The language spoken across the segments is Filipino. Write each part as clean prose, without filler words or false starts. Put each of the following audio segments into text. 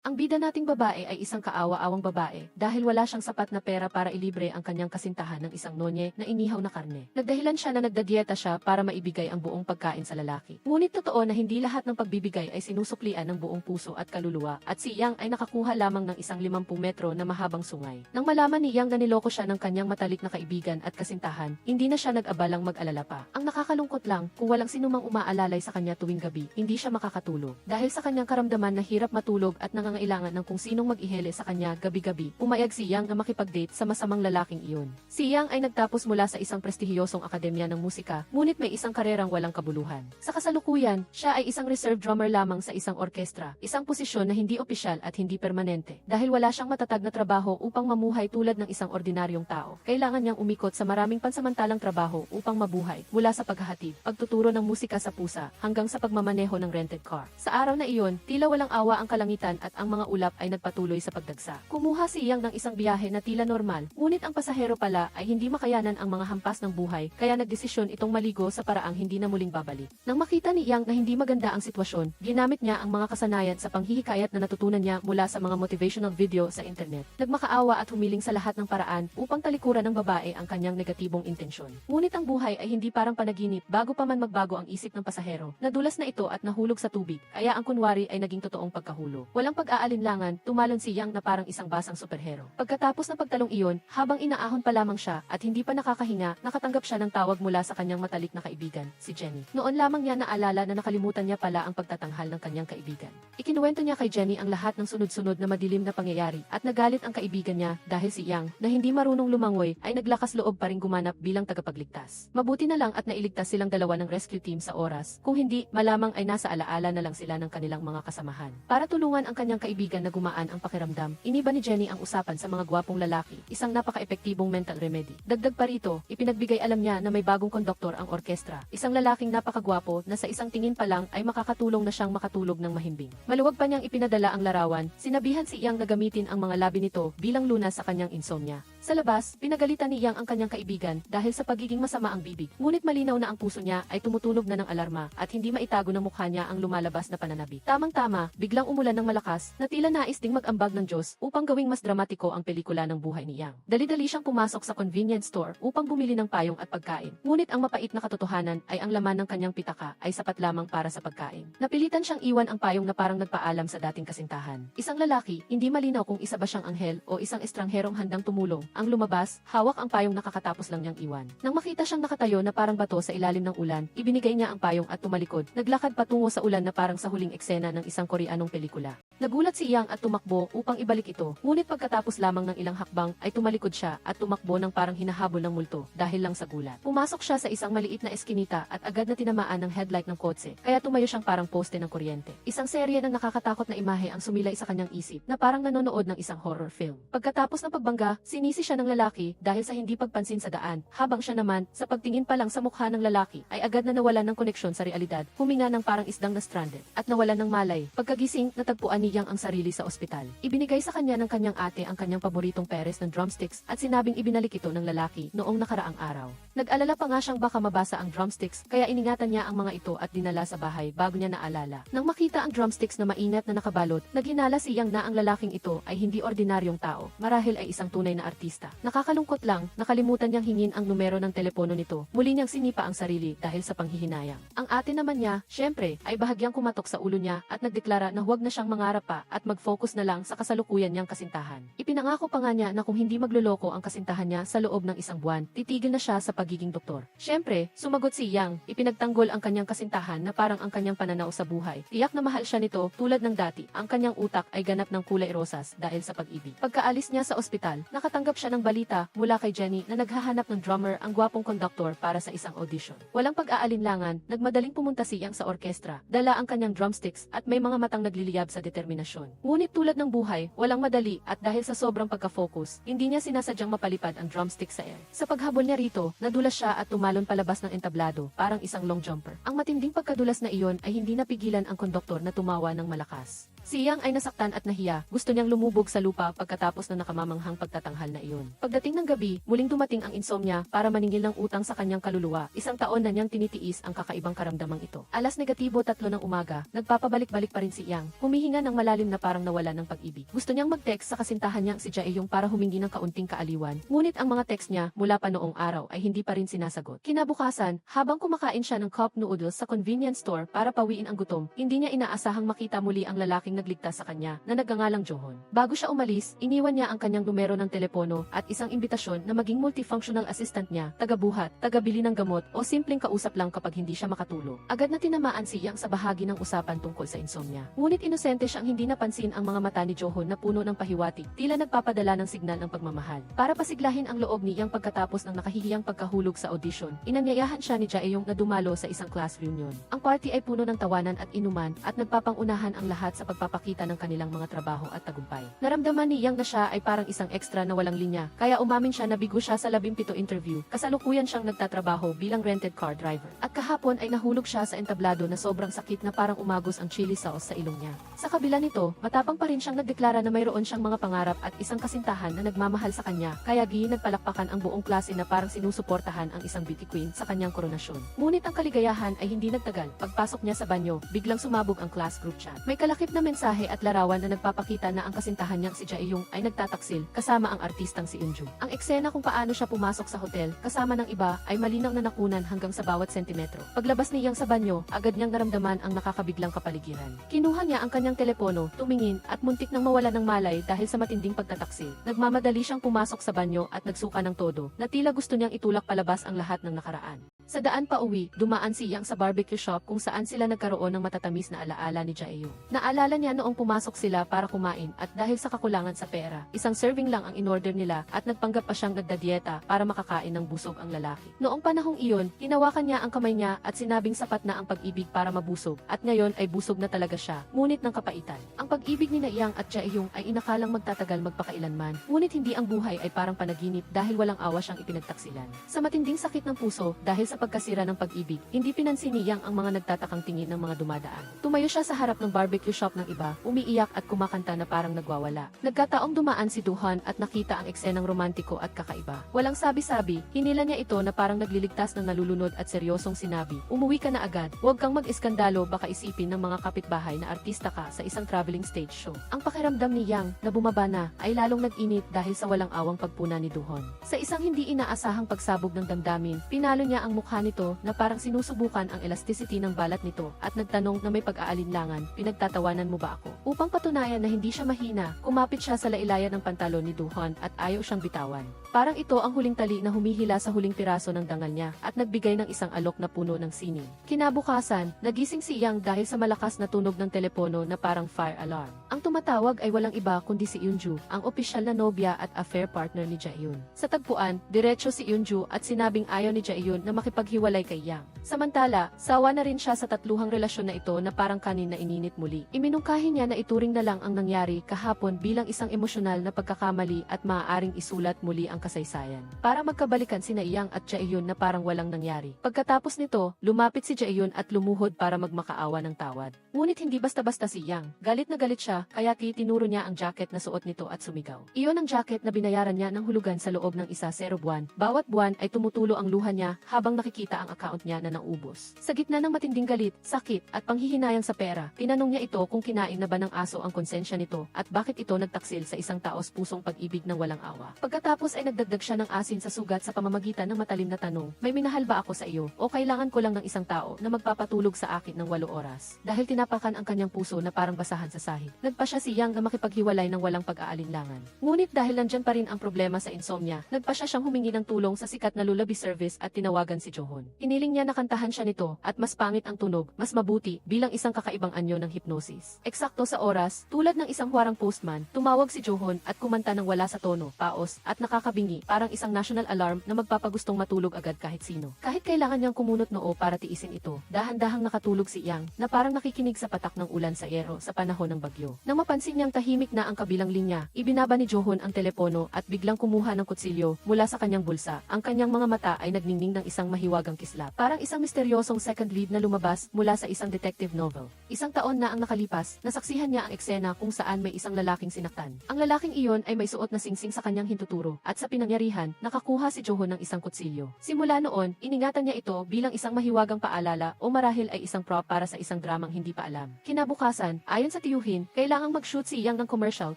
Ang bida nating babae ay isang kaawa-awang babae dahil wala siyang sapat na pera para ilibre ang kanyang kasintahan ng isang nonye na inihaw na karne. Nagdahilan siya na nagdadieta siya para maibigay ang buong pagkain sa lalaki. Ngunit totoo na hindi lahat ng pagbibigay ay sinusuklian ng buong puso at kaluluwa at si Yang ay nakakuha lamang ng isang 50 metro na mahabang sungay. Nang malaman ni Yang na niloko siya ng kanyang matalik na kaibigan at kasintahan, hindi na siya nag-abalang mag-alala pa. Ang nakakalungkot lang, kung walang sinumang umaalalay sa kanya tuwing gabi, hindi siya makakatulog. Dahil sa kanyang karamdaman na hirap matulog at nangangailangan ng kung sinong mag-ihele sa kanya gabi-gabi, pumayag si Yang na makipag-date sa masamang lalaking iyon. Si Yang ay nagtapos mula sa isang prestihiyosong akademya ng musika, ngunit may isang karerang walang kabuluhan. Sa kasalukuyan, siya ay isang reserve drummer lamang sa isang orkestra, isang posisyon na hindi opisyal at hindi permanente. Dahil wala siyang matatag na trabaho upang mamuhay tulad ng isang ordinaryong tao, kailangan niyang umikot sa maraming pansamantalang trabaho upang mabuhay, mula sa paghahatid, pagtuturo ng musika sa pusa, hanggang sa pagmamaneho ng rented car. Sa araw na iyon, tila walang awa ang kalangitan at ang mga ulap ay nagpatuloy sa pagdagsa. Kumuha si Yang ng isang biyahe na tila normal, ngunit ang pasahero pala ay hindi makayanan ang mga hampas ng buhay, kaya nagdesisyon itong maligo sa paraang hindi na muling babalik. Nang makita ni Yang na hindi maganda ang sitwasyon, ginamit niya ang mga kasanayan sa panghihikayat na natutunan niya mula sa mga motivational video sa internet. Nagmakaawa at humiling sa lahat ng paraan upang talikuran ng babae ang kanyang negatibong intensyon. Ngunit ang buhay ay hindi parang panaginip bago pa man magbago ang isip ng pasahero. Nadulas na ito at nahulog sa tubig, kaya ang kunwari ay naging totoong pagkahulo. Walang pag-aalinlangan, tumalon si Yang na parang isang basang superhero. Pagkatapos ng pagtalong iyon, habang inaahon pa lamang siya at hindi pa nakakahinga, nakatanggap siya ng tawag mula sa kanyang matalik na kaibigan, si Jenny. Noon lamang niya naalala na nakalimutan niya pala ang pagtatanghal ng kanyang kaibigan. Ikinuwento niya kay Jenny ang lahat ng sunod-sunod na madilim na pangyayari at nagalit ang kaibigan niya dahil si Yang, na hindi marunong lumangoy, ay naglakas loob pa ring gumanap bilang tagapagligtas. Mabuti na lang at nailigtas silang dalawa ng rescue team sa oras, kung hindi, malamang ay nasa alaala na lang sila ng kanilang mga kasamahan. Para tulungan ang kanyang kaibigan na gumaan ang pakiramdam, iniba ni Jenny ang usapan sa mga gwapong lalaki, isang napaka-epektibong mental remedy. Dagdag pa rito, ipinagbigay alam niya na may bagong konduktor ang orkestra, isang lalaking napakagwapo na sa isang tingin pa lang ay makakatulong na siyang makatulog ng mahimbing. Maluwag pa niyang ipinadala ang larawan, sinabihan si Yang na gamitin ang mga labi nito bilang lunas sa kanyang insomnia. Sa labas, pinagalitan ni Yang ang kanyang kaibigan dahil sa pagiging masama ang bibig. Ngunit malinaw na ang puso niya ay tumutunog na ng alarma at hindi maitago ng mukha niya ang lumalabas na pananabik. Tamang-tama, biglang umulan ng malakas na tila nais ding mag-ambag ng Diyos upang gawing mas dramatiko ang pelikula ng buhay ni Yang. Dali-dali siyang pumasok sa convenience store upang bumili ng payong at pagkain. Ngunit ang mapait na katotohanan ay ang laman ng kanyang pitaka ay sapat lamang para sa pagkain. Napilitan siyang iwan ang payong na parang nagpaalam sa dating kasintahan. Isang lalaki, hindi malinaw kung isa ba siyang anghel o isang estrangherong handang tumulong, ang lumabas, hawak ang payong na kakatapos lang niyang iwan. Nang makita siyang nakatayo na parang bato sa ilalim ng ulan, ibinigay niya ang payong at tumalikod, naglakad patungo sa ulan na parang sa huling eksena ng isang Koreanong pelikula. Nagulat si Yang at tumakbo upang ibalik ito, ngunit pagkatapos lamang ng ilang hakbang ay tumalikod siya at tumakbo ng parang hinahabol ng multo dahil lang sa gulat. Pumasok siya sa isang maliit na eskinita at agad na tinamaan ng headlight ng kotse, kaya tumayo siyang parang poste ng kuryente. Isang serye ng nakakatakot na imahe ang sumilay sa kanyang isip na parang nanonood ng isang horror film. Pagkatapos ng pagbangga, sinisi siya ng lalaki dahil sa hindi pagpansin sa daan, habang siya naman, sa pagtingin pa lang sa mukha ng lalaki, ay agad na nawalan ng koneksyon sa realidad, huminga ng parang isdang na stranded, at nawalan ng malay. Pagkagising, natagpuan ni Yang ang sarili sa ospital. Ibinigay sa kanya ng kanyang ate ang kanyang paboritong peres ng drumsticks at sinabing ibinalik ito ng lalaki noong nakaraang araw. Nag-alala pa nga siyang baka mabasa ang drumsticks, kaya iningatan niya ang mga ito at dinala sa bahay bago niya naalala. Nang makita ang drumsticks na maingat na nakabalot, naghinala si Yang na ang lalaking ito ay hindi ordinaryong tao, marahil ay isang tunay na artista. Nakakalungkot lang, nakalimutan niyang hingin ang numero ng telepono nito. Muli niyang sinipa ang sarili dahil sa panghihinayang. Ang ate naman niya, syempre, ay bahagyang kumatok sa ulo niya at nagdeklara na huwag na siyang mangarap pa at mag-focus na lang sa kasalukuyan niyang kasintahan. Ipinangako pa nga niya na kung hindi magluloko ang kasintahan niya sa loob ng isang buwan, titigil na siya sa pagiging doktor. Syempre, sumagot si Yang, ipinagtanggol ang kanyang kasintahan na parang ang kanyang pananaw sa buhay. Tiyak na mahal siya nito tulad ng dati. Ang kanyang utak ay ganap ng kulay rosas dahil sa pag-ibig. Pagkaalis niya sa ospital, nakatanggap siya ng balita mula kay Jenny na naghahanap ng drummer ang gwapong konduktor para sa isang audition. Walang pag-aalinlangan, nagmadaling pumunta si Yang sa orkestra, dala ang kanyang drumsticks at may mga matang nagliliyab sa determinasyon. Ngunit tulad ng buhay, walang madali at dahil sa sobrang pagka-focus, hindi niya sinasadyang mapalipad ang drumstick sa air. Sa paghabol niya rito, nadulas siya at tumalon palabas ng entablado, parang isang long jumper. Ang matinding pagkadulas na iyon ay hindi napigilan ang konduktor na tumawa ng malakas. Si Yang ay nasaktan at nahiya, gusto niyang lumubog sa lupa pagkatapos ng nakamamanghang pagtatanghal na iyon. Pagdating ng gabi, muling dumating ang insomnia para maningil ng utang sa kanyang kaluluwa. Isang taon na niyang tinitiis ang kakaibang karamdamang ito. Alas negatibo 3 ng umaga, nagpapabalik-balik pa rin si Yang, humihinga ng malalim na parang nawala ng pag-ibig. Gusto niyang mag-text sa kasintahan niyang si Jaeyong para humingi ng kaunting kaaliwan, ngunit ang mga text niya mula pa noong araw ay hindi pa rin sinasagot. Kinabukasan, habang kumakain siya ng cup noodles sa convenience store para pawiin ang gutom, hindi niya inaasahang makita muli ang lalaking nagligtas sa kanya na nagngangalang Johon. Bago siya umalis, iniwan niya ang kanyang numero ng telepono at isang imbitasyon na maging multifunctional assistant niya, tagabuhat, tagabili ng gamot o simpleng kausap lang kapag hindi siya makatulog. Agad na tinamaan si Yang sa bahagi ng usapan tungkol sa insomnia. Ngunit inosente siyang hindi napansin ang mga mata ni Johon na puno ng pahiwatig, tila nagpapadala ng signal ng pagmamahal. Para pasiglahin ang loob ni Yang pagkatapos ng nakahihiyang pagkahulog sa audition, inanyayahan siya ni Jaeyong na dumalo sa isang class reunion. Ang party ay puno ng tawanan at inuman at nagpapangunahan ang lahat sa pagpapakita ng kanilang mga trabaho at tagumpay. Naramdaman ni Yang na siya ay parang isang extra na walang linya, kaya umamin siya na bigo siya sa 17 interview. Kasalukuyan siyang nagtatrabaho bilang rented car driver. At kahapon ay nahulog siya sa entablado na sobrang sakit na parang umagos ang chili sauce sa ilong niya. Sa kabila nito, matapang pa rin siyang nagdeklara na mayroon siyang mga pangarap at isang kasintahan na nagmamahal sa kanya, kaya nagpalakpakan ang buong klase na parang sinusuportahan ang isang beauty queen sa kanyang koronasyon. Ngunit ang kaligayahan ay hindi nagtagal. Pagpasok niya sa banyo, biglang sumabog ang class group chat. May kalakip na mensahe at larawan na nagpapakita na ang kasintahan niyang si Jaeyong ay nagtataksil kasama ang artistang si Eunju. Ang eksena kung paano siya pumasok sa hotel kasama ng iba ay malinaw na nakunan hanggang sa bawat sentimetro. Paglabas ni Yang sa banyo, agad niyang naramdaman ang nakakabiglang kapaligiran. Kinuha niya ang kanyang telepono, tumingin at muntik nang mawala ng malay dahil sa matinding pagtataksil. Nagmamadali siyang pumasok sa banyo at nagsuka ng todo, na tila gusto niyang itulak palabas ang lahat ng nakaraan. Sa daan pa uwi, dumaan si Yang sa barbecue shop kung saan sila nagkaroon ng matatamis na alaala ni Jaeyong. Naalala niya noong pumasok sila para kumain at dahil sa kakulangan sa pera, isang serving lang ang inorder nila at nagpanggap pa siyang nagdadieta para makakain ng busog ang lalaki. Noong panahong iyon, hinawakan niya ang kamay niya at sinabing sapat na ang pag-ibig para mabusog at ngayon ay busog na talaga siya, ngunit ng kapaitan. Ang pag-ibig ni Yang at Jaeyong ay inakalang magtatagal magpakailanman, ngunit hindi ang buhay ay parang panaginip dahil walang awa siyang ipinagtaksilan. Sa matinding sakit ng puso dahil sa pagkasira ng pag-ibig, hindi pinansin ni Yang ang mga nagtatakang tingin ng mga dumadaan. Tumayo siya sa harap ng barbecue shop ng iba, umiiyak at kumakanta na parang nagwawala. Nagkataong dumaan si Duhan at nakita ang eksenang romantiko at kakaiba. Walang sabi-sabi, hinila niya ito na parang nagliligtas ng nalulunod at seryosong sinabi, "Umuwi ka na agad, huwag kang mag-iskandalo, baka isipin ng mga kapitbahay na artista ka sa isang traveling stage show." Ang pakiramdam ni Yang na bumaba na ay lalong nag-init dahil sa walang awang pagpuna ni Duhon. Sa isang hindi inaasahang pagsabog ng damdamin, pinalo niya ang mukha nito na parang sinusubukan ang elasticity ng balat nito at nagtanong na may pag-aalinlangan, "Pinagtatawanan mo ba ako?" Upang patunayan na hindi siya mahina, kumapit siya sa lailayan ng pantalon ni Duhon at ayaw siyang bitawan. Parang ito ang huling tali na humihila sa huling piraso ng dangal niya at nagbigay ng isang alok na puno ng sining. Kinabukasan, nagising si Yang dahil sa malakas na tunog ng telepono na parang fire alarm. Ang tumatawag ay walang iba kundi si Eunju, ang opisyal na nobya at affair partner ni Jaehyun. Sa tagpuan, diretso si Eunju at sinabing ayaw ni Jaehyun na makipaghiwalay kay Yang. Samantala, sawa na rin siya sa tatluhang relasyon na ito na parang kanin na ininit muli. Iminungkahi niya na ituring na lang ang nangyari kahapon bilang isang emosyonal na pagkakamali at maaaring isulat muli ang kasaysayan. Para magkabalikan sina Yang at Jaehyun na parang walang nangyari. Pagkatapos nito, lumapit si Jaehyun at lumuhod para magmakaawa ng tawad. Ngunit hindi basta-basta si Yang. Galit na galit siya, kaya tinuro niya ang jacket na suot nito at sumigaw. Iyon ang jacket na binayaran niya ng hulugan sa loob ng 1-0 buwan. Bawat buwan ay tumutulo ang luha niya habang nakikita ang account niya na naubos. Sa gitna ng matinding galit, sakit at panghihinayang sa pera, tinanong niya ito kung kinain na ba ng aso ang konsensya nito at bakit ito nagtaksil sa isang taos pusong pag-ibig ng walang awa. Pagkatapos ay nagdagdag siya ng asin sa sugat sa pamamagitan ng matalim na tanong, "May minahal ba ako sa iyo o kailangan ko lang ng isang tao na magpapatulog sa akin ng 8 oras?" Dahil tinapakan ang kanyang puso na parang basahan sa sahig, nagpa siya si Yang na makipaghiwalay ng walang pag-aalinlangan. Ngunit dahil nandyan pa rin ang problema sa insomnia, nagpa siya siyang humingi ng tulong sa sikat na lullaby service at tinawagan si Johon. Iniling niya na kantahan siya nito at mas pangit ang tunog, mas mabuti bilang isang kakaibang anyo ng hypnosis. Eksakto sa oras, tulad ng isang huwarang postman, tumawag si Johon at kumanta ng wala sa tono, paos at nakakabingi, parang isang national alarm na magpapagustong matulog agad kahit sino. Kahit kailangan niyang kumunot noo para tiisin ito, dahan-dahang nakatulog si Yang na parang nakikinig sa patak ng ulan sa yero sa panahon ng bagyo. Nang mapansin niyang tahimik na ang kabilang linya, ibinaba ni Johon ang telepono at biglang kumuha ng kutsilyo mula sa kanyang bulsa. Ang kanyang mga mata ay nagningning ng isang mahiwagang kislap. Parang isang misteryosong second lead na lumabas mula sa isang detective novel. Isang taon na ang nakalipas, nasaksihan niya ang eksena kung saan may isang lalaking sinaktan. Ang lalaking iyon ay may suot na singsing sa kanyang hintuturo at sa pinangyarihan, nakakuha si Joho ng isang kutsilyo. Simula noon, iningatan niya ito bilang isang mahiwagang paalala o marahil ay isang prop para sa isang dramang hindi pa alam. Kinabukasan, ayon sa tiyuhin, kailangang mag-shoot si Yang ng commercial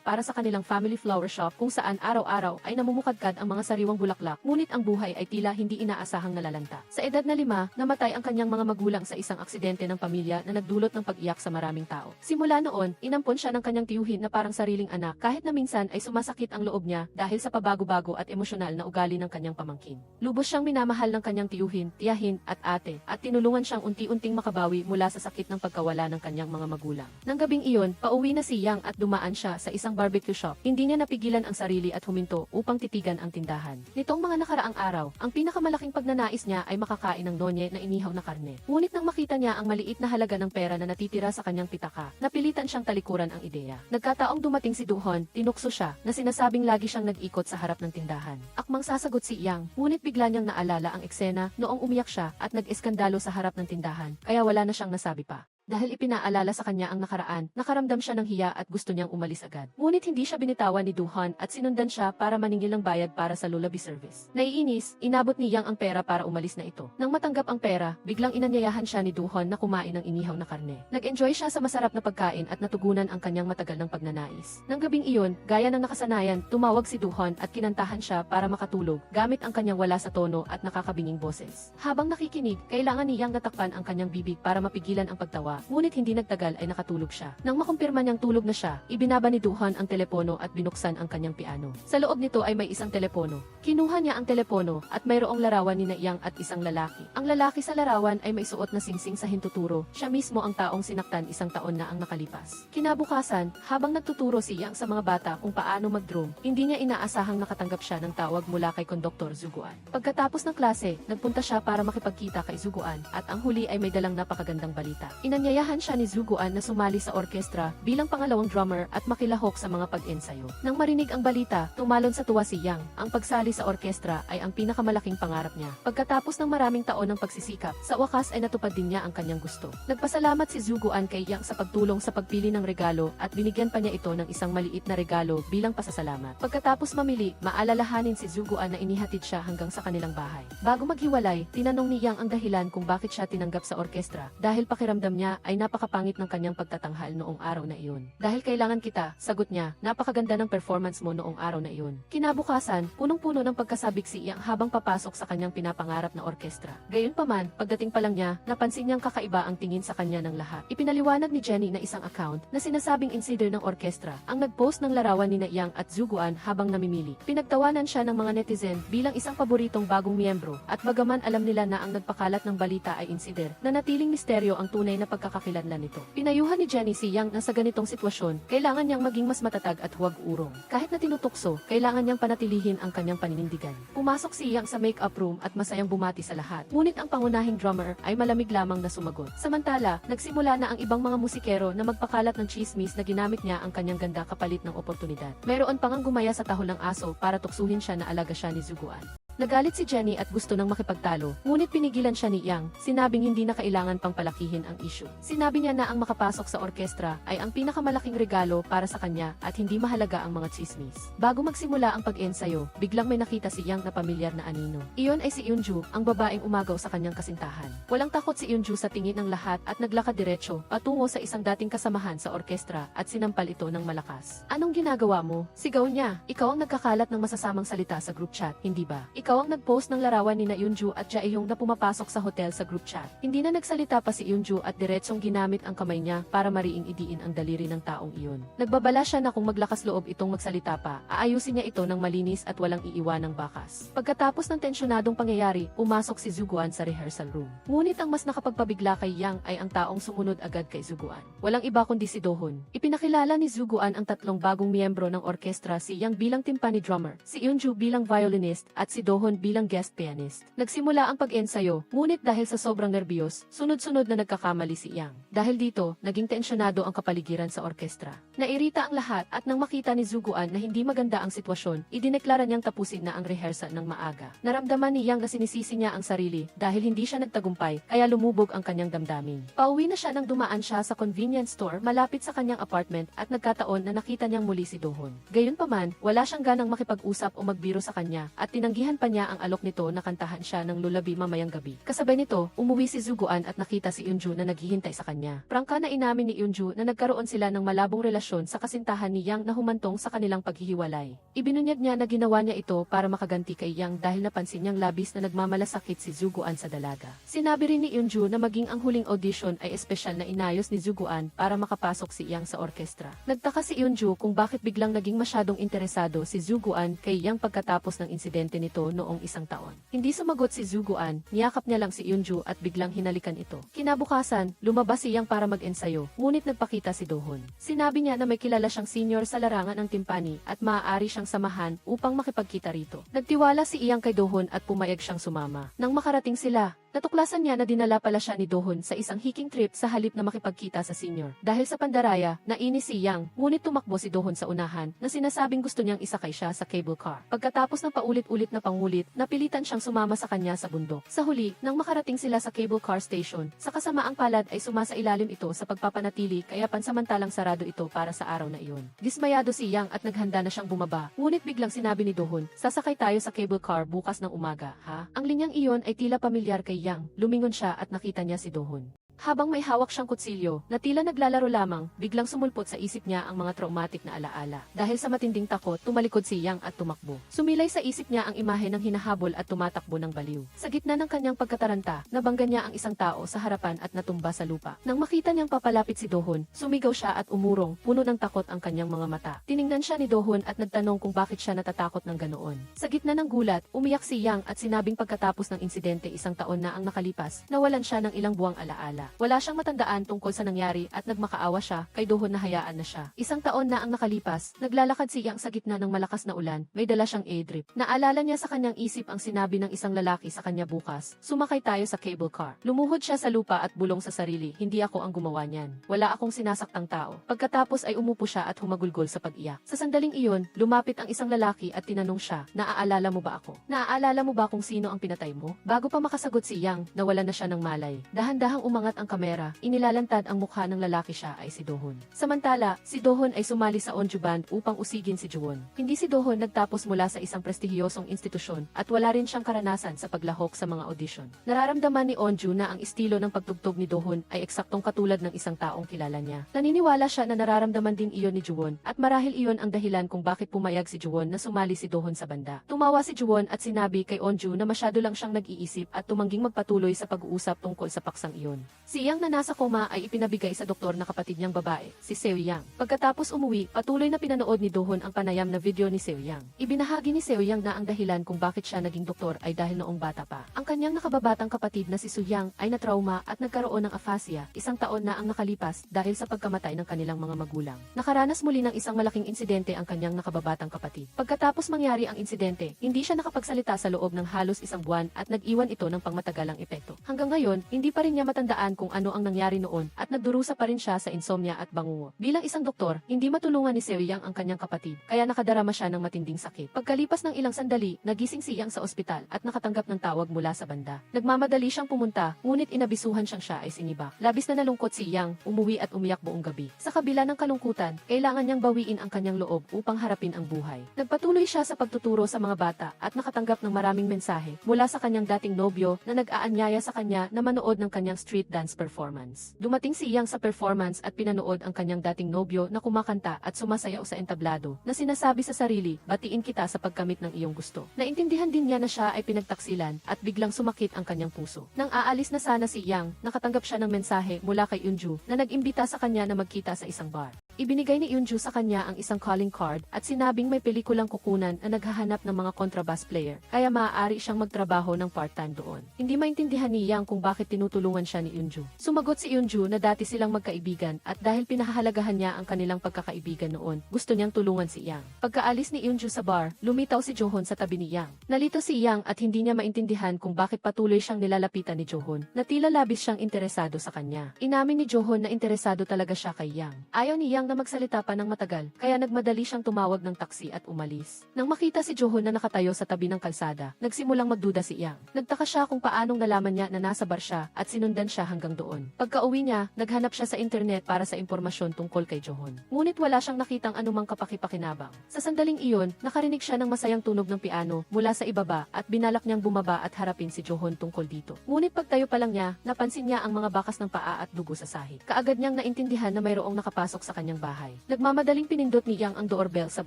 para sa kanilang family flower shop kung saan araw-araw ay namumukadkad ang mga sariwang bulaklak, ngunit ang buhay ay tila hindi inaasahang nalalanta. Sa edad na 5, namatay ang kanyang mga magulang sa isang aksidente ng pamilya na nagdulot ng pag-iyak sa maraming tao. Simula noon, inampon siya ng kanyang tiyuhin na parang sariling anak kahit na minsan ay sumasakit ang loob niya dahil sa pabago-bago at emosyonal na ugali ng kanyang pamangkin. Lubos siyang minamahal ng kanyang tiyuhin, tiyahin at ate at tinulungan siyang unti-unting makabawi mula sa sakit ng pagkawala ng kanyang mga magulang. Nang gabing iyon, pauwi na si Yang at dumaan siya sa isang barbecue shop. Hindi niya napigilan ang sarili at huminto upang titigan ang tindahan. Nitong mga nakaraang araw, ang pinakamalaking pagnanais niya ay makakain ng donye na inihaw na karne. Ngunit nang makita niya ang maliit na halaga ng pera na natitira sa kanyang pitaka, napilitan siyang talikuran ang ideya. Nagkataong dumating si Duhon, tinukso siya na sinasabing lagi siyang nag-ikot sa harap ng tindahan. Akmang sasagot si Yang, ngunit bigla niyang naalala ang eksena noong umiyak siya at nag-eskandalo sa harap ng tindahan, kaya wala na siyang nasabi pa. Dahil ipinaalala sa kanya ang nakaraan, nakaramdam siya ng hiya at gusto niyang umalis agad. Ngunit hindi siya binitawan ni Duhon at sinundan siya para maningil ng bayad para sa lullaby service. Naiinis, inabot ni Yang ang pera para umalis na ito. Nang matanggap ang pera, biglang inanyayahan siya ni Duhon na kumain ng inihaw na karne. Nag-enjoy siya sa masarap na pagkain at natugunan ang kanyang matagal ng pagnanais. Nang gabing iyon, gaya ng nakasanayan, tumawag si Duhon at kinantahan siya para makatulog, gamit ang kanyang wala sa tono at nakakabinging boses. Habang nakikinig, kailangan ni Yang natakpan ang kanyang bibig para mapigilan ang pagtawa. Ngunit hindi nagtagal ay nakatulog siya. Nang makumpirma niyang tulog na siya, ibinaba ni Duhon ang telepono at binuksan ang kanyang piano. Sa loob nito ay may isang telepono. Kinuha niya ang telepono at mayroong larawan ni Yang at isang lalaki. Ang lalaki sa larawan ay may suot na singsing sa hintuturo. Siya mismo ang taong sinaktan isang taon na ang nakalipas. Kinabukasan, habang nagtuturo si Yang sa mga bata kung paano mag-drum, hindi niya inaasahang nakatanggap siya ng tawag mula kay Konduktor Zuguan. Pagkatapos ng klase, nagpunta siya para makipagkita kay Zuguan at ang huli ay may dalang napakagandang balita. Inanyayahan siya ni Zuguan na sumali sa orkestra bilang pangalawang drummer at makilahok sa mga pag-ensayo. Nang marinig ang balita, tumalon sa tuwa si Yang. Ang pagsali sa orkestra ay ang pinakamalaking pangarap niya. Pagkatapos ng maraming taon ng pagsisikap, sa wakas ay natupad din niya ang kanyang gusto. Nagpasalamat si Zuguan kay Yang sa pagtulong sa pagpili ng regalo at binigyan pa niya ito ng isang maliit na regalo bilang pasasalamat. Pagkatapos mamili, maalalahanin si Zuguan na inihatid siya hanggang sa kanilang bahay. Bago maghiwalay, tinanong ni Yang ang dahilan kung bakit siya tinanggap sa orkestra dahil pakiramdam niya ay napakapangit ng kanyang pagtatanghal noong araw na iyon. Dahil kailangan kita, sagot niya, napakaganda ng performance mo noong araw na iyon. Kinabukasan, punong-puno ng pagkasabik si Yang habang papasok sa kanyang pinapangarap na orkestra. Gayunpaman, pagdating pa lang niya, napansin niyang kakaiba ang tingin sa kanya ng lahat. Ipinaliwanag ni Jenny na isang account na sinasabing insider ng orkestra ang nagpost ng larawan ni Yang at Zuguan habang namimili. Pinagtawanan siya ng mga netizen bilang isang paboritong bagong miyembro at bagaman alam nila na ang nagpakalat ng balita ay insider, nanatiling misteryo ang tunay na pagkakakilanlan nito. Pinayuhan ni Jenny si Yang na sa ganitong sitwasyon, kailangan niyang maging mas matatag at huwag urong. Kahit na tinutukso, kailangan niyang panatilihin ang kanyang paninindigan. Pumasok si Yang sa makeup room at masayang bumati sa lahat. Ngunit ang pangunahing drummer ay malamig lamang na sumagot. Samantala, nagsimula na ang ibang mga musikero na magpakalat ng chismis na ginamit niya ang kanyang ganda kapalit ng oportunidad. Mayroon pang ang gumaya sa tahol ng aso para tuksuhin siya na alaga siya ni Zuguan. Nagalit si Jenny at gusto nang makipagtalo, ngunit pinigilan siya ni Yang, sinabing hindi na kailangan pang palakihin ang issue. Sinabi niya na ang makapasok sa orkestra ay ang pinakamalaking regalo para sa kanya at hindi mahalaga ang mga chismis. Bago magsimula ang pag-ensayo, biglang may nakita si Yang na pamilyar na anino. Iyon ay si Eunju, ang babaeng umagaw sa kanyang kasintahan. Walang takot si Eunju sa tingin ng lahat at naglakad diretso patungo sa isang dating kasamahan sa orkestra at sinampal ito ng malakas. Anong ginagawa mo? Sigaw niya. Ikaw ang nagkakalat ng masasamang salita sa group chat, hindi ba? Ikaw ang nag-post ng larawan ni Eunju at Jaehyung na pumapasok sa hotel sa group chat. Hindi na nagsalita pa si Eunju at diretsong ginamit ang kamay niya para mariing idiin ang daliri ng taong iyon. Nagbabala siya na kung maglakas loob itong magsalita pa, aayusin niya ito ng malinis at walang iiwanang bakas. Pagkatapos ng tensyonadong pangyayari, umasok si Zuguan sa rehearsal room. Ngunit ang mas nakapagpabigla kay Yang ay ang taong sumunod agad kay Zuguan. Walang iba kundi si Dohon. Ipinakilala ni Zuguan ang tatlong bagong miyembro ng orkestra, si Yang bilang timpani drummer, si Eunju bilang violinist at si Dohon Dohon bilang guest pianist. Nagsimula ang pag-ensayo, ngunit dahil sa sobrang nerbiyos, sunod-sunod na nagkakamali si Yang. Dahil dito, naging tensyonado ang kapaligiran sa orkestra. Nairita ang lahat at nang makita ni Zuguan na hindi maganda ang sitwasyon, idineklara niyang tapusin na ang rehearsal ng maaga. Naramdaman ni Yang na sinisisi niya ang sarili dahil hindi siya nagtagumpay, kaya lumubog ang kanyang damdamin. Pauwi na siya nang dumaan siya sa convenience store malapit sa kanyang apartment at nagkataon na nakita niyang muli si Dohon. Gayunpaman, wala siyang ganang makipag-usap o magbiro sa kanya at tinanggihan pa niya ang alok nito na kantahan siya ng lulabi mamayang gabi. Kasabay nito, umuwi si Zuguan at nakita si Eunju na naghihintay sa kanya. Prangka na inamin ni Eunju na nagkaroon sila ng malabong relasyon sa kasintahan ni Yang na humantong sa kanilang paghihiwalay. Ibinunyag niya na ginawa niya ito para makaganti kay Yang dahil napansin niyang labis na nagmamalasakit si Zuguan sa dalaga. Sinabi rin ni Eunju na maging ang huling audition ay espesyal na inayos ni Zuguan para makapasok si Yang sa orkestra. Nagtaka si Eunju kung bakit biglang naging masyadong interesado si Zuguan kay Yang pagkatapos ng insidente nito noong isang taon. Hindi sumagot si Zuguan, niyakap niya lang si Eunju at biglang hinalikan ito. Kinabukasan, lumabas si Yang para mag-ensayo, ngunit nagpakita si Dohon. Sinabi niya na may kilala siyang senior sa larangan ng timpani at maaari siyang samahan upang makipagkita rito. Nagtiwala si Yang kay Dohon at pumayag siyang sumama. Nang makarating sila, natuklasan niya na dinala pala siya ni Dohon sa isang hiking trip sa halip na makipagkita sa senior. Dahil sa pandaraya, nainis si Yang, ngunit tumakbo si Dohon sa unahan na sinasabing gusto niyang isakay siya sa cable car. Pagkatapos ng paulit-ulit na pangulit, napilitan siyang sumama sa kanya sa bundok. Sa huli, nang makarating sila sa cable car station, sa kasamaang palad ay sumasailalim ito sa pagpapanatili kaya pansamantalang sarado ito para sa araw na iyon. Dismayado si Yang at naghanda na siyang bumaba, ngunit biglang sinabi ni Dohon, sasakay tayo sa cable car bukas ng umaga, ha? Ang linyang iyon ay tila pamilyar kay Yang. Lumingon siya at nakita niya si Dohon. Habang may hawak siyang kutsilyo, na tila naglalaro lamang, biglang sumulpot sa isip niya ang mga traumatic na alaala. Dahil sa matinding takot, tumalikod si Yang at tumakbo. Sumilay sa isip niya ang imahe ng hinahabol at tumatakbo ng baliw. Sa gitna ng kanyang pagkataranta, nabangga niya ang isang tao sa harapan at natumba sa lupa. Nang makita niyang papalapit si Dohon, sumigaw siya at umurong, puno ng takot ang kanyang mga mata. Tiningnan siya ni Dohon at nagtanong kung bakit siya natatakot ng ganoon. Sa gitna ng gulat, umiyak si Yang at sinabing pagkatapos ng insidente isang taon na ang nakalipas, nawalan siya ng ilang buwang alaala. Wala siyang matandaan tungkol sa nangyari at nagmakaawa siya kay Dohon na hayaan na siya. Isang taon na ang nakalipas, naglalakad si Yang sa gitna ng malakas na ulan, may dala siyang A-drip. Naalala niya sa kanyang isip ang sinabi ng isang lalaki sa kanya bukas, sumakay tayo sa cable car. Lumuhod siya sa lupa at bulong sa sarili, hindi ako ang gumawa niyan. Wala akong sinasaktang tao. Pagkatapos ay umupo siya at humagulgol sa pag-iyak. Sa sandaling iyon, lumapit ang isang lalaki at tinanong siya, naaalala mo ba ako? Naaalala mo ba kung sino ang pinatay mo? Bago pa makasagot si Yang, nawalan na siya ng malay. Dahan-dahang umangat ang kamera, inilalantad ang mukha ng lalaki siya ay si Dohon. Samantala, si Dohon ay sumali sa Onju Band upang usigin si Juwon. Hindi si Dohon nagtapos mula sa isang prestihiyosong institusyon at wala rin siyang karanasan sa paglahok sa mga audition. Nararamdaman ni Onju na ang estilo ng pagtugtog ni Dohon ay eksaktong katulad ng isang taong kilala niya. Naniniwala siya na nararamdaman din iyon ni Juwon at marahil iyon ang dahilan kung bakit pumayag si Juwon na sumali si Dohon sa banda. Tumawa si Juwon at sinabi kay Onju na masyado lang siyang nag-iisip at tumangging magpatuloy sa pag-uusap tungkol sa paksang iyon. Si Yang na nasa koma ay ipinabigay sa doktor na kapatid niyang babae, si Seo Yang. Pagkatapos umuwi, patuloy na pinanood ni Dohon ang panayam na video ni Seo Yang. Ibinahagi ni Seo Yang na ang dahilan kung bakit siya naging doktor ay dahil noong bata pa. Ang kanyang nakababatang kapatid na si Soo Yang ay natrauma at nagkaroon ng aphasia, isang taon na ang nakalipas dahil sa pagkamatay ng kanilang mga magulang. Nakaranas muli ng isang malaking insidente ang kanyang nakababatang kapatid. Pagkatapos mangyari ang insidente, hindi siya nakapagsalita sa loob ng halos isang buwan at nag-iwan ito ng pangmatagalang epekto. Hanggang ngayon, hindi pa rin niya matandaan kung ano ang nangyari noon at nagdurusa pa rin siya sa insomnia at bangungo. Bilang isang doktor, hindi matulungan ni Seo Yang ang kanyang kapatid, kaya nakadarama siya ng matinding sakit. Pagkalipas ng ilang sandali, nagising si Yang sa ospital at nakatanggap ng tawag mula sa banda. Nagmamadali siyang pumunta, ngunit inabisuhan siyang siya ay sinibak. Labis na nalungkot si Yang, umuwi at umiyak buong gabi. Sa kabila ng kalungkutan, kailangan niyang bawiin ang kanyang loob upang harapin ang buhay. Nagpatuloy siya sa pagtuturo sa mga bata at nakatanggap ng maraming mensahe mula sa kanyang dating nobyo na nag-aanyaya sa kanya na manood ng kanyang street dance performance. Dumating si Yang sa performance at pinanood ang kanyang dating nobyo na kumakanta at sumasayaw sa entablado na sinasabi sa sarili, batiin kita sa pagkamit ng iyong gusto. Naintindihan din niya na siya ay pinagtaksilan at biglang sumakit ang kanyang puso. Nang aalis na sana si Yang, nakatanggap siya ng mensahe mula kay Eunju na nag-imbita sa kanya na magkita sa isang bar. Ibinigay ni Eunju sa kanya ang isang calling card at sinabing may pelikulang kukunan na naghahanap ng mga contrabass player, kaya maaari siyang magtrabaho ng part-time doon. Hindi maintindihan ni Yang kung bakit tinutulungan siya ni Eunju. Sumagot si Eunju na dati silang magkaibigan at dahil pinahahalagahan niya ang kanilang pagkakaibigan noon, gusto niyang tulungan si Yang. Pagkaalis ni Eunju sa bar, lumitaw si Johon sa tabi ni Yang. Nalito si Yang at hindi niya maintindihan kung bakit patuloy siyang nilalapitan ni Johon, na tila labis siyang interesado sa kanya. Inamin ni Johon na interesado talaga siya kay Yang. Ayaw ni Yang na magsalita pa ng matagal, kaya nagmadali siyang tumawag ng taksi at umalis. Nang makita si Johon na nakatayo sa tabi ng kalsada, nagsimulang magduda si Yang. Nagtaka siya kung paanong nalaman niya na nasa bar siya at sinundan siya hanggang doon. Pagka-uwi niya, naghanap siya sa internet para sa impormasyon tungkol kay Johon. Ngunit wala siyang nakitang anumang kapakipakinabang. Sa sandaling iyon, nakarinig siya ng masayang tunog ng piano mula sa ibaba at binalak niyang bumaba at harapin si Johon tungkol dito. Ngunit pagtayo pa lang niya, napansin niya ang mga bakas ng paa at dugo sa sahig. Kaagad niyang naintindihan na mayroong nakapasok sa kanyang bahay. Nagmamadaling pinindot ni Yang ang doorbell sa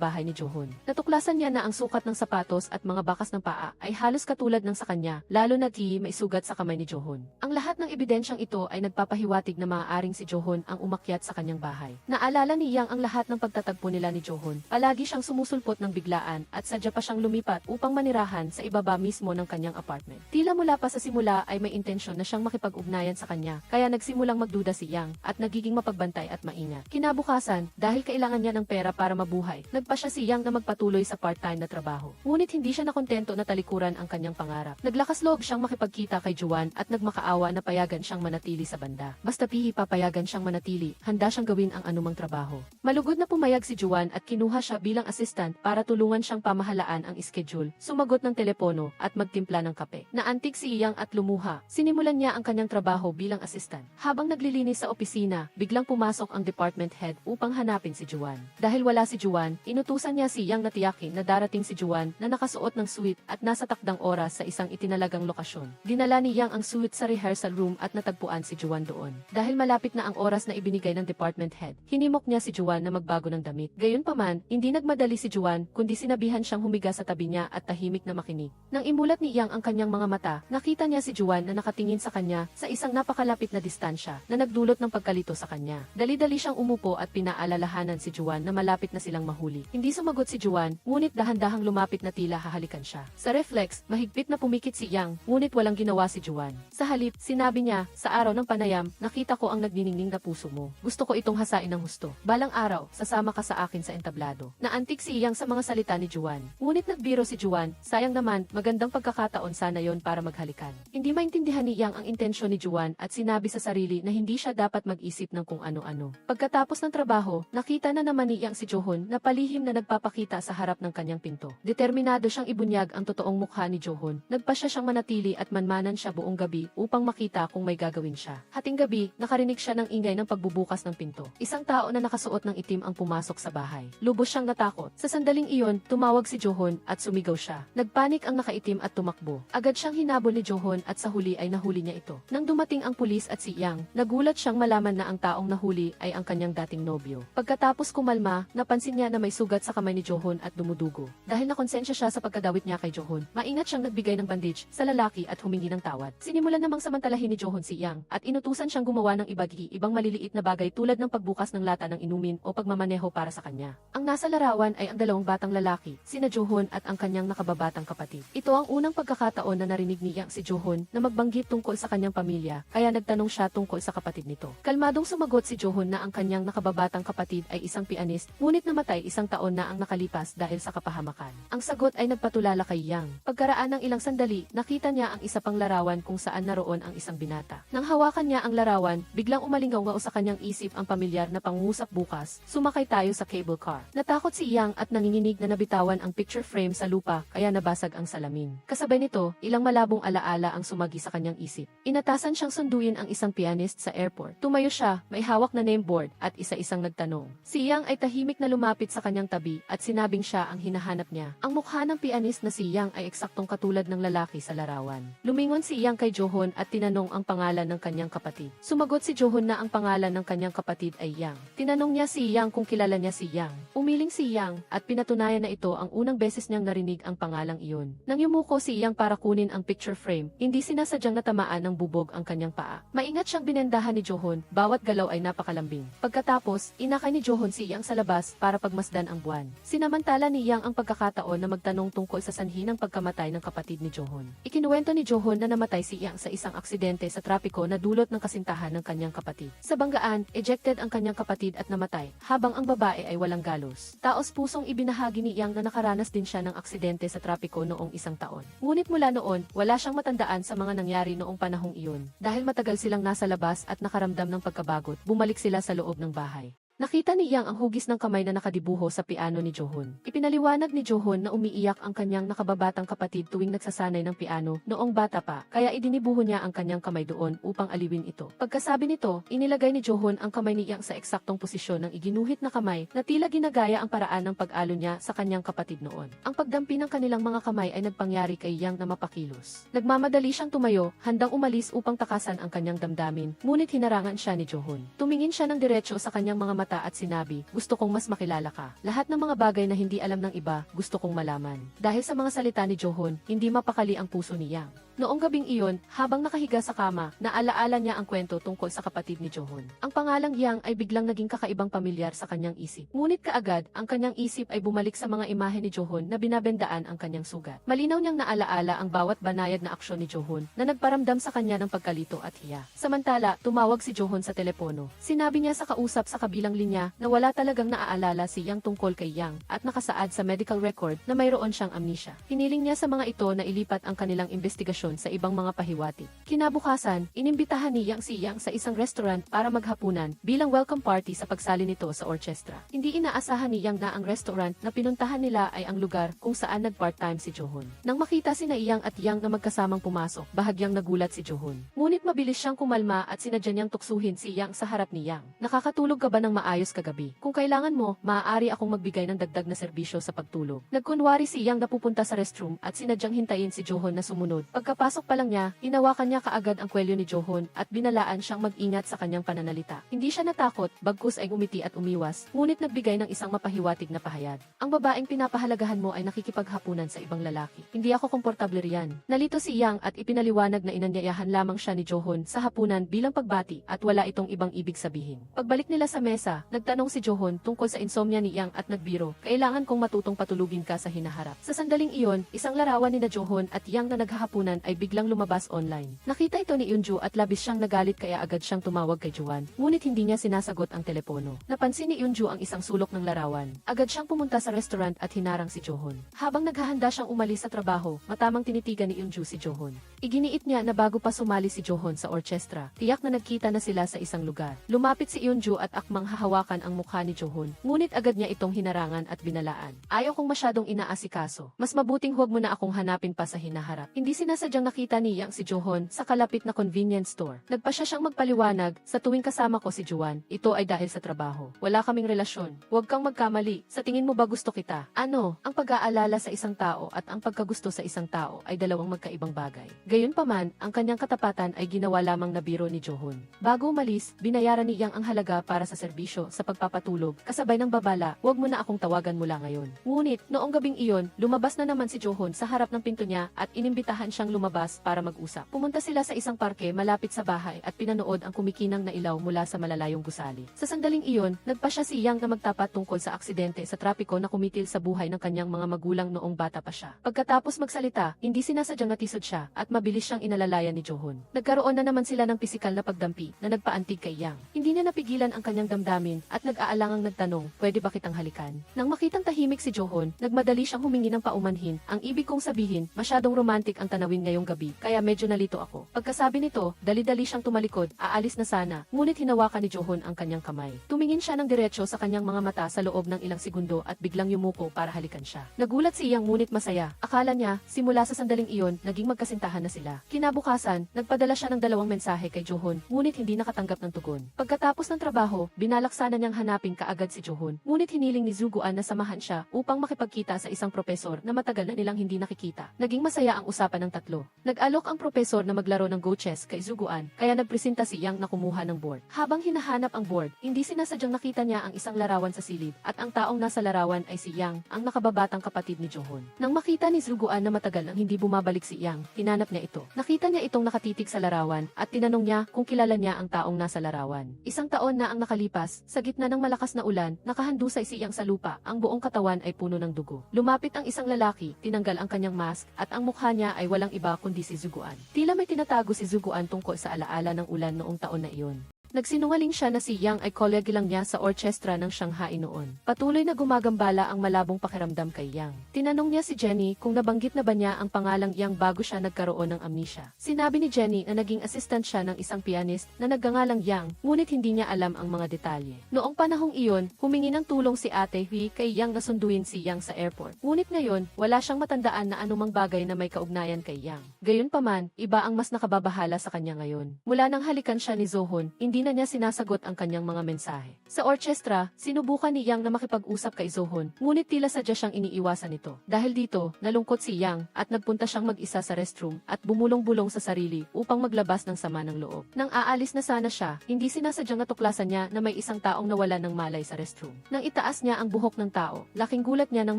bahay ni Johon. Natuklasan niya na ang sukat ng sapatos at mga bakas ng paa ay halos katulad ng sa kanya, lalo na may sugat sa kamay ni Johon. Ang lahat ng ebidensyang ito ay nagpapahiwatig na maaaring si Johon ang umakyat sa kanyang bahay. Naalala ni Yang ang lahat ng pagtatagpo nila ni Johon. Palagi siyang sumusulpot ng biglaan at sadya pa siyang lumipat upang manirahan sa ibaba mismo ng kanyang apartment. Tila mula pa sa simula ay may intensyon na siyang makipag-ugnayan sa kanya, kaya nagsimulang magduda si Yang at nagiging mapagbantay at maingat. Kinabukasan, dahil kailangan niya ng pera para mabuhay, nagpa siya si Yang na magpatuloy sa part-time na trabaho. Ngunit hindi siya nakontento na talikuran ang kanyang pangarap. Naglakas loob siyang makipagkita kay Juan at nagmakaawa na payagan siyang manatili sa banda. Basta papayagan siyang manatili, handa siyang gawin ang anumang trabaho. Malugod na pumayag si Juan at kinuha siya bilang assistant para tulungan siyang pamahalaan ang schedule, sumagot ng telepono at magtimpla ng kape. Naantig si Yang at lumuha. Sinimulan niya ang kanyang trabaho bilang assistant. Habang naglilinis sa opisina, biglang pumasok ang department head upang hanapin si Juan. Dahil wala si Juan, inutusan niya si Yang na tiyakin na darating si Juan na nakasuot ng suit at nasa takdang oras sa isang itinalagang lokasyon. Dinala ni Yang ang suit sa rehearsal room at natagpuan si Juan doon. Dahil malapit na ang oras na ibinigay ng department head, hinimok niya si Juan na magbago ng damit. Gayunpaman, hindi nagmadali si Juan kundi sinabihan siyang humiga sa tabi niya at tahimik na makinig. Nang imulat ni Yang ang kanyang mga mata, nakita niya si Juan na nakatingin sa kanya sa isang napakalapit na distansya na nagdulot ng pagkalito sa kanya. Dali-dali siyang umupo at pinaalalahanan si Juan na malapit na silang mahuli. Hindi sumagot si Juan, ngunit dahan-dahang lumapit na tila hahalikan siya. Sa reflex, mahigpit na pumikit si Yang, ngunit walang ginawa si Juan. Sa halip, sinabi niya, sa araw ng panayam, nakita ko ang nagniningning na puso mo. Gusto ko itong hasain ng husto. Balang araw, sasama ka sa akin sa entablado. Naantig si Yang sa mga salita ni Juan. Ngunit nagbiro si Juan, sayang naman, magandang pagkakataon sana yon para maghalikan. Hindi maintindihan ni Yang ang intensyon ni Juan at sinabi sa sarili na hindi siya dapat mag-isip ng kung ano-ano. Pagkatapos ng trabaho, nakita na naman ni Yang si Johon na palihim na nagpapakita sa harap ng kanyang pinto. Determinado siyang ibunyag ang totoong mukha ni Johon. Nagpa siya siyang manatili at manmanan siya buong gabi upang makita kung may gagawin siya. Hating gabi, nakarinig siya ng ingay ng pagbubukas ng pinto. Isang tao na nakasuot ng itim ang pumasok sa bahay. Lubos siyang natakot. Sa sandaling iyon, tumawag si Johon at sumigaw siya. Nagpanik ang nakaitim at tumakbo. Agad siyang hinabol ni Johon at sa huli ay nahuli niya ito. Nang dumating ang pulis at si Yang, nagulat siyang malaman na ang taong nahuli ay ang kanyang dating nobyo. Pagkatapos kumalma, napansin niya na may sugat sa kamay ni Johon at dumudugo. Dahil nakonsensya siya sa pagkadawit niya kay Johon, maingat siyang nagbigay ng bandage sa lalaki at humingi ng tawad. Sinimulan namang samantalahin ni Johon si Yang at inutusan siyang gumawa ng ibang maliliit na bagay tulad ng pagbukas ng lata ng inumin o pagmamaneho para sa kanya. Ang nasa larawan ay ang dalawang batang lalaki, sina Johon at ang kanyang nakababatang kapatid. Ito ang unang pagkakataon na narinig ni Yang si Johon na magbanggit tungkol sa kanyang pamilya, kaya nagtanong siya tungkol sa kapatid nito. Kalmadong sumagot si Johon na ang kanyang nakababatang kapatid ay isang pianist, ngunit namatay isang taon na ang nakalipas dahil sa kapahamakan. Ang sagot ay nagpatulala kay Yang. Pagkaraan ng ilang sandali, nakita niya ang isa pang larawan kung saan naroon ang isang binata. Nang hawakan niya ang larawan, biglang umalingaw sa kanyang isip ang pamilyar na pangungusap bukas, sumakay tayo sa cable car. Natakot si Yang at nanginginig na nabitawan ang picture frame sa lupa kaya nabasag ang salamin. Kasabay nito, ilang malabong alaala ang sumagi sa kanyang isip. Inatasan siyang sunduin ang isang pianist sa airport. Tumayo siya, may hawak na name board at isa-isang nagtanong. Si Yang ay tahimik na lumapit sa kanyang tabi at sinabing siya ang hinahanap niya. Ang mukha ng pianist na si Yang ay eksaktong katulad ng lalaki sa larawan. Lumingon si Yang kay Johon at tinanong ang pangalan ng kanyang kapatid. Sumagot si Johon na ang pangalan ng kanyang kapatid ay Yang. Tinanong niya si Yang kung kilala niya si Yang. Umiling si Yang at pinatunayan na ito ang unang beses niyang narinig ang pangalang iyon. Nang yumuko si Yang para kunin ang picture picture frame, hindi sinasadyang natamaan ng bubog ang kanyang paa. Maingat siyang binendahan ni Johon, bawat galaw ay napakalambing. Pagkatapos, inakay ni Johon si Yang sa labas para pagmasdan ang buwan. Sinamantala ni Yang ang pagkakataon na magtanong tungkol sa sanhi ng pagkamatay ng kapatid ni Johon. Ikinuwento ni Johon na namatay si Yang sa isang aksidente sa trapiko na dulot ng kasintahan ng kanyang kapatid. Sa banggaan, ejected ang kanyang kapatid at namatay, habang ang babae ay walang galos. Taos pusong ibinahagi ni Yang na nakaranas din siya ng aksidente sa trapiko noong isang taon. Ngunit mula noon, wala siyang matandaan sa mga nangyari noong panahong iyon. Dahil matagal silang nasa labas at nakaramdam ng pagkabagot, bumalik sila sa loob ng bahay. Nakita ni Yang ang hugis ng kamay na nakadibuho sa piano ni Johon. Ipinaliwanag ni Johon na umiiyak ang kanyang nakababatang kapatid tuwing nagsasanay ng piano noong bata pa, kaya idinibuho niya ang kanyang kamay doon upang aliwin ito. Pagkasabi nito, inilagay ni Johon ang kamay ni Yang sa eksaktong posisyon ng iginuhit na kamay na tila ginagaya ang paraan ng pag-alo niya sa kanyang kapatid noon. Ang pagdampi ng kanilang mga kamay ay nagpangyari kay Yang na mapakilos. Nagmamadali siyang tumayo, handang umalis upang takasan ang kanyang damdamin, ngunit hinarangan siya ni Johon. Tumingin siya ng diretso sa kanyang mga mata at sinabi, "Gusto kong mas makilala ka. Lahat ng mga bagay na hindi alam ng iba, gusto kong malaman." Dahil sa mga salita ni Johon, hindi mapakali ang puso ni Yang. Noong gabing iyon, habang nakahiga sa kama, naalaala niya ang kwento tungkol sa kapatid ni Johon. Ang pangalang Yang ay biglang naging kakaibang pamilyar sa kanyang isip. Ngunit kaagad, ang kanyang isip ay bumalik sa mga imahe ni Johon na binabendaan ang kanyang sugat. Malinaw niyang naalaala ang bawat banayad na aksyon ni Johon na nagparamdam sa kanya ng pagkalito at hiya. Samantala, tumawag si Johon sa telepono. Sinabi niya sa kausap sa kabilang linya na wala talagang naaalala si Yang tungkol kay Yang at nakasaad sa medical record na mayroon siyang amnesia. Hiniling niya sa mga ito na ilipat ang kanilang investigasyon sa ibang mga pahiwatig. Kinabukasan, inimbitahan ni Yang si Yang sa isang restaurant para maghapunan bilang welcome party sa pagsali nito sa orchestra. Hindi inaasahan ni Yang na ang restaurant na pinuntahan nila ay ang lugar kung saan nag-part-time si Johon. Nang makita sina Yang at Yang na magkasamang pumasok, bahagyang nagulat si Johon. Ngunit mabilis siyang kumalma at sinadya niyang tuksuhin si Yang sa harap ni Yang. "Nakakatulog ka ba ng maayos kagabi? Kung kailangan mo, maaari akong magbigay ng dagdag na serbisyo sa pagtulog." Nagkunwari si Yang na pupunta sa restroom at sinadyang hintayin si Johon na sumunod. Pagkapasok pa lang niya, hinawakan niya kaagad ang kwelyo ni Johon at binalaan siyang mag-ingat sa kanyang pananalita. Hindi siya natakot, bagkus ay umiti at umiwas, ngunit nagbigay ng isang mapahiwatig na pahayag. "Ang babaeng pinapahalagahan mo ay nakikipaghapunan sa ibang lalaki. Hindi ako komportable riyan." Nalito si Yang at ipinaliwanag na inanyayahan lamang siya ni Johon sa hapunan bilang pagbati at wala itong ibang ibig sabihin. Pagbalik nila sa mesa, nagtanong si Johon tungkol sa insomnia ni Yang at nagbiro, "Kailangan kong matutong patulugin ka sa hinaharap." Sa sandaling iyon, isang larawan ni na Johon at Yang na naghahapunan ay biglang lumabas online. Nakita ito ni Eunju at labis siyang nagalit kaya agad siyang tumawag kay Juan, ngunit hindi niya sinasagot ang telepono. Napansin ni Eunju ang isang sulok ng larawan. Agad siyang pumunta sa restaurant at hinarang si Johon. Habang naghahanda siyang umalis sa trabaho, matamang tinitigan ni Eunju si Johon. Iginiit niya na bago pa sumali si Johon sa orchestra, tiyak na nagkita na sila sa isang lugar. Lumapit si Eunju at akmang hahawakan ang mukha ni Johon, ngunit agad niya itong hinarangan at binalaan. "Ayaw kong masyadong inaasikaso. Mas mabuting huwag mo na akong hanapin pa sa hinaharap." Hindi sinasadyang nakita ni Yang si Johon sa kalapit na convenience store. Nagpa siya siyang magpaliwanag, "Sa tuwing kasama ko si Juan, ito ay dahil sa trabaho. Wala kaming relasyon. Huwag kang magkamali. Sa tingin mo ba gusto kita?" Ano, ang pag-aalala sa isang tao at ang pagkagusto sa isang tao ay dalawang magkaibang bagay. Gayunpaman, ang kanyang katapatan ay ginawa lamang na biro ni Johon. Bago umalis, binayaran ni Yang ang halaga para sa serbisyo sa pagpapatulog, kasabay ng babala, "Huwag mo na akong tawagan mula ngayon." Ngunit, noong gabing iyon, lumabas na naman si Johon sa harap ng pinto niya at inimbitahan siyang lumabas para mag-usap. Pumunta sila sa isang parke malapit sa bahay at pinanood ang kumikinang na ilaw mula sa malalayong gusali. Sa sandaling iyon, nagpa siya si Yang na magtapat tungkol sa aksidente sa trapiko na kumitil sa buhay ng kanyang mga magulang noong bata pa siya. Pagkatapos magsalita, hindi sinasadyang natisod siya at mabilis siyang inalalayan ni Johon. Nagkaroon na naman sila ng pisikal na pagdampi na nagpaantig kay Yang. Hindi niya napigilan ang kanyang damdamin at nag-aalangang nagtanong, "Pwede ba kitang halikan?" Nang makitang tahimik si Johon, nagmadali siyang humingi ng paumanhin. "Ang ibig kong sabihin, masyadong romantic ang tanawin ngayong gabi, kaya medyo nalito ako." Pagkasabi nito, dali-dali siyang tumalikod, aalis na sana, ngunit hinawakan ni Johon ang kanyang kamay. Tumingin siya ng diretso sa kanyang mga mata sa loob ng ilang segundo at biglang yumuko para halikan siya. Nagulat si Yang ngunit masaya. Akala niya, simula sa sandaling iyon, naging magkasintahan na sila. Kinabukasan, nagpadala siya ng 2 mensahe kay Johon, ngunit hindi nakatanggap ng tugon. Pagkatapos ng trabaho, binalak sana niyang hanapin kaagad si Johon, ngunit hiniling ni Zuguan na samahan siya upang makipagkita sa isang propesor na matagal na nilang hindi nakikita. Naging masaya ang usapan ng tatlo. ito. Nag-alok ang propesor na maglaro ng Go Chess kay Zuguan, kaya nagpresenta si Yang na kumuha ng board. Habang hinahanap ang board, hindi sinasadyang nakita niya ang isang larawan sa silid, at ang taong nasa larawan ay si Yang, ang nakababatang kapatid ni Johon. Nang makita ni Zuguan na matagal nang hindi bumabalik si Yang, hinanap niya ito. Nakita niya itong nakatitig sa larawan, at tinanong niya kung kilala niya ang taong nasa larawan. Isang taon na ang nakalipas, sa gitna ng malakas na ulan, nakahandusay si Yang sa lupa, ang buong katawan ay puno ng dugo. Lumapit ang isang lalaki, tinanggal ang kanyang mask, at ang mukha niya ay walang iba kundi si Zuguan. Tila may tinatago si Zuguan tungkol sa alaala ng ulan noong taon na iyon. Nagsinungaling siya na si Yang ay kolege lang niya sa orchestra ng Shanghai noon. Patuloy na gumagambala ang malabong pakiramdam kay Yang. Tinanong niya si Jenny kung nabanggit na ba niya ang pangalang Yang bago siya nagkaroon ng amnesia. Sinabi ni Jenny na naging assistant siya ng isang pianist na nagngangalang Yang, ngunit hindi niya alam ang mga detalye. Noong panahong iyon, humingi ng tulong si Ate Hui kay Yang na sunduin si Yang sa airport. Ngunit ngayon, wala siyang matandaan na anumang bagay na may kaugnayan kay Yang. Gayunpaman, iba ang mas nakababahala sa kanya ngayon. Mula nang halikan siya ni Zohon, hindi na niya sinasagot ang kanyang mga mensahe. Sa orchestra, sinubukan ni Yang na makipag-usap kay Zohon, ngunit tila sadya siyang iniiwasan nito. Dahil dito, nalungkot si Yang at nagpunta siyang mag-isa sa restroom at bumulong-bulong sa sarili upang maglabas ng sama ng loob. Nang aalis na sana siya, hindi sinasadyang natuklasan niya na may isang taong nawala ng malay sa restroom. Nang itaas niya ang buhok ng tao, laking gulat niya nang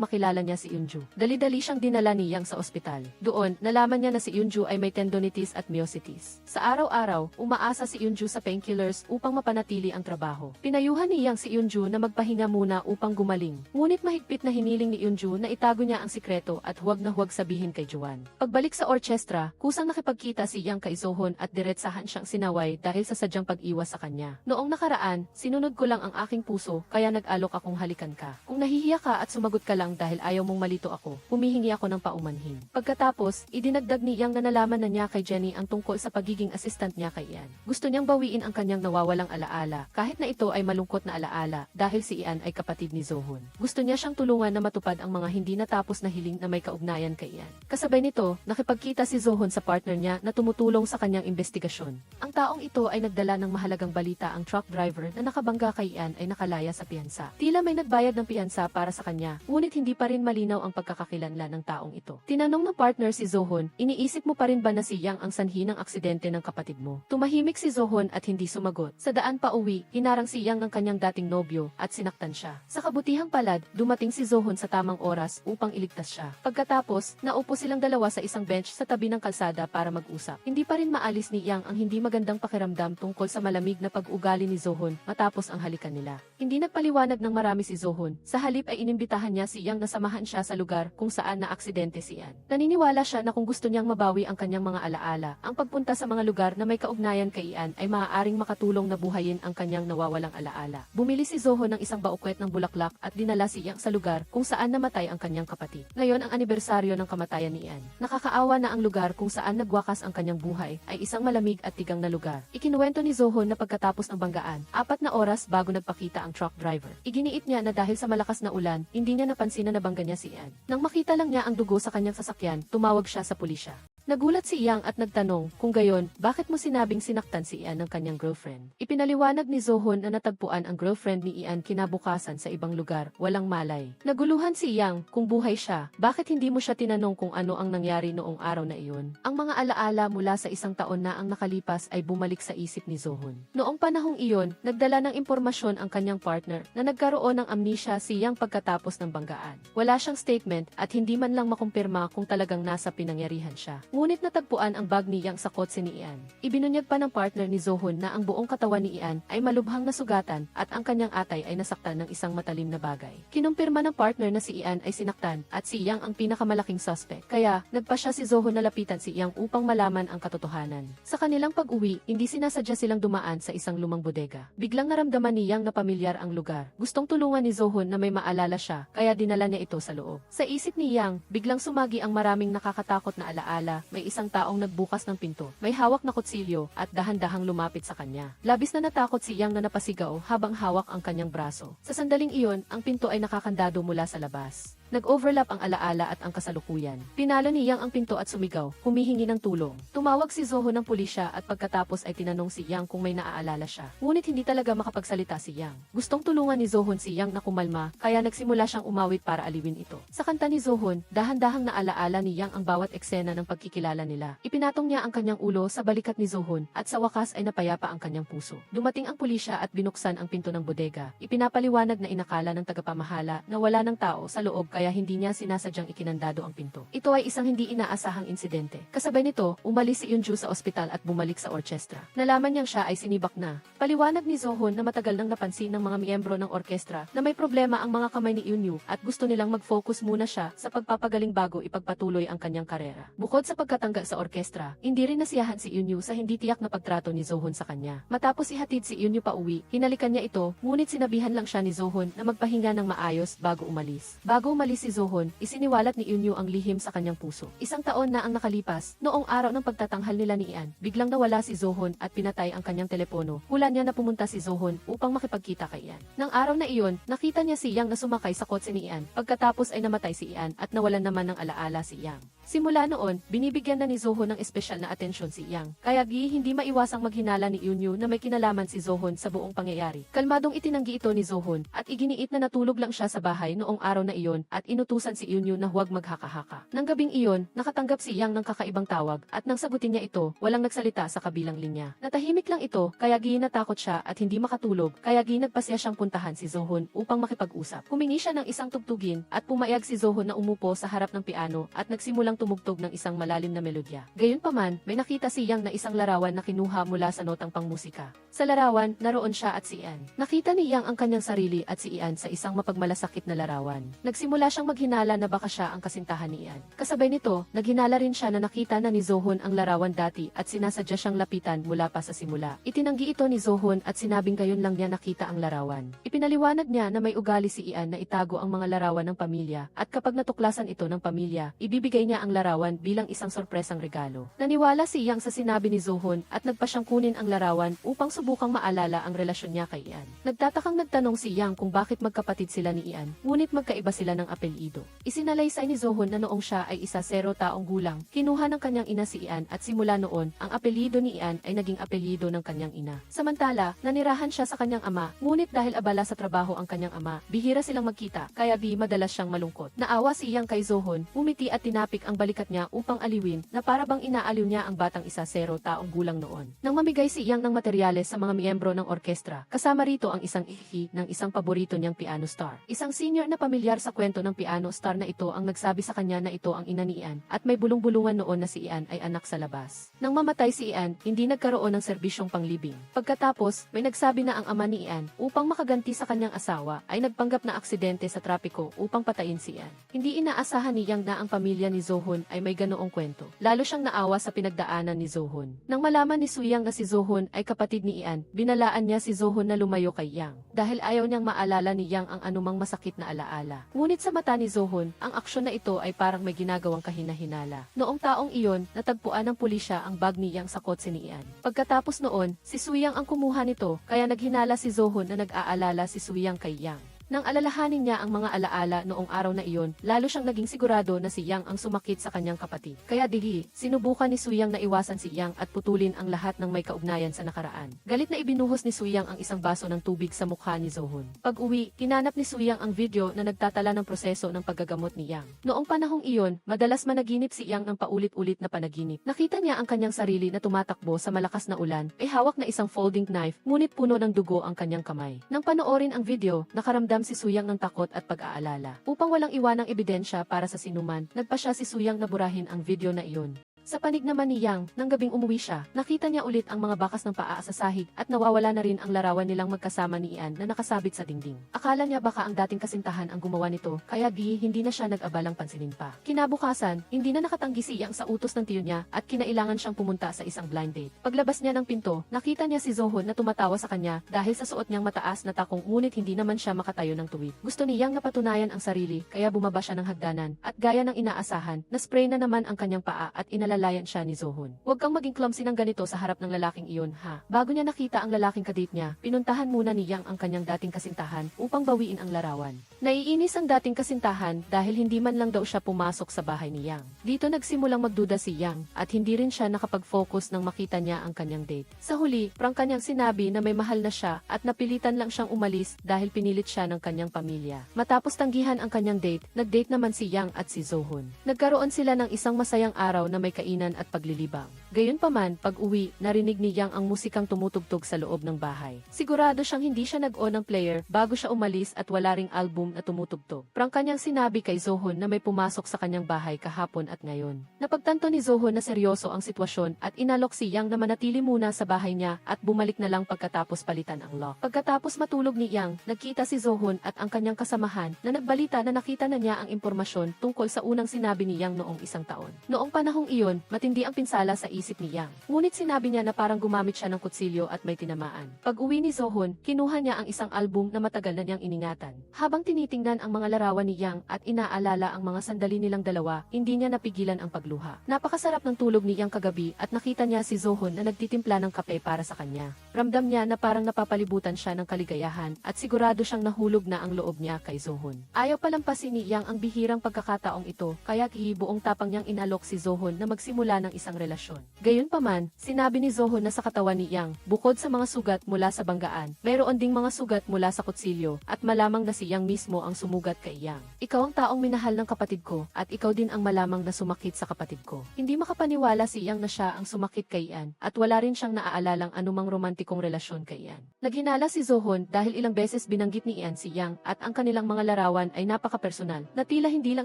makilala niya si Eunju. Dali-dali siyang dinala ni Yang sa ospital. Doon, nalaman niya na si Eunju ay may tendonitis at myositis. Sa araw-araw, umaasa si Eunju sa painkillers upang mapanatili ang trabaho. Pinayuhan ni Yang si Eunju na magpahinga muna upang gumaling. Ngunit mahigpit na hiniling ni Eunju na itago niya ang sikreto at huwag na huwag sabihin kay Juan. Pagbalik sa orchestra, kusang nakipagkita si Yang kay Zohon at diretsahan siyang sinaway dahil sa sadyang pag-iwas sa kanya. Noong nakaraan, sinunod ko lang ang aking puso kaya nag-alok akong halikan ka. Kung nahihiya ka at sumagot ka lang dahil ayaw mong malito ako, humihingi ako ng paumanhin. Pagkatapos, idinagdag ni Yang na nalaman na niya kay Jenny ang tungkol sa pagiging assistant niya kay Ian. Gusto niyang bawiin ang kanyang nawawalang alaala, kahit na ito ay malungkot na alaala dahil si Ian ay kapatid ni Zohon. Gusto niya siyang tulungan na matupad ang mga hindi natapos na hiling na may kaugnayan kay Ian. Kasabay nito, nakipagkita si Zohon sa partner niya na tumutulong sa kanyang investigasyon. Ang taong ito ay nagdala ng mahalagang balita, ang truck driver na nakabangga kay Ian ay nakalaya sa piyansa. Tila may nagbayad ng piyansa para sa kanya, ngunit hindi pa rin malinaw ang pagkakakilanlan ng taong ito. Tinanong ng partner si Zohon, iniisip mo pa rin ba na si Yang ang sanhi ng aksidente ng kapatid mo? Tumahimik si Zohon at hindi sumagot. Sa daan pa uwi, hinarang si Yang ng kanyang dating nobyo at sinaktan siya. Sa kabutihang palad, dumating si Zohon sa tamang oras upang iligtas siya. Pagkatapos, naupo silang dalawa sa isang bench sa tabi ng kalsada para mag-usap. Hindi pa rin maalis ni Yang ang hindi magandang pakiramdam tungkol sa malamig na pag-ugali ni Zohon matapos ang halikan nila. Hindi nagpaliwanag ng marami si Zohon. Sa halip ay inimbitahan niya si Yang na samahan siya sa lugar kung saan na-aksidente si Ian. Naniniwala siya na kung gusto niyang mabawi ang kanyang mga alaala, ang pagpunta sa mga lugar na may kaugnayan kay Ian ay maaaring makatulong na buhayin ang kanyang nawawalang alaala. Bumili si Zohon ng isang baukwet ng bulaklak at dinala si Yang sa lugar kung saan namatay ang kanyang kapatid. Ngayon ang anibersaryo ng kamatayan ni Ian. Nakakaawa na ang lugar kung saan nagwakas ang kanyang buhay ay isang malamig at tigang na lugar. Ikinuwento ni Zohon na pagkatapos ng banggaan, 4 na oras bago nagpakita ang truck driver. Iginiit niya na dahil sa malakas na ulan, hindi niya napansin na nabangga niya si Ian. Nang makita lang niya ang dugo sa kanyang sasakyan, tumawag siya sa pulisya. Nagulat si Yang at nagtanong, kung gayon, bakit mo sinabing sinaktan si Ian ng kanyang girlfriend? Ipinaliwanag ni Zohon na natagpuan ang girlfriend ni Ian kinabukasan sa ibang lugar, walang malay. Naguluhan si Yang, kung buhay siya, bakit hindi mo siya tinanong kung ano ang nangyari noong araw na iyon? Ang mga alaala mula sa isang taon na ang nakalipas ay bumalik sa isip ni Zohon. Noong panahong iyon, nagdala ng impormasyon ang kanyang partner na nagkaroon ng amnesia si Yang pagkatapos ng banggaan. Wala siyang statement at hindi man lang makumpirma kung talagang nasa pinangyarihan siya. Ngunit natagpuan ang bag ni Yang sa kotse ni Ian. Ibinunyag pa ng partner ni Zohon na ang buong katawan ni Ian ay malubhang nasugatan at ang kanyang atay ay nasaktan ng isang matalim na bagay. Kinumpirma ng partner na si Ian ay sinaktan at si Yang ang pinakamalaking suspect. Kaya, nagpa siya si Zohon na lapitan si Yang upang malaman ang katotohanan. Sa kanilang pag-uwi, hindi sinasadya silang dumaan sa isang lumang bodega. Biglang naramdaman ni Yang na pamilyar ang lugar. Gustong tulungan ni Zohon na may maalala siya, kaya dinala niya ito sa loob. Sa isip ni Yang, biglang sumagi ang maraming nakakatakot na alaala. May isang taong nagbukas ng pinto, may hawak na kutsilyo, at dahan-dahang lumapit sa kanya. Labis na natakot si Yang na napasigaw habang hawak ang kanyang braso. Sa sandaling iyon, ang pinto ay nakakandado mula sa labas. Nag-overlap ang alaala at ang kasalukuyan. Pinalo ni Yang ang pinto at sumigaw, humihingi ng tulong. Tumawag si Zoho ng pulisya at pagkatapos ay tinanong si Yang kung may naaalala siya. Ngunit hindi talaga makapagsalita si Yang. Gustong tulungan ni Zohon si Yang na kumalma, kaya nagsimula siyang umawit para aliwin ito. Sa kanta ni Zohon, dahan-dahang naalaala ni Yang ang bawat eksena ng pagkikilala nila. Ipinatong niya ang kanyang ulo sa balikat ni Zohon at sa wakas ay napayapa ang kanyang puso. Dumating ang pulisya at binuksan ang pinto ng bodega. Ipinapaliwanag na inakala ng tagapamahala na wala ng tao sa loob kaya hindi niya sinasadyang ikinandado ang pinto. Ito ay isang hindi inaasahang insidente. Kasabay nito, umalis si Yunju sa ospital at bumalik sa orkestra. Nalaman niyang siya ay sinibak na. Paliwanag ni Zohon na matagal nang napansin ng mga miyembro ng orkestra na may problema ang mga kamay ni Yunyu at gusto nilang mag-focus muna siya sa pagpapagaling bago ipagpatuloy ang kanyang karera. Bukod sa pagkatanggal sa orkestra, hindi rin nasiyahan si Yunyu sa hindi tiyak na pagtrato ni Zohon sa kanya. Matapos ihatid si Yunyu pa uwi, hinalikan niya ito, ngunit sinabihan lang siya ni Zohon na magpahinga ng maayos bago umalis. Bago umalis si Zohon, isiniwalat ni Yunyu ang lihim sa kanyang puso. Isang taon na ang nakalipas, noong araw ng pagtatanghal nila ni Ian, biglang nawala si Zohon at pinatay ang kanyang telepono. Hula niya na pumunta si Zohon upang makipagkita kay Ian. Nang araw na iyon, nakita niya si Yang na sumakay sa kotse ni Ian. Pagkatapos ay namatay si Ian at nawalan naman ng alaala si Yang. Simula noon, binibigyan na ni Zohon ng espesyal na atensyon si Yang. Kaya hindi maiwasang maghinala ni Yunyu na may kinalaman si Zohon sa buong pangyayari. Kalmadong itinanggi ito ni Zohon at iginiit na natulog lang siya sa bahay noong araw na iyon at inutusan si Yunyu na huwag maghaka-haka. Nang gabing iyon, nakatanggap si Yang ng kakaibang tawag at nang sagutin niya ito, walang nagsalita sa kabilang linya. Natahimik lang ito kaya natakot siya at hindi makatulog kaya nagpasya siyang puntahan si Zohon upang makipag-usap. Humingi siya ng isang tugtugin at pumayag si Zohon na umupo sa harap ng piano at nagsimulang tumugtog ng isang malalim na melodya. Gayunpaman, may nakita si Yang na isang larawan na kinuha mula sa notang pangmusika. Sa larawan, naroon siya at si Ian. Nakita ni Yang ang kanyang sarili at si Ian sa isang mapagmalasakit na larawan. Nagsimula siyang maghinala na baka siya ang kasintahan ni Ian. Kasabay nito, naghinala rin siya na nakita na ni Zohon ang larawan dati at sinasadya siyang lapitan mula pa sa simula. Itinanggi ito ni Zohon at sinabing gayon lang niya nakita ang larawan. Ipinaliwanag niya na may ugali si Ian na itago ang mga larawan ng pamilya at kapag natuklasan ito ng pamilya, ibibigay niya ang larawan bilang isang sorpresang regalo. Naniwala si Yang sa sinabi ni Zohon at nagpa siyang kunin ang larawan upang subukang maalala ang relasyon niya kay Ian. Nagtatakang nagtanong si Yang kung bakit magkapatid sila ni Ian, ngunit magkaiba sila ng apelyido. Isinalaysay ni Zohon na noong siya ay 0 taong gulang, kinuha ng kanyang ina si Ian at simula noon, ang apelyido ni Ian ay naging apelyido ng kanyang ina. Samantala, nanirahan siya sa kanyang ama, ngunit dahil abala sa trabaho ang kanyang ama, bihira silang magkita, kaya madalas siyang malungkot. Naawa si Yang kay Zohon, umiti at tinapik ang balikat niya upang aliwin na para bang inaaliw niya ang batang 0 taong gulang noon. Nang mamigay si Yang ng materyales sa mga miyembro ng orkestra, kasama rito ang isang ihi ng isang paborito niyang piano star. Isang senior na pamilyar sa kwento ng piano star na ito ang nagsabi sa kanya na ito ang ina ni Ian at may bulong-bulungan noon na si Ian ay anak sa labas. Nang mamatay si Ian, hindi nagkaroon ng serbisyong panglibing. Pagkatapos, may nagsabi na ang ama ni Ian upang makaganti sa kanyang asawa ay nagpanggap na aksidente sa trapiko upang patayin si Ian. Hindi inaasahan ni Yang na ang pamilya ni Zohon ay may ganoong kwento. Lalo siyang naawa sa pinagdaanan ni Zohon. Nang malaman ni Suyang na si Zohon ay kapatid ni Ian, binalaan niya si Zohon na lumayo kay Yang dahil ayaw niyang maalala ni Yang ang anumang masakit na alaala. Ngunit sa mata ni Zohon, ang aksyon na ito ay parang may ginagawang kahina-hinala. Noong taong iyon, natagpuan ng pulisya ang bag ni Yang sa kotse ni Ian. Pagkatapos noon, si Suyang ang kumuha nito, kaya naghinala si Zohon na nag-aalala si Suyang kay Yang. Nang alalahanin niya ang mga alaala noong araw na iyon, lalo siyang naging sigurado na si Yang ang sumakit sa kanyang kapatid. Kaya sinubukan ni Suyang na iwasan si Yang at putulin ang lahat ng may kaugnayan sa nakaraan. Galit na ibinuhos ni Suyang ang isang baso ng tubig sa mukha ni Zohon. Pag-uwi, hinanap ni Suyang ang video na nagtatala ng proseso ng paggagamot ni Yang. Noong panahong iyon, madalas managinip si Yang ng paulit-ulit na panaginip. Nakita niya ang kanyang sarili na tumatakbo sa malakas na ulan, ay hawak na isang folding knife, ngunit puno ng dugo ang kanyang kamay. Nang panoorin ang video, nakaramdam si Suyang ng takot at pag-aalala. Upang walang iwanang ebidensya para sa sinuman, nagpa siya si Suyang na burahin ang video na iyon. Sa panig naman ni Yang, nang gabing umuwi siya, nakita niya ulit ang mga bakas ng paa sa sahig at nawawala na rin ang larawan nilang magkasama ni Ian na nakasabit sa dingding. Akala niya baka ang dating kasintahan ang gumawa nito, kaya hindi na siya nag-abalang pansinin pa. Kinabukasan, hindi na nakatanggi si Yang sa utos ng tiyo niya at kinailangan siyang pumunta sa isang blind date. Paglabas niya ng pinto, nakita niya si Zohon na tumatawa sa kanya dahil sa suot niyang mataas na takong ngunit hindi naman siya makatayo ng tuwid. Gusto ni Yang na patunayan ang sarili kaya bumaba siya ng hagdanan at gaya ng inaasahan, na-spray na naman ang kanyang paa at inalala pinag-aalalayan siya ni Zohon. Huwag kang maging clumsy ng ganito sa harap ng lalaking iyon, ha? Bago niya nakita ang lalaking kadate niya, pinuntahan muna ni Yang ang kanyang dating kasintahan upang bawiin ang larawan. Naiinis ang dating kasintahan dahil hindi man lang daw siya pumasok sa bahay ni Yang. Dito nagsimulang magduda si Yang at hindi rin siya nakapag-focus nang makita niya ang kanyang date. Sa huli, prang kanyang sinabi na may mahal na siya at napilitan lang siyang umalis dahil pinilit siya ng kanyang pamilya. Matapos tanggihan ang kanyang date, nag-date naman si Yang at si Zohon. Nagkaroon sila ng isang masayang araw na may kainan at paglilibang. Gayunpaman, pag-uwi, narinig ni Yang ang musikang tumutugtog sa loob ng bahay. Sigurado siyang hindi siya nag-on ng player bago siya umalis at wala ring album na tumutugtog. Prang kanyang sinabi kay Zohon na may pumasok sa kanyang bahay kahapon at ngayon. Napagtanto ni Zohon na seryoso ang sitwasyon at inalok si Yang na manatili muna sa bahay niya at bumalik na lang pagkatapos palitan ang lock. Pagkatapos matulog ni Yang, nagkita si Zohon at ang kanyang kasamahan na nagbalita na nakita na niya ang impormasyon tungkol sa unang sinabi ni Yang noong isang taon. Noong panahong iyon, matindi ang pinsala sa isip ni Yang. Ngunit sinabi niya na parang gumamit siya ng kutsilyo at may tinamaan. Pag-uwi ni Zohon, kinuha niya ang isang album na matagal na niyang iningatan. Habang tinitingnan ang mga larawan ni Yang at inaalala ang mga sandali nilang dalawa, hindi niya napigilan ang pagluha. Napakasarap ng tulog ni Yang kagabi at nakita niya si Zohon na nagtitimpla ng kape para sa kanya. Ramdam niya na parang napapalibutan siya ng kaligayahan at sigurado siyang nahulog na ang loob niya kay Zohon. Ayaw palampasin ni Yang ang bihirang pagkakataong ito, kaya buong tapang niyang inalok si Zohon na magsimula ng isang relasyon. Gayunpaman, sinabi ni Zohon na sa katawan ni Yang, bukod sa mga sugat mula sa banggaan, mayroon ding mga sugat mula sa kutsilyo at malamang na si Yang mismo ang sumugat kay Yang. Ikaw ang taong minahal ng kapatid ko at ikaw din ang malamang na sumakit sa kapatid ko. Hindi makapaniwala si Yang na siya ang sumakit kay Ian at wala rin siyang naaalalang anumang romantikong relasyon kay Ian. Naghinala si Zohon dahil ilang beses binanggit ni Ian si Yang at ang kanilang mga larawan ay napaka-personal na tila hindi lang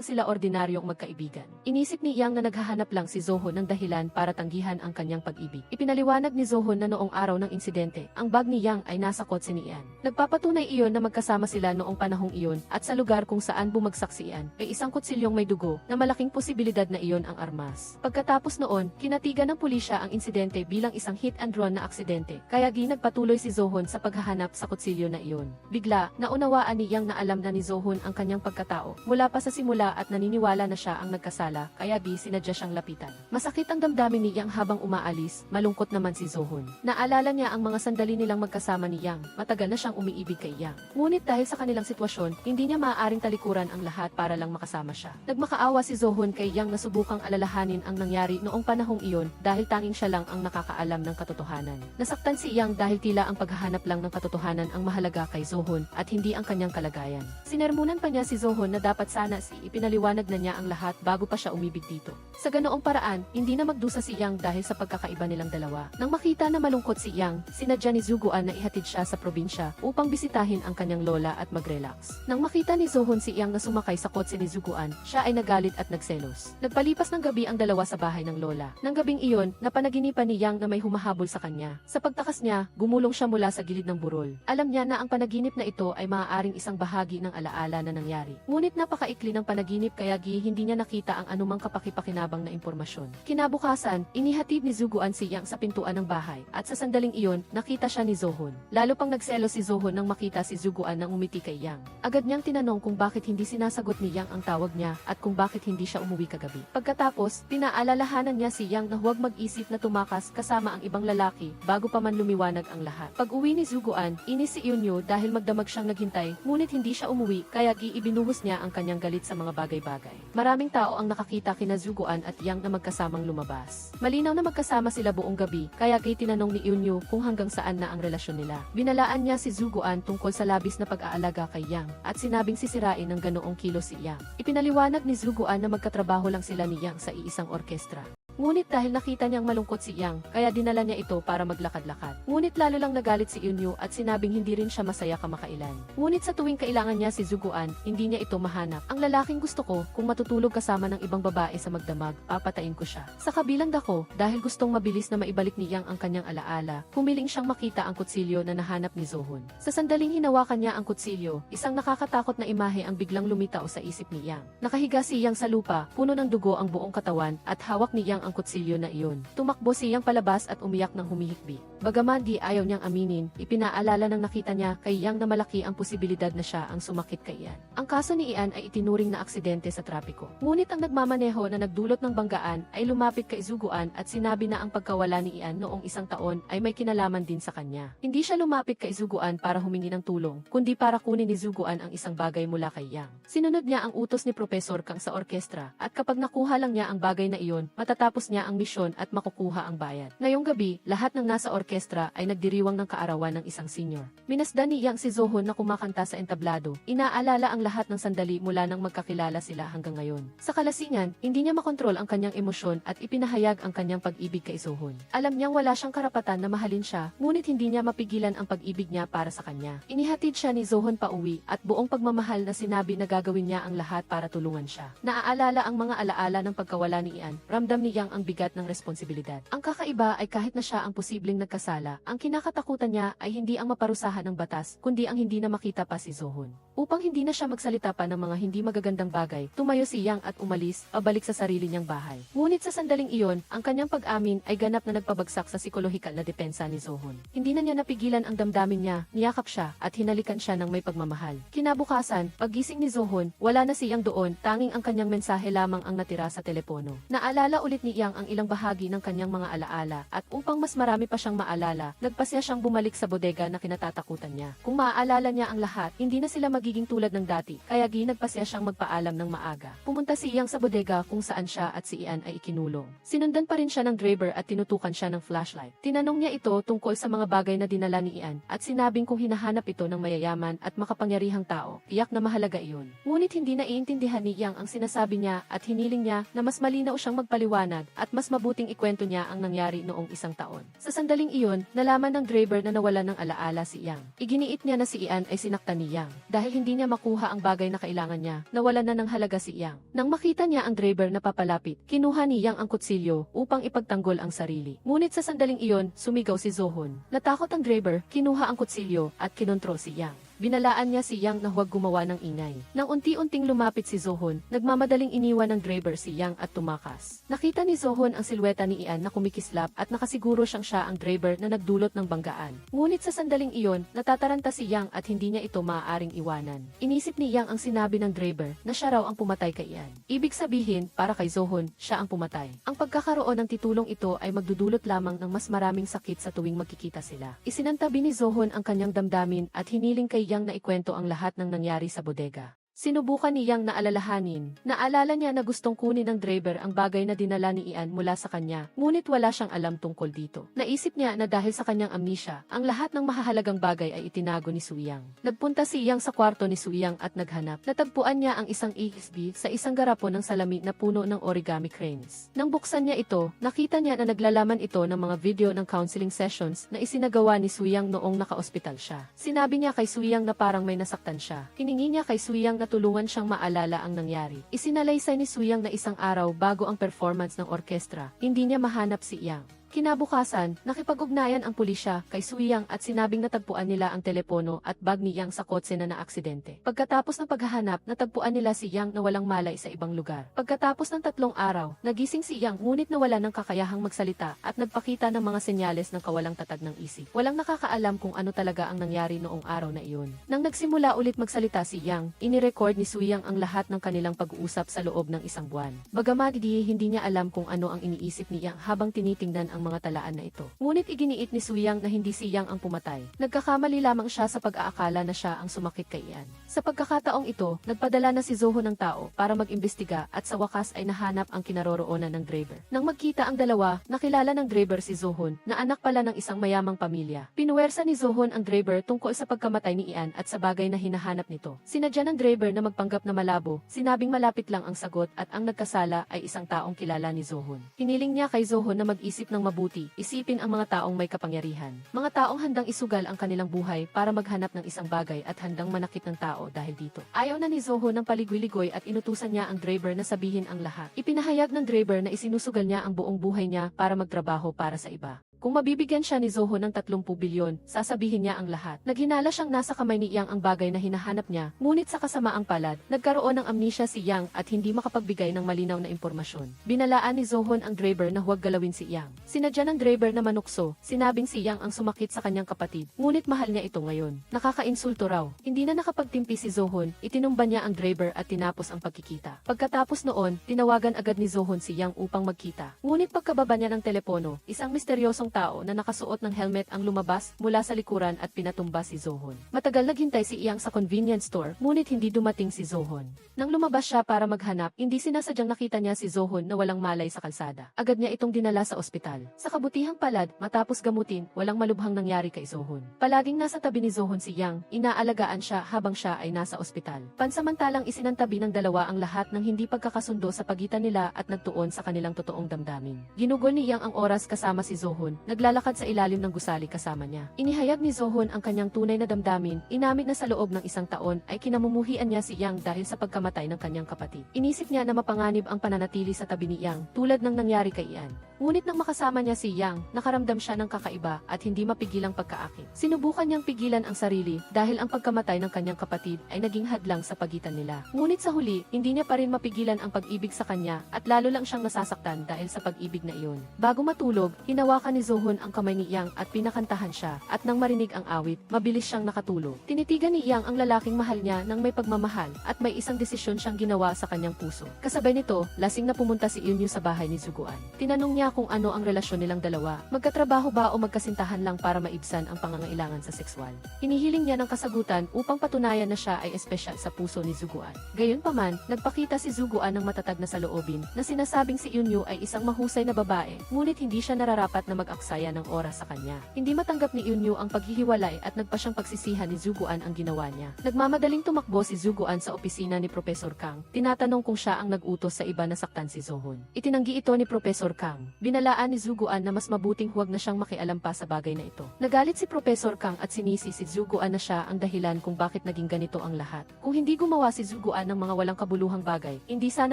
sila ordinaryong magkaibigan. Inisip ni Yang na naghahanap lang si Zohon ng dahilan para tanggihan ang kanyang pag-ibig. Ipinaliwanag ni Zohon na noong araw ng insidente, ang bag ni Yang ay nasa kotse ni Ian. Nagpapatunay iyon na magkasama sila noong panahong iyon at sa lugar kung saan bumagsak si Ian ay isang kutsilyong may dugo na malaking posibilidad na iyon ang armas. Pagkatapos noon, kinatigan ng pulisya ang insidente bilang isang hit and run na aksidente, kaya nagpatuloy si Zohon sa paghahanap sa kutsilyo na iyon. Bigla, naunawaan ni Yang na alam na ni Zohon ang kanyang pagkatao mula pa sa simula at naniniwala na siya ang nagkasala, kaya sinadya siyang lapitan. Masakit ang damdamin ni Yang habang umaalis, malungkot naman si Zohon. Naalala niya ang mga sandali nilang magkasama ni Yang, matagal na siyang umiibig kay Yang. Ngunit dahil sa kanilang sitwasyon, hindi niya maaaring talikuran ang lahat para lang makasama siya. Nagmakaawa si Zohon kay Yang na subukang alalahanin ang nangyari noong panahong iyon dahil tanging siya lang ang nakakaalam ng katotohanan. Nasaktan si Yang dahil tila ang paghahanap lang ng katotohanan ang mahalaga kay Zohon at hindi ang kanyang kalagayan. Sinermonan pa niya si Zohon na dapat sana ipinaliwanag na niya ang lahat bago pa siya umibig dito. Sa ganoong paraan, hindi na magdusa si Yang dahil sa pagkakaiba nilang dalawa. Nang makita na malungkot si Yang, sinadya ni Zuguan na ihatid siya sa probinsya upang bisitahin ang kanyang lola at mag-relax. Nang makita ni Zohon si Yang na sumakay sa kotse ni Zuguan, siya ay nagalit at nagselos. Nagpalipas ng gabi ang dalawa sa bahay ng lola. Nang gabing iyon, napanaginipan ni Yang na may humahabol sa kanya. Sa pagtakas niya, gumulong siya mula sa gilid ng burol. Alam niya na ang panaginip na ito ay maaaring isang bahagi ng alaala na nangyari. Ngunit napakaikli ng panaginip kaya hindi niya nakita ang anumang kapakipakinabang na impormasyon. Kinabukasan, inihatid ni Zuguan si Yang sa pintuan ng bahay at sa sandaling iyon, nakita siya ni Zohon. Lalo pang nagselos si Zohon nang makita si Zuguan nang umiti kay Yang. Agad niyang tinanong kung bakit hindi sinasagot ni Yang ang tawag niya at kung bakit hindi siya umuwi kagabi. Pagkatapos, pinaalalahanan niya si Yang na huwag mag-isip na tumakas kasama ang ibang lalaki bago pa man lumiwanag ang lahat. Pag-uwi ni Zuguan, inis si Yunyo dahil magdamag siyang naghintay, ngunit hindi siya umuwi kaya ibinuhos niya ang kanyang galit sa mga bagay-bagay. Maraming tao ang nakakita kina Zuguan at Yang na magkasamang lumabas. Malinaw na magkasama sila buong gabi, kaya tinanong ni Yunyo kung hanggang saan na ang relasyon nila. Binalaan niya si Zuguan tungkol sa labis na pag-aalaga kay Yang at sinabing sisirain ng ganoong kilos si Yang. Ipinaliwanag ni Zuguan na magkatrabaho lang sila ni Yang sa iisang orkestra. Ngunit dahil nakita niyang malungkot si Yang, kaya dinala niya ito para maglakad-lakad. Ngunit lalo lang nagalit si Yunyo at sinabing hindi rin siya masaya kamakailan. Ngunit sa tuwing kailangan niya si Zuguan, hindi niya ito mahanap. Ang lalaking gusto ko, kung matutulog kasama ng ibang babae sa magdamag, papatayin ko siya. Sa kabilang dako, dahil gustong mabilis na maibalik ni Yang ang kanyang alaala, humiling siyang makita ang kutsilyo na nahanap ni Zohon. Sa sandaling hinawakan niya ang kutsilyo, isang nakakatakot na imahe ang biglang lumitaw sa isip ni Yang. Nakahiga si Yang sa lupa, puno ng dugo ang buong katawan, at hawak ni Yang ang kutsilyo na iyon. Tumakbo si Yang palabas at umiyak ng humihikbi. Bagaman di ayaw niyang aminin, ipinaalala ng nakita niya kay Yang na malaki ang posibilidad na siya ang sumakit kay Ian. Ang kaso ni Ian ay itinuring na aksidente sa trapiko. Ngunit ang nagmamaneho na nagdulot ng banggaan ay lumapit kay Zuguan at sinabi na ang pagkawala ni Ian noong isang taon ay may kinalaman din sa kanya. Hindi siya lumapit kay Zuguan para humingi ng tulong, kundi para kunin ni Zuguan ang isang bagay mula kay Yang. Sinunod niya ang utos ni Profesor Kang sa orkestra at kapag nakuha lang niya ang bagay na iyon, matatapos niya ang misyon at makukuha ang bayad. Ngayong gabi, lahat ng nasa orkestra ay nagdiriwang ng kaarawan ng isang senior. Minasdan ni Yang si Zohon na kumakanta sa entablado. Inaalala ang lahat ng sandali mula nang magkakilala sila hanggang ngayon. Sa kalasingan, hindi niya makontrol ang kanyang emosyon at ipinahayag ang kanyang pag-ibig kay Zohon. Alam niyang wala siyang karapatan na mahalin siya, ngunit hindi niya mapigilan ang pag-ibig niya para sa kanya. Inihatid siya ni Zohon pauwi at buong pagmamahal na sinabi na gagawin niya ang lahat para tulungan siya. Naaalala ang mga alaala ng pagkawala ni Ian, ramdam ni Yang ang bigat ng responsibilidad. Ang kakaiba ay kahit na siya ang posibleng nagkasala, ang kinakatakutan niya ay hindi ang maparusahan ng batas, kundi ang hindi na makita pa si Zohon. Upang hindi na siya magsalita pa ng mga hindi magagandang bagay, tumayo si Yang at umalis, pabalik sa sarili niyang bahay. Ngunit sa sandaling iyon, ang kanyang pag-amin ay ganap na nagpabagsak sa psikolohikal na depensa ni Zohon. Hindi na niya napigilan ang damdamin niya, niyakap siya, at hinalikan siya ng may pagmamahal. Kinabukasan, paggising ni Zohon, wala na si Yang doon, tanging ang kanyang mensahe lamang ang natira sa telepono. Naalala ulit ni Yang ang ilang bahagi ng kanyang mga alaala, at upang mas marami pa siyang maalala, nagpasya siyang bumalik sa bodega na kinatatakutan niya. Kung maaalala niya ang lahat, hindi na sila magiging tulad ng dati, kaya nagpasya siyang magpaalam ng maaga. Pumunta si Yang sa bodega kung saan siya at si Ian ay ikinulong. Sinundan pa rin siya ng driver at tinutukan siya ng flashlight. Tinanong niya ito tungkol sa mga bagay na dinala ni Ian, at sinabing kung hinahanap ito ng mayayaman at makapangyarihang tao, tiyak na mahalaga iyon. Ngunit hindi naiintindihan ni Yang ang sinasabi niya at hiniling niya na mas malinaw siyang magpaliwanag at mas mabuting ikwento niya ang nangyari noong isang taon. Sa sandaling iyon, nalaman ng driver na nawalan ng alaala si Yang. Iginiit niya na si Ian ay sinaktan ni Yang dahil hindi niya makuha ang bagay na kailangan niya, nawalan na ng halaga si Yang. Nang makita niya ang driver na papalapit, kinuha ni Yang ang kutsilyo upang ipagtanggol ang sarili. Ngunit sa sandaling iyon, sumigaw si Zohon. Natakot ang driver, kinuha ang kutsilyo at kinontrol si Yang. Binalaan niya si Yang na huwag gumawa ng ingay. Nang unti-unting lumapit si Zohon, nagmamadaling iniwan ng driver si Yang at tumakas. Nakita ni Zohon ang silweta ni Ian na kumikislap at nakasiguro siyang siya ang driver na nagdulot ng banggaan. Ngunit sa sandaling iyon, natataranta si Yang at hindi niya ito maaaring iwanan. Inisip ni Yang ang sinabi ng driver na siya raw ang pumatay kay Ian. Ibig sabihin, para kay Zohon, siya ang pumatay. Ang pagkakaroon ng titulong ito ay magdudulot lamang ng mas maraming sakit sa tuwing magkikita sila. Isinantabi ni Zohon ang kanyang damdamin at hiniling kay Yang na ikwento ang lahat ng nangyari sa bodega. Sinubukan ni Yang na alalahanin. Naalala niya na gustong kunin ng driver ang bagay na dinala ni Ian mula sa kanya, ngunit wala siyang alam tungkol dito. Naisip niya na dahil sa kanyang amnesia, ang lahat ng mahahalagang bagay ay itinago ni Suyang. Nagpunta si Yang sa kwarto ni Suyang at naghanap. Natagpuan niya ang isang ESB sa isang garapon ng salami na puno ng origami cranes. Nang buksan niya ito, nakita niya na naglalaman ito ng mga video ng counseling sessions na isinagawa ni Suyang noong naka-ospital siya. Sinabi niya kay Suyang na parang may nasaktan siya. Hiningi niya kay Suyang na tulungan siyang maalala ang nangyari. Isinalaysay ni Suyang na isang araw bago ang performance ng orkestra, hindi niya mahanap si Yang. Kinabukasan, nakipag-ugnayan ang pulisya kay Suyang at sinabing natagpuan nila ang telepono at bag ni Yang sa kotse na naaksidente. Pagkatapos ng paghahanap, natagpuan nila si Yang na walang malay sa ibang lugar. Pagkatapos ng 3 araw, nagising si Yang ngunit nawala ng kakayahang magsalita at nagpakita ng mga senyales ng kawalang tatag ng isip. Walang nakakaalam kung ano talaga ang nangyari noong araw na iyon. Nang nagsimula ulit magsalita si Yang, inirecord ni Suyang ang lahat ng kanilang pag-uusap sa loob ng 1 buwan. Bagamat hindi niya alam kung ano ang iniisip ni Yang habang tinitingnan ang mga talaan na ito. Ngunit iginiit ni Suyang na hindi si Yang ang pumatay. Nagkakamali lamang siya sa pag-aakala na siya ang sumakit kay Ian. Sa pagkakataong ito, nagpadala na si Zohon ng tao para mag-imbestiga at sa wakas ay nahanap ang kinaroroonan ng driver. Nang magkita ang dalawa, nakilala ng driver si Zohon na anak pala ng isang mayamang pamilya. Pinuwersa ni Zohon ang driver tungkol sa pagkamatay ni Ian at sa bagay na hinahanap nito. Sinadya ng driver na magpanggap na malabo, sinabing malapit lang ang sagot at ang nagkasala ay isang taong kilala ni Zohon. Hiniling niya kay Zohon na mag-isip ng mabuti, isipin ang mga taong may kapangyarihan. Mga taong handang isugal ang kanilang buhay para maghanap ng isang bagay at handang manakit ng tao dahil dito. Ayaw na ni Zohon ng paligwi-ligoy at inutusan niya ang driver na sabihin ang lahat. Ipinahayag ng driver na isinusugal niya ang buong buhay niya para magtrabaho para sa iba. Kung mabibigyan siya ni Zohon ng 30 bilyon, sasabihin niya ang lahat. Naghinala siyang nasa kamay ni Yang ang bagay na hinahanap niya, ngunit sa kasamaang palad, nagkaroon ng amnesia si Yang at hindi makapagbigay ng malinaw na impormasyon. Binalaan ni Zohon ang Draber na huwag galawin si Yang. Sinadya ng Draber na manukso, sinabing si Yang ang sumakit sa kanyang kapatid, ngunit mahal niya ito ngayon. Nakakainsulto raw. Hindi na nakapagtimpi si Zohon, itinumba niya ang Draber at tinapos ang pagkikita. Pagkatapos noon, tinawagan agad ni Zohon si Yang upang magkita. Ngunit pagkababa niya ng telepono, isang misteryosong tao na nakasuot ng helmet ang lumabas mula sa likuran at pinatumba si Zohon. Matagal naghintay si Yang sa convenience store, ngunit hindi dumating si Zohon. Nang lumabas siya para maghanap, hindi sinasadyang nakita niya si Zohon na walang malay sa kalsada. Agad niya itong dinala sa ospital. Sa kabutihang palad, matapos gamutin, walang malubhang nangyari kay Zohon. Palaging nasa tabi ni Zohon si Yang, inaalagaan siya habang siya ay nasa ospital. Pansamantalang isinantabi ng dalawa ang lahat ng hindi pagkakasundo sa pagitan nila at nagtuon sa kanilang totoong damdamin. Ginugol ni Yang ang oras kasama si Zohon, naglalakad sa ilalim ng gusali kasama niya. Inihayag ni Zohon ang kanyang tunay na damdamin, inamin na sa loob ng isang taon ay kinamumuhian niya si Yang dahil sa pagkamatay ng kanyang kapatid. Inisip niya na mapanganib ang pananatili sa tabi ni Yang, tulad ng nangyari kay Ian. Ngunit nang makasama niya si Yang, nakaramdam siya ng kakaiba at hindi mapigilang pagkaakit. Sinubukan niyang pigilan ang sarili dahil ang pagkamatay ng kanyang kapatid ay naging hadlang sa pagitan nila. Ngunit sa huli, hindi niya pa rin mapigilan ang pag-ibig sa kanya at lalo lang siyang nasasaktan dahil sa pag-ibig na iyon. Bago matulog, hinawakan ni Zohon ang kamay ni Yang at pinakantahan siya at nang marinig ang awit, mabilis siyang nakatulog. Tinitigan ni Yang ang lalaking mahal niya nang may pagmamahal at may isang desisyon siyang ginawa sa kanyang puso. Kasabay nito, lasing na pumunta si Eunyu sa bahay ni Zuguan. Tinanong niya kung ano ang relasyon nilang dalawa, magkatrabaho ba o magkasintahan lang para maibsan ang pangangailangan sa sexual. Hinihiling niya ng kasagutan upang patunayan na siya ay espesyal sa puso ni Zuguan. Gayunpaman, nagpakita si Zuguan ng matatag na saloobin na sinasabing si Eunyu ay isang mahusay na babae, ngunit hindi siya nararapat na mag-aksaya ng oras sa kanya. Hindi matanggap ni Eunyu ang paghihiwalay at nagpa siyang pagsisihan ni Zuguan ang ginawa niya. Nagmamadaling tumakbo si Zuguan sa opisina ni Professor Kang, tinatanong kung siya ang nag-utos sa iba na saktan si Zohon. Itinanggi ito ni Professor Kang. Binalaan ni Zuguan na mas mabuting huwag na siyang makialam pa sa bagay na ito. Nagalit si Professor Kang at sinisi si Zuguan na siya ang dahilan kung bakit naging ganito ang lahat. Kung hindi gumawa si Zuguan ng mga walang kabuluhang bagay, hindi sana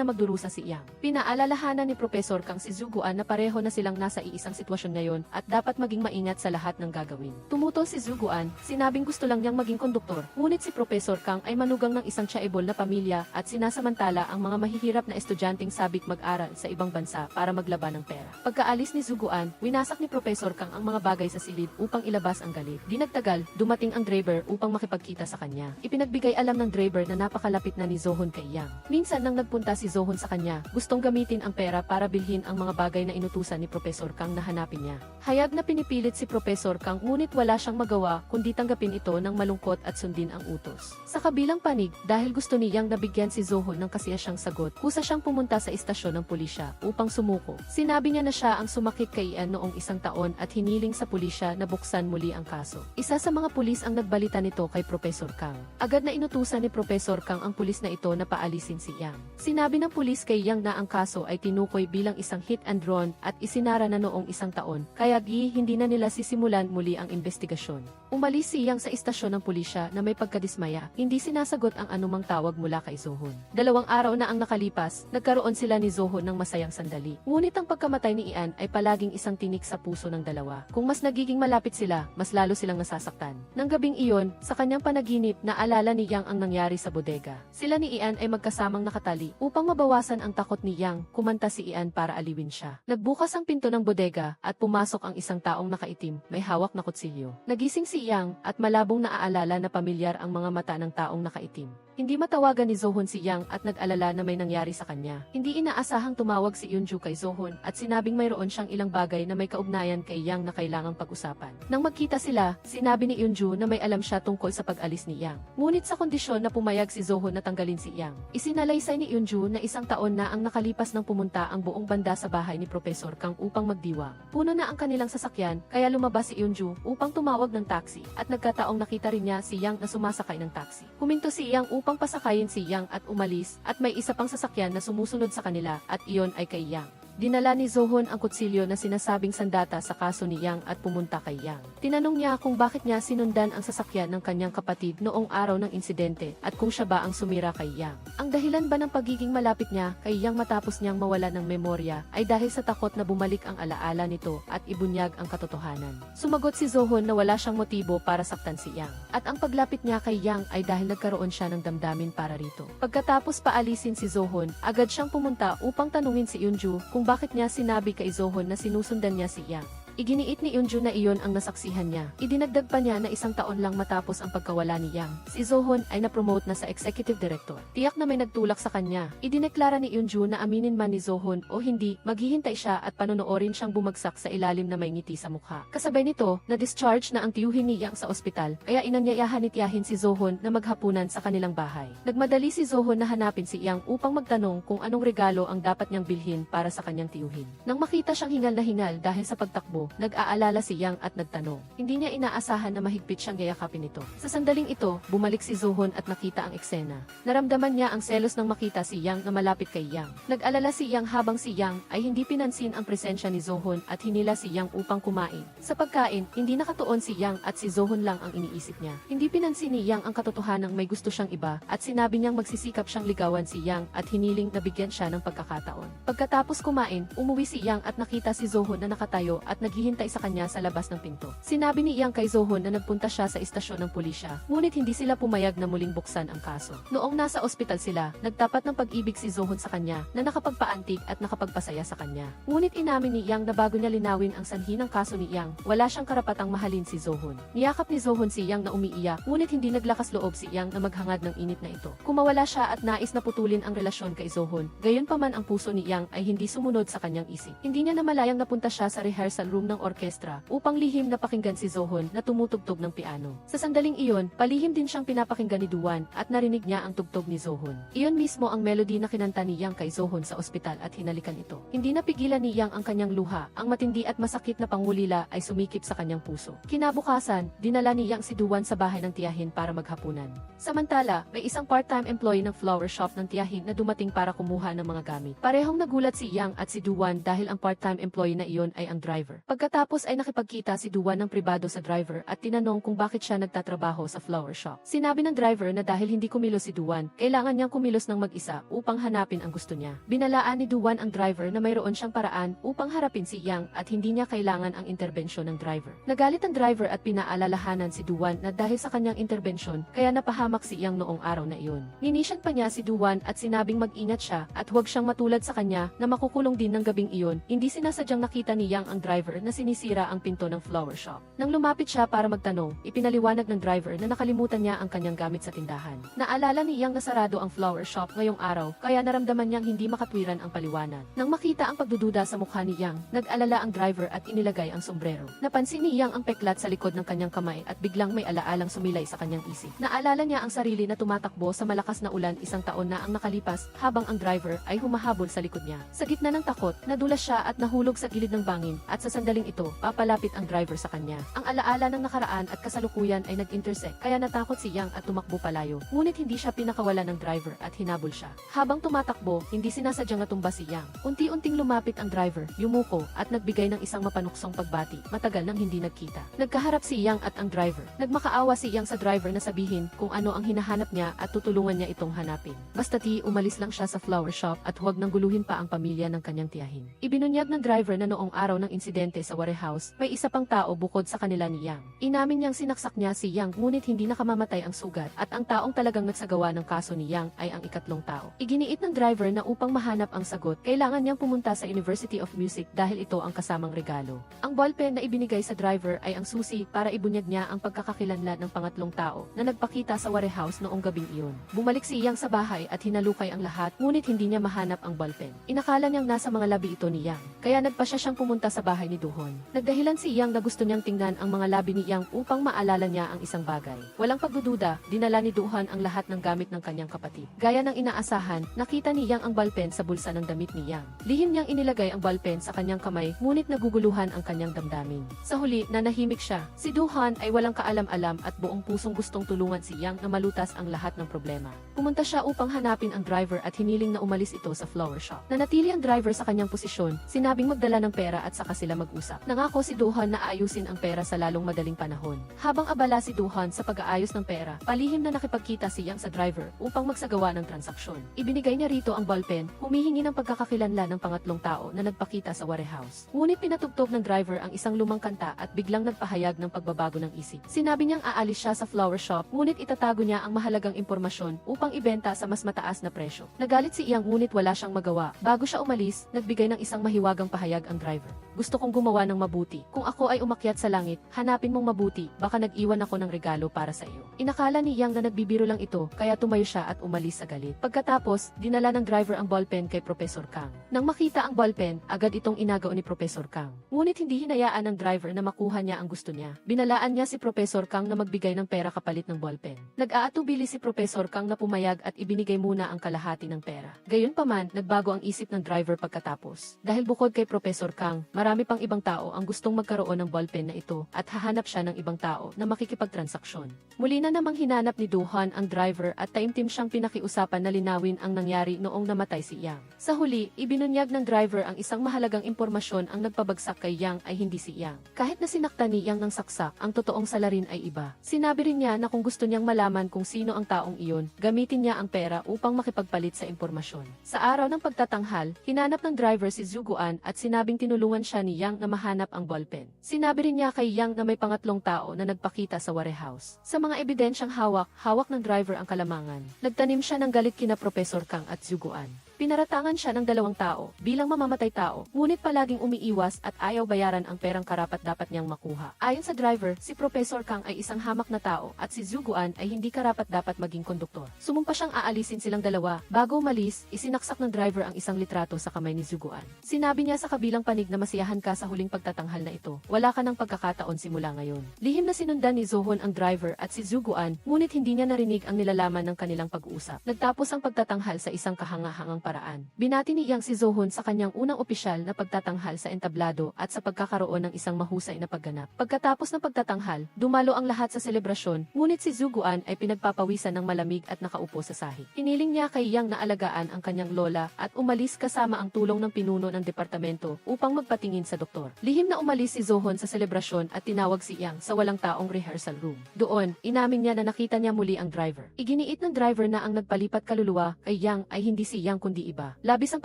magdurusa si Yang. Pinaalalahanan ni Professor Kang si Zuguan na pareho na silang nasa iisang sitwasyon ngayon at dapat maging maingat sa lahat ng gagawin. Tumutol si Zuguan, sinabing gusto lang niyang maging konduktor, ngunit si Professor Kang ay manugang ng isang tsaibol na pamilya at sinasamantala ang mga mahihirap na estudyanteng sabik mag-aral sa ibang bansa para maglaban ng pera. Pagkaalis ni Zuguan, winasak ni Professor Kang ang mga bagay sa silid upang ilabas ang galit. Di nagtagal, dumating ang Draber upang makipagkita sa kanya. Ipinagbigay alam ng Draber na napakalapit na ni Zohon kay Yang. Minsan nang nagpunta si Zohon sa kanya, gustong gamitin ang pera para bilhin ang mga bagay na inutusan ni Professor Kang na hanapin niya. Hayag na pinipilit si Professor Kang ngunit wala siyang magawa kundi tanggapin ito ng malungkot at sundin ang utos. Sa kabilang panig, dahil gusto ni Yang na bigyan si Zohon ng kasiyasyang sagot, kusa siyang pumunta sa istasyon ng pulisya upang sumuko. Sinabi niya na siya ang sumakit kay Ian noong isang taon at hiniling sa pulisya na buksan muli ang kaso. Isa sa mga pulis ang nagbalita nito kay Professor Kang. Agad na inutusan ni Professor Kang ang pulis na ito na paalisin si Yang. Sinabi ng pulis kay Yang na ang kaso ay tinukoy bilang isang hit and run at isinara na noong isang taon, kaya hindi na nila sisimulan muli ang investigasyon. Umalis si Yang sa istasyon ng pulisya na may pagkadismaya, hindi sinasagot ang anumang tawag mula kay Zohon. 2 araw na ang nakalipas, nagkaroon sila ni Zohon ng masayang sandali. Ngunit ang pagkamatay ni Ian ay palaging isang tinik sa puso ng dalawa. Kung mas nagiging malapit sila, mas lalo silang nasasaktan. Nang gabing iyon, sa kanyang panaginip, naalala ni Yang ang nangyari sa bodega. Sila ni Ian ay magkasamang nakatali. Upang mabawasan ang takot ni Yang, kumanta si Ian para aliwin siya. Nagbukas ang pinto ng bodega at pumasok ang isang taong nakaitim, may hawak na kutsilyo. Nagising si Yang at malabong naaalala na pamilyar ang mga mata ng taong nakaitim. Hindi matawagan ni Zohon si Yang at nag-alala na may nangyari sa kanya. Hindi inaasahang tumawag si Eunju kay Zohon at sinabing mayroon siyang ilang bagay na may kaugnayan kay Yang na kailangang pag-usapan. Nang magkita sila, sinabi ni Eunju na may alam siya tungkol sa pag-alis ni Yang. Ngunit sa kondisyon na pumayag si Zohon na tanggalin si Yang. Isinalaysay ni Eunju na isang taon na ang nakalipas nang pumunta ang buong banda sa bahay ni Professor Kang upang magdiwang. Puno na ang kanilang sasakyan, kaya lumabas si Eunju upang tumawag ng taxi at nagkataong nakita rin niya si Yang na sumasakay ng taxi. Huminto si Yang upang pasakayin si Yang at umalis at may isa pang sasakyan na sumusunod sa kanila at iyon ay kay Yang. dinala ni Zohon ang kutsilyo na sinasabing sandata sa kaso ni Yang at pumunta kay Yang. Tinanong niya kung bakit niya sinundan ang sasakyan ng kanyang kapatid noong araw ng insidente at kung siya ba ang sumira kay Yang. Ang dahilan ba ng pagiging malapit niya kay Yang matapos niyang mawala ng memorya ay dahil sa takot na bumalik ang alaala nito at ibunyag ang katotohanan. Sumagot si Zohon na wala siyang motibo para saktan si Yang. At ang paglapit niya kay Yang ay dahil nagkaroon siya ng damdamin para rito. Pagkatapos paalisin si Zohon, agad siyang pumunta upang tanungin si Eunju kung bakit niya sinabi kay Zohon na sinusundan niya si Yang. Iginiit ni Eunju na iyon ang nasaksihan niya. Idinagdag pa niya na 1 taon lang matapos ang pagkawala ni Yang. Si Zohon ay na-promote na sa executive director. Tiyak na may nagtulak sa kanya. Idineklara ni Eunju na aminin man ni Zohon o hindi, maghihintay siya at panonoorin siyang bumagsak sa ilalim na may ngiti sa mukha. Kasabay nito, na-discharge na ang tiyuhin ni Yang sa ospital, kaya inanyayahan si Zohon na maghapunan sa kanilang bahay. Nagmadali si Zohon na hanapin si Yang upang magtanong kung anong regalo ang dapat niyang bilhin para sa kanyang tiyuhin. Nang makita siyang hingal na hingal dahil sa pagtakbo, nag-aalala si Yang at nagtanong. Hindi niya inaasahan na mahigpit siyang yayakapin ito. Sa sandaling ito, bumalik si Zohon at nakita ang eksena. Naramdaman niya ang selos nang makita si Yang na malapit kay Yang. Nag-alala si Yang habang si Yang ay hindi pinansin ang presensya ni Zohon at hinila si Yang upang kumain. Sa pagkain, hindi nakatuon si Yang at si Zohon lang ang iniisip niya. Hindi pinansin ni Yang ang katotohanang may gusto siyang iba at sinabi niyang magsisikap siyang ligawan si Yang at hiniling na bigyan siya ng pagkakataon. Pagkatapos kumain, umuwi si Yang at nakita si Zohon na nakatayo at naghihintay sa kanya sa labas ng pinto. Sinabi ni Yang kay Zohon na nagpunta siya sa istasyon ng pulisya, ngunit hindi sila pumayag na muling buksan ang kaso. Noong nasa ospital sila, nagtapat ng pag-ibig si Zohon sa kanya na nakapagpaantig at nakapagpasaya sa kanya. Ngunit inamin ni Yang na bago niya linawin ang sanhi ng kaso ni Yang, wala siyang karapatang mahalin si Zohon. Niyakap ni Zohon si Yang na umiiyak, ngunit hindi naglakas loob si Yang na maghangad ng init na ito. Kumawala siya at nais na putulin ang relasyon kay Zohon. Gayunpaman ang puso ni Yang ay hindi sumunod sa kanyang isip. Hindi niya namalayang napunta siya sa rehearsal room ng orkestra upang lihim na pakinggan si Zohon na tumutugtog ng piano. Sa sandaling iyon, palihim din siyang pinapakinggan ni Duan at narinig niya ang tugtog ni Zohon. Iyon mismo ang melody na kinanta ni Yang kay Zohon sa ospital at hinalikan ito. Hindi napigilan ni Yang ang kanyang luha, ang matindi at masakit na pangulila ay sumikip sa kanyang puso. Kinabukasan, dinala ni Yang si Duan sa bahay ng tiyahin para maghapunan. Samantala, may isang part-time employee ng flower shop ng tiyahin na dumating para kumuha ng mga gamit. Parehong nagulat si Yang at si Duan dahil ang part-time employee na iyon ay ang driver. Pagkatapos ay nakipagkita si Duan ng pribado sa driver at tinanong kung bakit siya nagtatrabaho sa flower shop. Sinabi ng driver na dahil hindi kumilos si Duan, kailangan niyang kumilos ng mag-isa upang hanapin ang gusto niya. Binalaan ni Duan ang driver na mayroon siyang paraan upang harapin si Yang at hindi niya kailangan ang interbensyon ng driver. Nagalit ang driver at pinaalalahanan si Duan na dahil sa kanyang interbensyon, kaya napahamak si Yang noong araw na iyon. Ninisyan pa niya si Duan at sinabing mag-ingat siya at huwag siyang matulad sa kanya na makukulong din ng gabing iyon. Hindi sinasadyang nakita ni Yang ang driver na sinisira ang pinto ng flower shop. Nang lumapit siya para magtanong, ipinaliwanag ng driver na nakalimutan niya ang kanyang gamit sa tindahan. Naalala ni Yang na sarado ang flower shop ngayong araw, kaya naramdaman niyang hindi makatwiran ang paliwanag. Nang makita ang pagdududa sa mukha ni Yang, nag-alala ang driver at inilagay ang sombrero. Napansin ni Yang ang peklat sa likod ng kanyang kamay at biglang may alaalang sumilay sa kanyang isip. Naalala niya ang sarili na tumatakbo sa malakas na ulan 1 taon na ang nakalipas habang ang driver ay humahabol sa likod niya. Sa gitna ng takot, nadulas siya at nahulog sa gilid ng bangin at sa sandaling ito, papalapit ang driver sa kanya. Ang alaala ng nakaraan at kasalukuyan ay nag-intersect kaya natakot si Yang at tumakbo palayo. Ngunit hindi siya pinakawala ng driver at hinabol siya. Habang tumatakbo, hindi sinasadyang natumba si Yang. Unti-unting lumapit ang driver, yumuko at nagbigay ng isang mapanuksong pagbati. Matagal nang hindi nagkita. Nagkaharap si Yang at ang driver. Nagmakaawa si Yang sa driver na sabihin kung ano ang hinahanap niya at tutulungan niya itong hanapin. Basta't umalis lang siya sa flower shop at huwag nang guluhin pa ang pamilya ng kanyang tiyahin. Ibinunyag ng driver na noong araw ng insidente sa warehouse, may isa pang tao bukod sa kanila ni Yang. Inamin niyang sinaksak niya si Yang ngunit hindi nakamamatay ang sugat at ang taong talagang nagsagawa ng kaso ni Yang ay ang ikatlong tao. Iginiit ng driver na upang mahanap ang sagot, kailangan niyang pumunta sa University of Music dahil ito ang kasamang regalo. Ang ballpen na ibinigay sa driver ay ang susi para ibunyag niya ang pagkakakilanlan ng pangatlong tao na nagpakita sa warehouse noong gabing iyon. Bumalik si Yang sa bahay at hinalukay ang lahat ngunit hindi niya mahanap ang ballpen. Inakala niyang nasa mga labi ito ni Yang, kaya nagpasya siyang pumunta sa bahay ni Duan. Duhon. Nagdahilan si Yang na gusto niyang tingnan ang mga labi ni Yang upang maalala niya ang isang bagay. Walang pagdududa, dinala ni Duhon ang lahat ng gamit ng kanyang kapatid. Gaya ng inaasahan, nakita ni Yang ang ballpen sa bulsa ng damit ni Yang. Lihim niyang inilagay ang ballpen sa kanyang kamay, ngunit naguguluhan ang kanyang damdamin. Sa huli, nanahimik siya. Si Duhon ay walang kaalam-alam at buong pusong gustong tulungan si Yang na malutas ang lahat ng problema. Pumunta siya upang hanapin ang driver at hiniling na umalis ito sa flower shop. Nanatili ang driver sa kanyang posisyon, sinabing magdala ng pera at saka sila mag-usap. Nangako si Duhon na aayusin ang pera sa lalong madaling panahon. Habang abala si Duhon sa pag-aayos ng pera, palihim na nakipagkita si Yang sa driver upang magsagawa ng transaksyon. Ibinigay niya rito ang ballpen, humihingi ng pagkakakilanlan ng pangatlong tao na nagpakita sa warehouse. Ngunit pinatugtog ng driver ang isang lumang kanta at biglang nagpahayag ng pagbabago ng isip. Sinabi niyang aalis siya sa flower shop, ngunit itatago niya ang mahalagang impormasyon upang ibenta sa mas mataas na presyo. Nagalit si Yang ngunit wala siyang magawa. Bago siya umalis, nagbigay ng isang mahiwagang pahayag ang driver. Gusto kong gumawa ng mabuti. Kung ako ay umakyat sa langit, hanapin mong mabuti, baka nag-iwan ako ng regalo para sa iyo. Inakala ni Yang na nagbibiro lang ito, kaya tumayo siya at umalis sa galit. Pagkatapos, dinala ng driver ang ballpen kay Professor Kang. Nang makita ang ballpen, agad itong inagaw ni Professor Kang. Ngunit hindi hinayaan ng driver na makuha niya ang gusto niya. Binalaan niya si Professor Kang na magbigay ng pera kapalit ng ballpen. Nag-aatubili si Professor Kang na pumayag at ibinigay muna ang kalahati ng pera. Gayunpaman, nagbago ang isip ng driver pagkatapos. Dahil bukod kay Professor Kang, marami pang ibang tao ang gustong magkaroon ng ballpen na ito at hahanap siya ng ibang tao na makikipagtransaksyon. Muli na namang hinanap ni Duhon ang driver at taimtim siyang pinakiusapan na linawin ang nangyari noong namatay si Yang. Sa huli, ibinunyag ng driver ang isang mahalagang impormasyon ang nagpabagsak kay Yang ay hindi si Yang. Kahit na sinaktan ni Yang ng saksak, ang totoong salarin ay iba. Sinabi rin niya na kung gusto niyang malaman kung sino ang taong iyon, gamitin niya ang pera upang makipagpalit sa impormasyon. Sa araw ng pagtatanghal, hinanap ng driver si Zuguan at sinabing tinulungan siya ni Yang na mahanap ang ballpen. Sinabi rin niya kay Yang na may pangatlong tao na nagpakita sa warehouse. Sa mga ebidensyang hawak ng driver ang kalamangan. Nagtanim siya ng galit kina Professor Kang at Zuguan. Pinaratangan siya ng dalawang tao bilang mamamatay tao, ngunit palaging umiiwas at ayaw bayaran ang perang karapat-dapat niyang makuha. Ayon sa driver, si Professor Kang ay isang hamak na tao at si Zuguan ay hindi karapat-dapat maging konduktor. Sumumpa siyang aalisin silang dalawa. Bago umalis, isinaksak ng driver ang isang litrato sa kamay ni Zuguan. Sinabi niya sa kabilang panig na masiyahan ka sa huling pagtatanghal na ito. Wala ka ng pagkakataon simula ngayon. Lihim na sinundan ni Zohon ang driver at si Zuguan, ngunit hindi niya narinig ang nilalaman ng kanilang pag-uusap. Nagtapos ang pagtatanghal sa isang kahangahangang paraan. Binati ni Yang si Zohon sa kanyang unang opisyal na pagtatanghal sa entablado at sa pagkakaroon ng isang mahusay na pagganap. Pagkatapos ng pagtatanghal, dumalo ang lahat sa selebrasyon, ngunit si Zuguan ay pinagpapawisan ng malamig at nakaupo sa sahig. Hiniling niya kay Yang na alagaan ang kanyang lola at umalis kasama ang tulong ng pinuno ng departamento upang magpatingin sa doktor. Lihim na umalis si Zohon sa selebrasyon at tinawag si Yang sa walang taong rehearsal room. Doon, inamin niya na nakita niya muli ang driver. Iginiit ng driver na ang nagpalipat kaluluwa kay Yang ay hindi si Yang kundi iba. Labis ang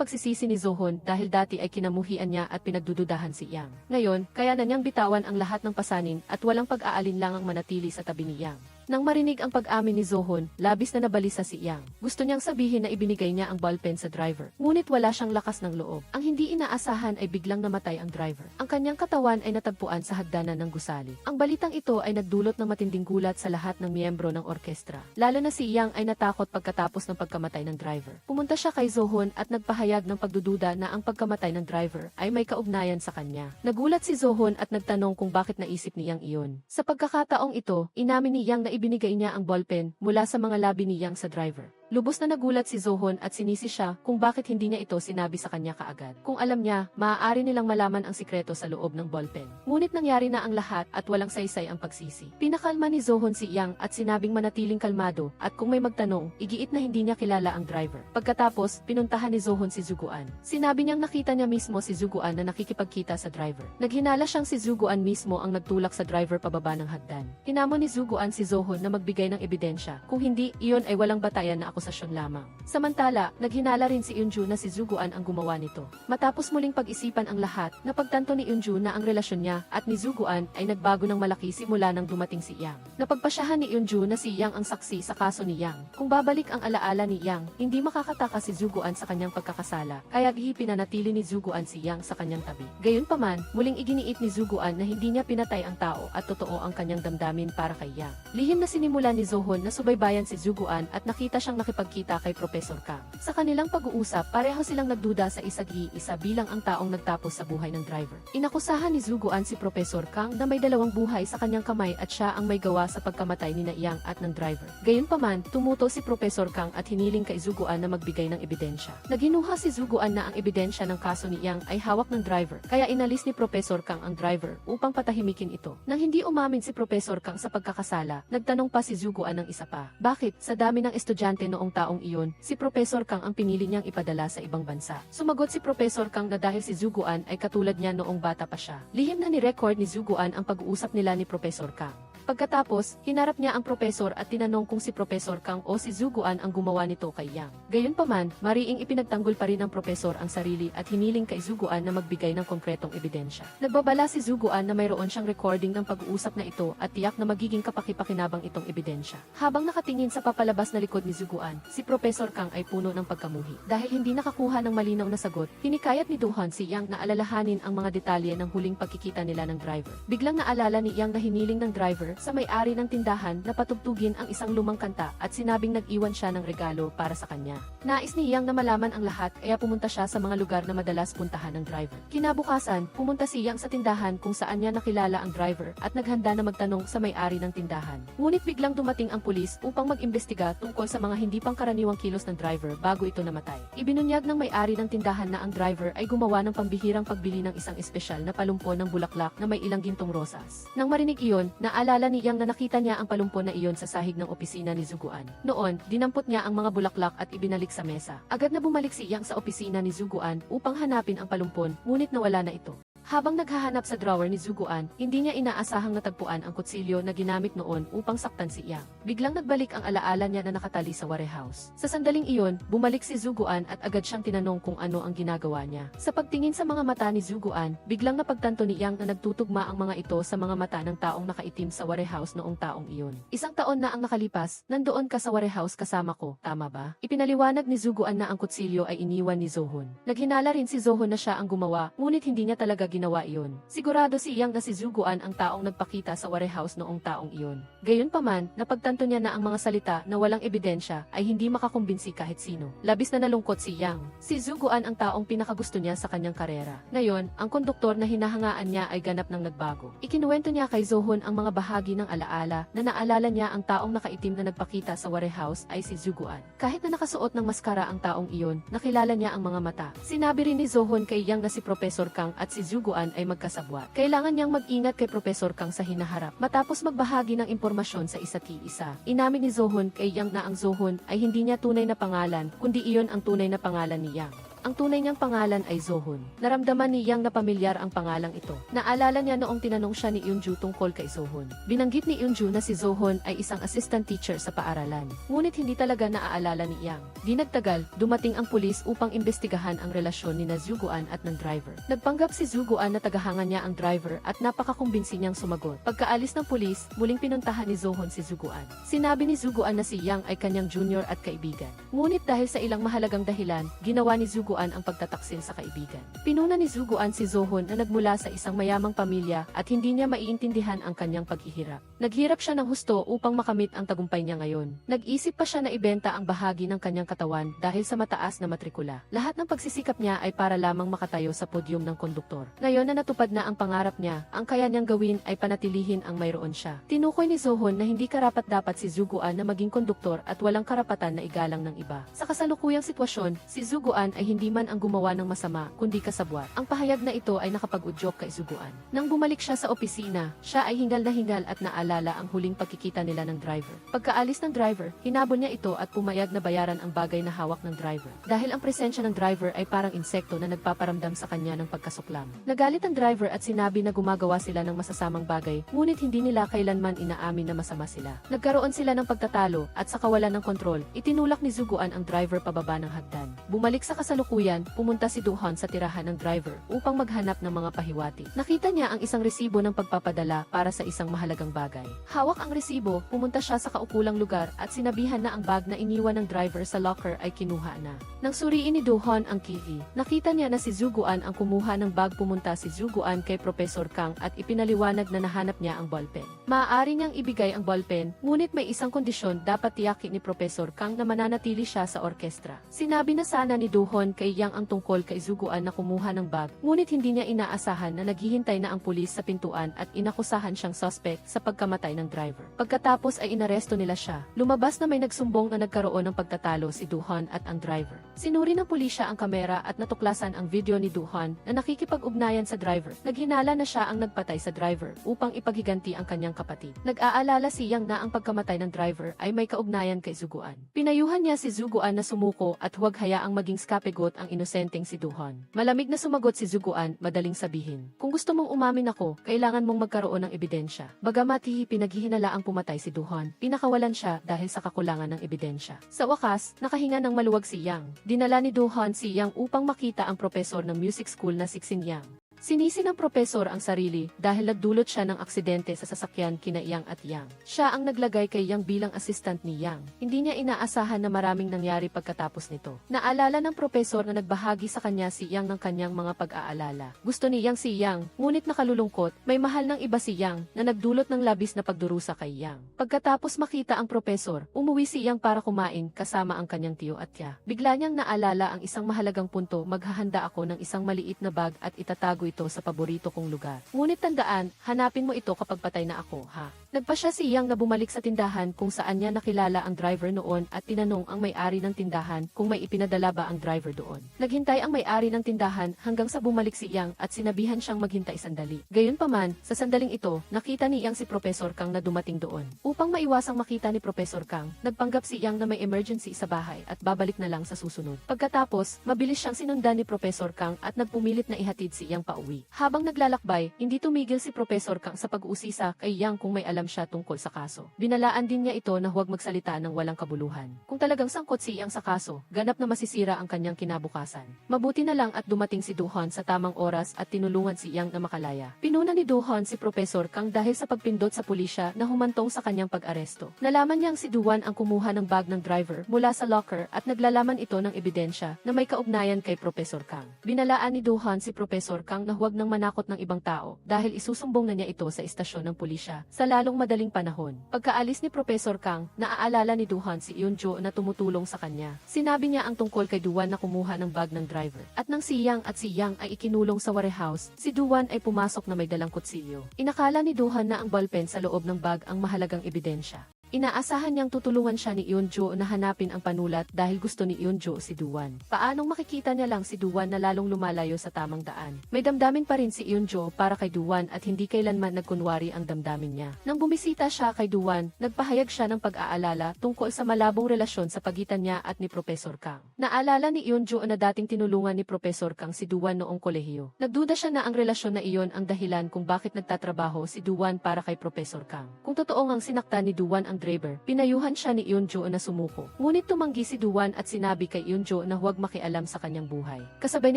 pagsisisi ni Zohon dahil dati ay kinamuhian niya at pinagdududahan si Yang. Ngayon, kaya na niyang bitawan ang lahat ng pasanin at walang pag-aalinlangang manatili sa tabi ni Yang. Nang marinig ang pag-amin ni Zohon, labis na nabalisa si Yang. Gusto niyang sabihin na ibinigay niya ang ballpen sa driver, ngunit wala siyang lakas ng loob. Ang hindi inaasahan ay biglang namatay ang driver. Ang kanyang katawan ay natagpuan sa hagdanan ng gusali. Ang balitang ito ay nagdulot ng matinding gulat sa lahat ng miyembro ng orkestra. Lalo na si Yang ay natakot pagkatapos ng pagkamatay ng driver. Pumunta siya kay Zohon at nagpahayag ng pagdududa na ang pagkamatay ng driver ay may kaugnayan sa kanya. Nagulat si Zohon at nagtanong kung bakit naisip ni Yang iyon. Sa pagkakataong ito, inamin ni Yang na ibinigay niya ang ballpen mula sa mga labi ni Yang sa driver. Lubos na nagulat si Zohon at sinisi siya kung bakit hindi niya ito sinabi sa kanya kaagad. Kung alam niya, maaari nilang malaman ang sikreto sa loob ng ballpen. Ngunit nangyari na ang lahat at walang saysay ang pagsisi. Pinakalma ni Zohon si Yang at sinabing manatiling kalmado at kung may magtanong, igiit na hindi niya kilala ang driver. Pagkatapos, pinuntahan ni Zohon si Zuguan. Sinabi niyang nakita niya mismo si Zuguan na nakikipagkita sa driver. Naghinala siyang si Zuguan mismo ang nagtulak sa driver pababa ng hagdan. Hinamon ni Zuguan si Zohon na magbigay ng ebidensya. Kung hindi, iyon ay walang batayan na akusasyon lamang. Samantala, naghinala rin si Eunju na si Zuguan ang gumawa nito. Matapos muling pag-isipan ang lahat, napagtanto ni Eunju na ang relasyon niya at ni Zuguan ay nagbago ng malaki simula nang dumating si Yang. Napagpasyahan ni Eunju na si Yang ang saksi sa kaso ni Yang. Kung babalik ang alaala ni Yang, hindi makakataka si Zuguan sa kanyang pagkakasala, kaya pinanatili ni Zuguan si Yang sa kanyang tabi. Gayunpaman, muling iginiit ni Zuguan na hindi niya pinatay ang tao at totoo ang kanyang damdamin para kay Yang. Lihim na sinimula ni Zohon na subaybayan si Zuguan at nakita siyang makipagkita kay Professor Kang. Sa kanilang pag-uusap, pareho silang nagduda sa isa't-iisa bilang ang taong nagtapos sa buhay ng driver. Inakusahan ni Zuguan si Professor Kang na may dalawang buhay sa kanyang kamay at siya ang may gawa sa pagkamatay ni Yang at ng driver. Gayunpaman, tumuto si Professor Kang at hiniling kay Zuguan na magbigay ng ebidensya. Naghinuha si Zuguan na ang ebidensya ng kaso ni Yang ay hawak ng driver, kaya inalis ni Professor Kang ang driver upang patahimikin ito. Nang hindi umamin si Professor Kang sa pagkakasala, nagtanong pa si Zuguan ng isa pa. Bakit, sa dami ng estudyante noong taong iyon, si Professor Kang ang pinili niyang ipadala sa ibang bansa? Sumagot si Professor Kang na dahil si Zuguan ay katulad niya noong bata pa siya. Lihim na ni-record ni Zuguan ang pag-uusap nila ni Professor Kang. Pagkatapos, hinarap niya ang profesor at tinanong kung si Professor Kang o si Zuguan ang gumawa nito kay Yang. Gayunpaman, mariing ipinagtanggol pa rin ng profesor ang sarili at hiniling kay Zuguan na magbigay ng konkretong ebidensya. Nagbabala si Zuguan na mayroon siyang recording ng pag-uusap na ito at tiyak na magiging kapakipakinabang itong ebidensya. Habang nakatingin sa papalabas na likod ni Zuguan, si Professor Kang ay puno ng pagkamuhi. Dahil hindi nakakuha ng malinaw na sagot, hinikayat ni Duhan si Yang na alalahanin ang mga detalye ng huling pagkikita nila ng driver. Biglang naalala ni Yang na hiniling ng driver sa may-ari ng tindahan na patugtugin ang isang lumang kanta at sinabing nag-iwan siya ng regalo para sa kanya. Nais ni Yang na malaman ang lahat kaya pumunta siya sa mga lugar na madalas puntahan ng driver. Kinabukasan, pumunta si Yang sa tindahan kung saan niya nakilala ang driver at naghanda na magtanong sa may-ari ng tindahan. Ngunit biglang dumating ang pulis upang mag-imbestiga tungkol sa mga hindi pangkaraniwang kilos ng driver bago ito namatay. Ibinunyag ng may-ari ng tindahan na ang driver ay gumawa ng pambihirang pagbili ng isang espesyal na palumpon ng bulaklak na may ilang gintong rosas. Nang marinig iyon, naalala ni Yang na nakita niya ang palumpon na iyon sa sahig ng opisina ni Zuguan. Noon, dinampot niya ang mga bulaklak at ibinalik sa mesa. Agad na bumalik si Yang sa opisina ni Zuguan upang hanapin ang palumpon, ngunit nawala na ito. Habang naghahanap sa drawer ni Zuguan, hindi niya inaasahang natagpuan ang kutsilyo na ginamit noon upang saktan si Yang. Biglang nagbalik ang alaala niya na nakatali sa warehouse. Sa sandaling iyon, bumalik si Zuguan at agad siyang tinanong kung ano ang ginagawa niya. Sa pagtingin sa mga mata ni Zuguan, biglang napagtanto ni Yang na nagtutugma ang mga ito sa mga mata ng taong nakaitim sa warehouse noong taong iyon. Isang taon na ang nakalipas, nandoon ka sa warehouse kasama ko, tama ba? Ipinaliwanag ni Zuguan na ang kutsilyo ay iniwan ni Zohon. Naghinala rin si Zohon na siya ang gumawa, ngunit hindi niya talaga ginawa iyon. Sigurado si Yang na si Zuguan ang taong nagpakita sa warehouse noong taong iyon. Gayunpaman, napagtanto niya na ang mga salita na walang ebidensya ay hindi makakumbinsi kahit sino. Labis na nalungkot si Yang. Si Zuguan ang taong pinakagusto niya sa kanyang karera. Ngayon, ang konduktor na hinahangaan niya ay ganap ng nagbago. Ikinuwento niya kay Zohon ang mga bahagi ng alaala na naalala niya ang taong nakaitim na nagpakita sa warehouse ay si Zuguan. Kahit na nakasuot ng maskara ang taong iyon, nakilala niya ang mga mata. Sinabi rin ni Zohon kay Yang na si Professor Kang at si Zuguan ay magkasabwat. Kailangan niyang mag-ingat kay Professor Kang sa hinaharap. Matapos magbahagi ng impormasyon sa isa't isa, inamin ni Zohon kay Yang na ang Zohon ay hindi niya tunay na pangalan, kundi iyon ang tunay na pangalan ni Yang. Ang tunay niyang pangalan ay Zohon. Naramdaman ni Yang na pamilyar ang pangalang ito. Naalala niya noong tinanong siya ni Eunju tungkol kay Zohon. Binanggit ni Eunju na si Zohon ay isang assistant teacher sa paaralan. Ngunit hindi talaga naaalala ni Yang. Di nagtagal, dumating ang pulis upang imbestigahan ang relasyon ni Zuguan at ng driver. Nagpanggap si Zuguan na tagahangan niya ang driver at napakakumbinsi niyang sumagot. Pagkaalis ng pulis, muling pinuntahan ni Zohon si Zuguan. Sinabi ni Zuguan na si Yang ay kanyang junior at kaibigan. Ngunit dahil sa ilang mahalagang dahilan, ginawa ni Zuguan ang pagtataksil sa kaibigan. Pinuna ni Zuguan si Zohon na nagmula sa isang mayamang pamilya at hindi niya maiintindihan ang kanyang paghihirap. Naghirap siya ng husto upang makamit ang tagumpay niya ngayon. Nag-isip pa siya na ibenta ang bahagi ng kanyang katawan dahil sa mataas na matrikula. Lahat ng pagsisikap niya ay para lamang makatayo sa podyum ng konduktor. Ngayon na natupad na ang pangarap niya, ang kaya niyang gawin ay panatilihin ang mayroon siya. Tinukoy ni Zohon na hindi karapat-dapat si Zuguan na maging konduktor at walang karapatan na igalang ng iba. Sa kasalukuyang sitwasyon, si Zuguan ay hindi man ang gumawa ng masama, kundi kasabwat. Ang pahayag na ito ay nakapag-udyok kay Zuguan. Nang bumalik siya sa opisina, siya ay hingal na hingal at naalala ang huling pagkikita nila ng driver. Pagkaalis ng driver, hinabol niya ito at pumayag na bayaran ang bagay na hawak ng driver. Dahil ang presensya ng driver ay parang insekto na nagpaparamdam sa kanya ng pagkasuklam. Nagalit ang driver at sinabi na gumagawa sila ng masasamang bagay, ngunit hindi nila kailanman inaamin na masama sila. Nagkaroon sila ng pagtatalo at sa kawalan ng kontrol, itinulak ni Zuguan ang driver pababa ng hagdan. Bumalik sa kasalukuyan kasalukuyan, pumunta si Duhan sa tirahan ng driver upang maghanap ng mga pahiwati. Nakita niya ang isang resibo ng pagpapadala para sa isang mahalagang bagay. Hawak ang resibo, pumunta siya sa kaukulang lugar at sinabihan na ang bag na iniwan ng driver sa locker ay kinuha na. Nang suriin ni Duhan ang key, nakita niya na si Zuguan ang kumuha ng bag. Pumunta si Zuguan kay Professor Kang at ipinaliwanag na nahanap niya ang ballpen. Maaari niyang ibigay ang ballpen, ngunit may isang kondisyon, dapat tiyakin ni Professor Kang na mananatili siya sa orkestra. Sinabi na sana ni Duhan kay Yang ang tungkol kay Zuguan na kumuha ng bag, ngunit hindi niya inaasahan na naghihintay na ang pulis sa pintuan at inakusahan siyang suspect sa pagkamatay ng driver. Pagkatapos ay inaresto nila siya. Lumabas na may nagsumbong na nagkaroon ng pagtatalo si Duhan at ang driver. Sinuri ng pulisya ang kamera at natuklasan ang video ni Duhan na nakikipag-ugnayan sa driver. Naghinala na siya ang nagpatay sa driver upang ipaghiganti ang kanyang kapatid. Nag-aalala si Yang na ang pagkamatay ng driver ay may kaugnayan kay Zuguan. Pinayuhan niya si Zuguan na sumuko at huwag hayaang maging scapegoat ang inosenteng si Duhan. Malamig na sumagot si Zuguan, madaling sabihin. Kung gusto mong umamin ako, kailangan mong magkaroon ng ebidensya. Bagamat pinaghihinalaang pumatay si Duhan, pinakawalan siya dahil sa kakulangan ng ebidensya. Sa wakas, nakahinga ng maluwag si Yang. Dinala ni Duhan si Yang upang makita ang profesor ng music school na si Xin Yang. Sinisi ng propesor ang sarili dahil nagdulot siya ng aksidente sa sasakyan kina Yang at Yang. Siya ang naglagay kay Yang bilang assistant ni Yang. Hindi niya inaasahan na maraming nangyari pagkatapos nito. Naalala ng propesor na nagbahagi sa kanya si Yang ng kanyang mga pag-aalala. Gusto ni Yang si Yang, ngunit nakalulungkot, may mahal ng iba si Yang na nagdulot ng labis na pagdurusa kay Yang. Pagkatapos makita ang propesor, umuwi si Yang para kumain kasama ang kanyang tiyo at tiya. Bigla niyang naalala ang isang mahalagang punto, maghahanda ako ng isang maliit na bag at itatago ito sa paborito kong lugar. Ngunit tandaan, hanapin mo ito kapag patay na ako, ha? Nagpa siya si Yang na bumalik sa tindahan kung saan niya nakilala ang driver noon at tinanong ang may-ari ng tindahan kung may ipinadala ba ang driver doon. Naghintay ang may-ari ng tindahan hanggang sa bumalik si Yang at sinabihan siyang maghintay sandali. Gayunpaman, sa sandaling ito, nakita ni Yang si Professor Kang na dumating doon. Upang maiwasang makita ni Professor Kang, nagpanggap si Yang na may emergency sa bahay at babalik na lang sa susunod. Pagkatapos, mabilis siyang sinundan ni Professor Kang at nagpumilit na ihatid si Yang pauwi. Habang naglalakbay, hindi tumigil si Professor Kang sa pag-uusisa kay Yang kung may alam siya tungkol sa kaso. Binalaan din niya ito na huwag magsalita ng walang kabuluhan. Kung talagang sangkot si Yang sa kaso, ganap na masisira ang kanyang kinabukasan. Mabuti na lang at dumating si Duhan sa tamang oras at tinulungan si Yang na makalaya. Pinuna ni Duhan si Professor Kang dahil sa pagpindot sa pulisya na humantong sa kanyang pag-aresto. Nalaman niyang si Duhan ang kumuha ng bag ng driver mula sa locker at naglalaman ito ng ebidensya na may kaugnayan kay Professor Kang. Binalaan ni Duhan si Professor Kang na huwag nang manakot ng ibang tao dahil isusumbong na niya ito sa istasyon ng pulisya sa lalong madaling panahon. Pagkaalis ni Professor Kang, naaalala ni Duhan si Eunjo na tumutulong sa kanya. Sinabi niya ang tungkol kay Duwan na kumuha ng bag ng driver. At nang si Yang at si Yang ay ikinulong sa warehouse, si Duwan ay pumasok na may dalang kutsilyo. Inakala ni Duhan na ang ballpen sa loob ng bag ang mahalagang ebidensya. Inaasahan niyang tutulungan siya ni Eunjo na hanapin ang panulat dahil gusto ni Eunjo si Duwan. Paanong makikita niya lang si Duwan na lalong lumalayo sa tamang daan? May damdamin pa rin si Eunjo para kay Duwan at hindi kailanman nagkunwari ang damdamin niya. Nang bumisita siya kay Duwan, nagpahayag siya ng pag-aalala tungkol sa malabong relasyon sa pagitan niya at ni Professor Kang. Naalala ni Eunjo na dating tinulungan ni Professor Kang si Duwan noong kolehiyo. Nagduda siya na ang relasyon na iyon ang dahilan kung bakit nagtatrabaho si Duwan para kay Professor Kang. Kung totoo ngang sinaktan ni Duwan ang driver, pinayuhan siya ni Eunjo na sumuko. Ngunit tumanggi si Duwan at sinabi kay Eunjo na huwag makialam sa kanyang buhay. Kasabay